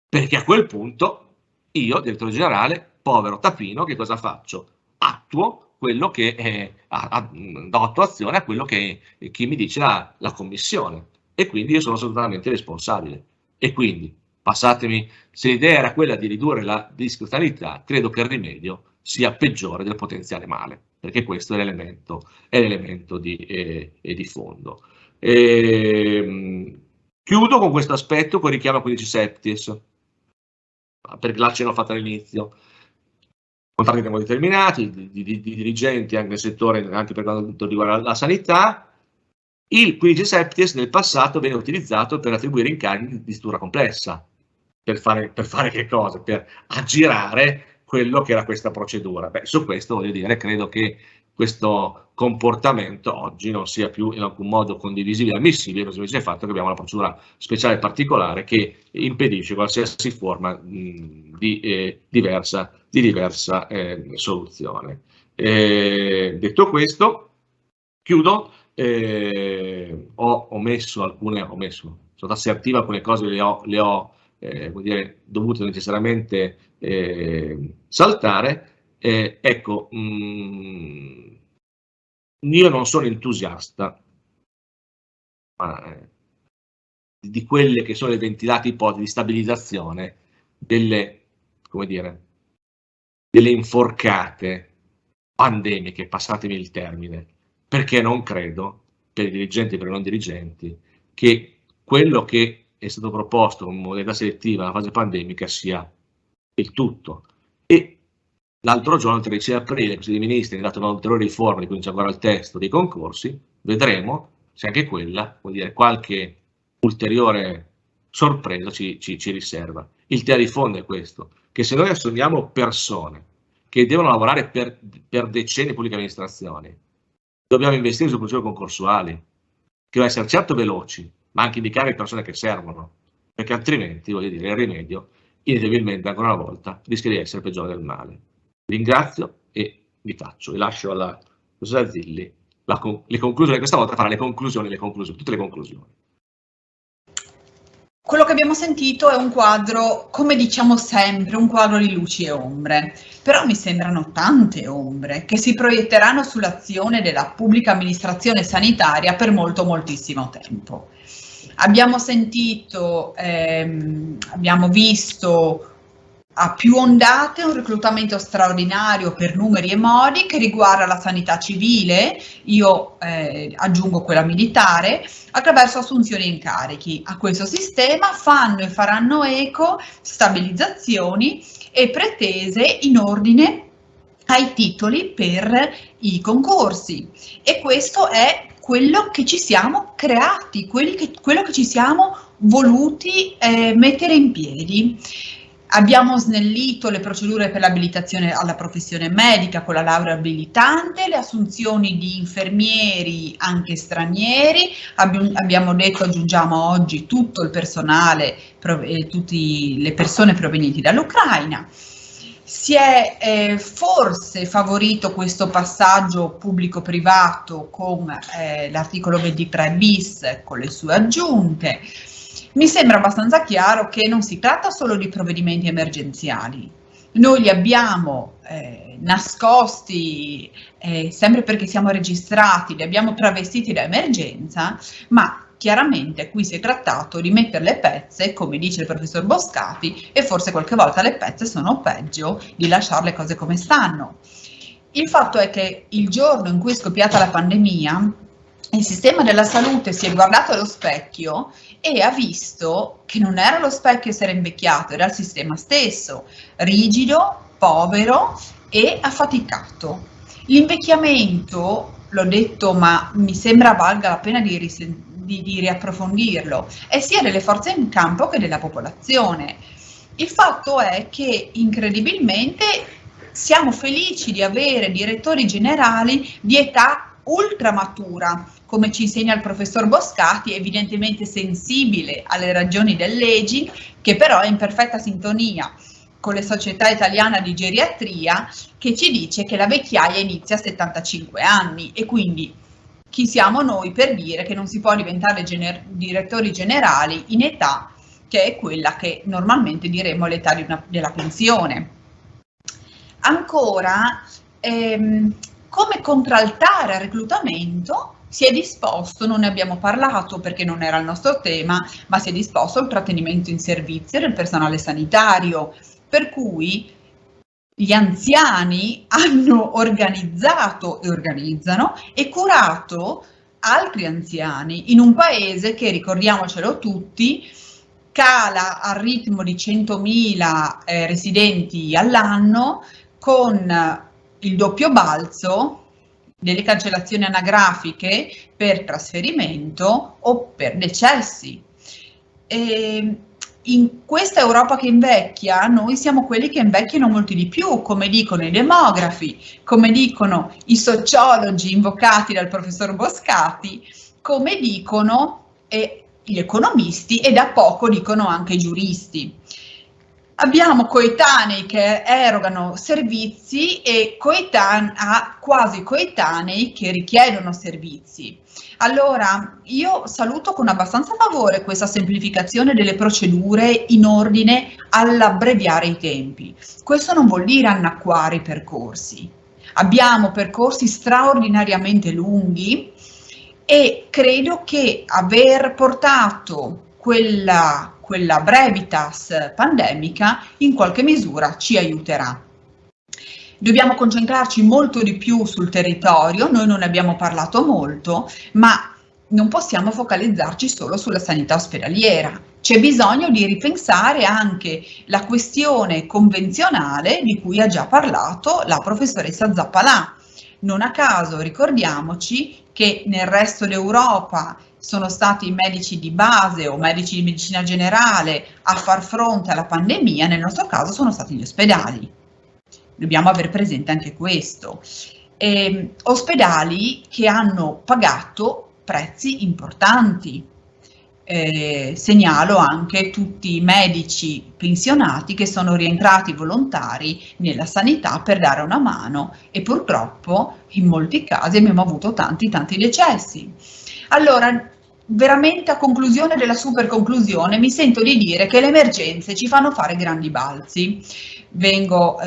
Speaker 3: perché a quel punto io, direttore generale, povero tapino, che cosa faccio? Attuo quello che do attuazione a quello che chi mi dice la commissione, e quindi io sono assolutamente responsabile. E quindi, passatemi, se l'idea era quella di ridurre la discrezionalità, credo che il rimedio sia peggiore del potenziale male, perché questo è l'elemento di fondo. Chiudo con questo aspetto, poi richiamo a 15 septies, perché l'accenno fatto all'inizio. Contratti a tempo determinati, di dirigenti anche nel settore, anche per quanto riguarda la sanità. Il 15 septies nel passato viene utilizzato per attribuire incarichi di struttura complessa. Per fare che cosa? Per aggirare quello che era questa procedura. Beh, su questo voglio dire, credo che questo comportamento oggi non sia più in alcun modo condivisibile e ammissibile, per il semplice fatto che abbiamo una procedura speciale particolare che impedisce qualsiasi forma di diversa soluzione. Detto questo, chiudo. Ho omesso, sono stato assertivo, alcune cose le ho vuol dire, dovute necessariamente saltare. Ecco, io non sono entusiasta, ma di quelle che sono le ventilate ipotesi di stabilizzazione delle, come dire, delle inforcate pandemiche, passatemi il termine, perché non credo, per i dirigenti e per i non dirigenti, che quello che è stato proposto come modalità selettiva nella fase pandemica sia il tutto. E l'altro giorno, il 13 aprile, il Consiglio dei Ministri ha dato una ulteriore riforma di cui c'è ancora il testo dei concorsi, vedremo se anche quella, vuol dire, qualche ulteriore sorpresa ci riserva. Il tema di fondo è questo, che se noi assumiamo persone che devono lavorare per decenni in pubbliche amministrazioni, dobbiamo investire su procedure concorsuali, che devono essere certo veloci, ma anche indicare le persone che servono, perché altrimenti, voglio dire, il rimedio, inevitabilmente, ancora una volta, rischia di essere peggiore del male. Ringrazio e vi lascio alla professoressa Zilli le conclusioni. Questa volta farà le conclusioni, tutte le conclusioni.
Speaker 1: Quello che abbiamo sentito è un quadro, come diciamo sempre, un quadro di luci e ombre, però mi sembrano tante ombre che si proietteranno sull'azione della pubblica amministrazione sanitaria per moltissimo tempo. Abbiamo sentito, abbiamo visto a più ondate un reclutamento straordinario per numeri e modi che riguarda la sanità civile, io aggiungo quella militare, attraverso assunzioni e incarichi. A questo sistema fanno e faranno eco stabilizzazioni e pretese in ordine ai titoli per i concorsi, e questo è quello che ci siamo creati, quello che ci siamo voluti mettere in piedi. Abbiamo snellito le procedure per l'abilitazione alla professione medica con la laurea abilitante, le assunzioni di infermieri anche stranieri, abbiamo detto aggiungiamo oggi tutto il personale, tutte le persone provenienti dall'Ucraina. Si è forse favorito questo passaggio pubblico-privato con l'articolo 23 bis con le sue aggiunte. Mi sembra abbastanza chiaro che non si tratta solo di provvedimenti emergenziali. Noi li abbiamo nascosti sempre perché siamo registrati, li abbiamo travestiti da emergenza, ma chiaramente qui si è trattato di mettere le pezze, come dice il professor Boscati, e forse qualche volta le pezze sono peggio di lasciare le cose come stanno. Il fatto è che il giorno in cui è scoppiata la pandemia, il sistema della salute si è guardato allo specchio e ha visto che non era lo specchio essere invecchiato, era il sistema stesso, rigido, povero e affaticato. L'invecchiamento, l'ho detto, ma mi sembra valga la pena di riapprofondirlo, è sia delle forze in campo che della popolazione. Il fatto è che incredibilmente siamo felici di avere direttori generali di età ultramatura, come ci insegna il professor Boscati, evidentemente sensibile alle ragioni dell'aging, che però è in perfetta sintonia con le società italiane di geriatria, che ci dice che la vecchiaia inizia a 75 anni e quindi chi siamo noi per dire che non si può diventare direttori generali in età che è quella che normalmente diremo l'età della pensione. Ancora, come contraltare al reclutamento si è disposto, non ne abbiamo parlato perché non era il nostro tema, ma si è disposto il trattenimento in servizio del personale sanitario, per cui gli anziani hanno organizzato e organizzano e curato altri anziani in un paese che, ricordiamocelo tutti, cala al ritmo di 100.000 residenti all'anno, con il doppio balzo delle cancellazioni anagrafiche per trasferimento o per decessi. In questa Europa che invecchia, noi siamo quelli che invecchiano molti di più, come dicono i demografi, come dicono i sociologi invocati dal professor Boscati, come dicono gli economisti e da poco dicono anche i giuristi. Abbiamo coetanei che erogano servizi e quasi coetanei che richiedono servizi. Allora, io saluto con abbastanza favore questa semplificazione delle procedure in ordine all'abbreviare i tempi. Questo non vuol dire annacquare i percorsi. Abbiamo percorsi straordinariamente lunghi e credo che aver portato quella brevitas pandemica in qualche misura ci aiuterà. Dobbiamo concentrarci molto di più sul territorio, noi non ne abbiamo parlato molto, ma non possiamo focalizzarci solo sulla sanità ospedaliera. C'è bisogno di ripensare anche la questione convenzionale di cui ha già parlato la professoressa Zappalà. Non a caso ricordiamoci che nel resto d'Europa sono stati i medici di base o medici di medicina generale a far fronte alla pandemia, nel nostro caso sono stati gli ospedali. Dobbiamo aver presente anche questo. Ospedali che hanno pagato prezzi importanti. Segnalo anche tutti i medici pensionati che sono rientrati volontari nella sanità per dare una mano e purtroppo in molti casi abbiamo avuto tanti decessi. Allora, veramente a conclusione della super conclusione mi sento di dire che le emergenze ci fanno fare grandi balzi.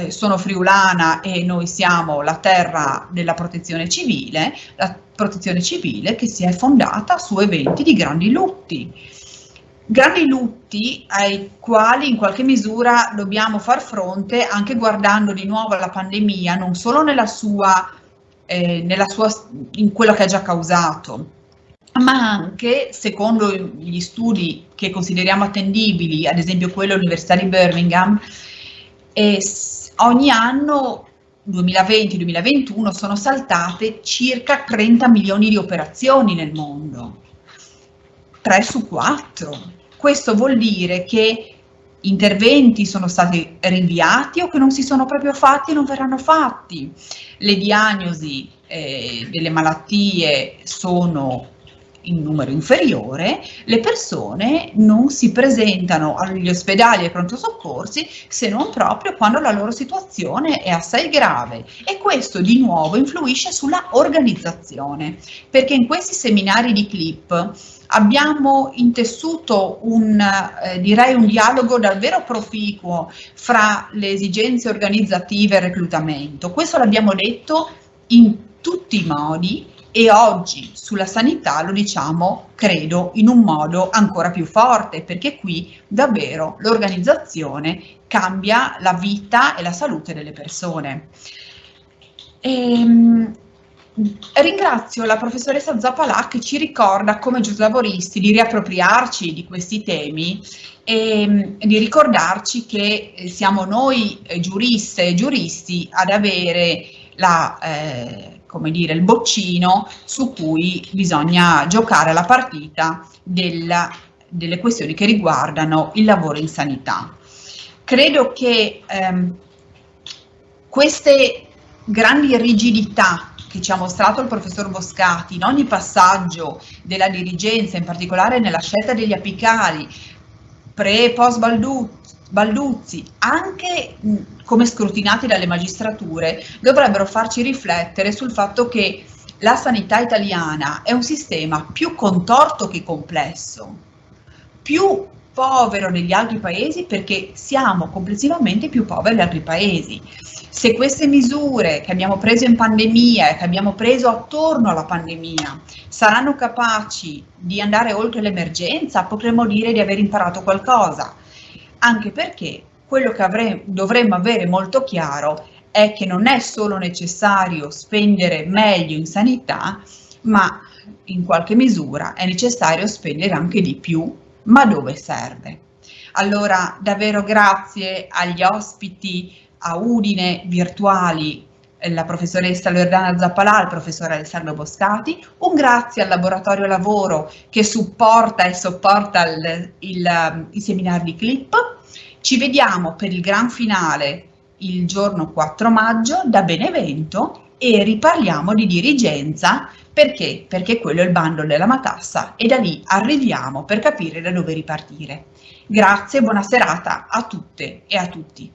Speaker 1: Sono friulana e noi siamo la terra della protezione civile che si è fondata su eventi di grandi lutti ai quali in qualche misura dobbiamo far fronte anche guardando di nuovo alla pandemia, non solo in quello che ha già causato, ma anche, secondo gli studi che consideriamo attendibili, ad esempio quello dell'Università di Birmingham, ogni anno 2020-2021 sono saltate circa 30 milioni di operazioni nel mondo, 3 su 4. Questo vuol dire che interventi sono stati rinviati o che non si sono proprio fatti e non verranno fatti. Le diagnosi delle malattie sono in numero inferiore, le persone non si presentano agli ospedali e ai pronto soccorsi se non proprio quando la loro situazione è assai grave, e questo di nuovo influisce sulla organizzazione, perché in questi seminari di CLIP abbiamo intessuto direi un dialogo davvero proficuo fra le esigenze organizzative e il reclutamento. Questo l'abbiamo detto in tutti i modi, e oggi sulla sanità lo diciamo, credo, in un modo ancora più forte, perché qui davvero l'organizzazione cambia la vita e la salute delle persone. Ringrazio la professoressa Zappalà che ci ricorda come giuslavoristi di riappropriarci di questi temi e di ricordarci che siamo noi giuriste e giuristi ad avere il boccino su cui bisogna giocare la partita delle questioni che riguardano il lavoro in sanità. Credo che queste grandi rigidità che ci ha mostrato il professor Boscati in ogni passaggio della dirigenza, in particolare nella scelta degli apicali, pre e post Balduzzi, anche come scrutinati dalle magistrature, dovrebbero farci riflettere sul fatto che la sanità italiana è un sistema più contorto che complesso, più povero degli altri paesi perché siamo complessivamente più poveri degli altri paesi. Se queste misure che abbiamo preso in pandemia e che abbiamo preso attorno alla pandemia saranno capaci di andare oltre l'emergenza, potremmo dire di aver imparato qualcosa. Anche perché quello che dovremmo avere molto chiaro è che non è solo necessario spendere meglio in sanità, ma in qualche misura è necessario spendere anche di più, ma dove serve. Allora, davvero grazie agli ospiti a Udine virtuali, la professoressa Loredana Zappalà, il professore Alessandro Boscati, un grazie al laboratorio lavoro che supporta e sopporta i seminari di CLIP. Ci vediamo per il gran finale il giorno 4 maggio da Benevento e riparliamo di dirigenza perché quello è il bando della matassa e da lì arriviamo per capire da dove ripartire. Grazie, buona serata a tutte e a tutti.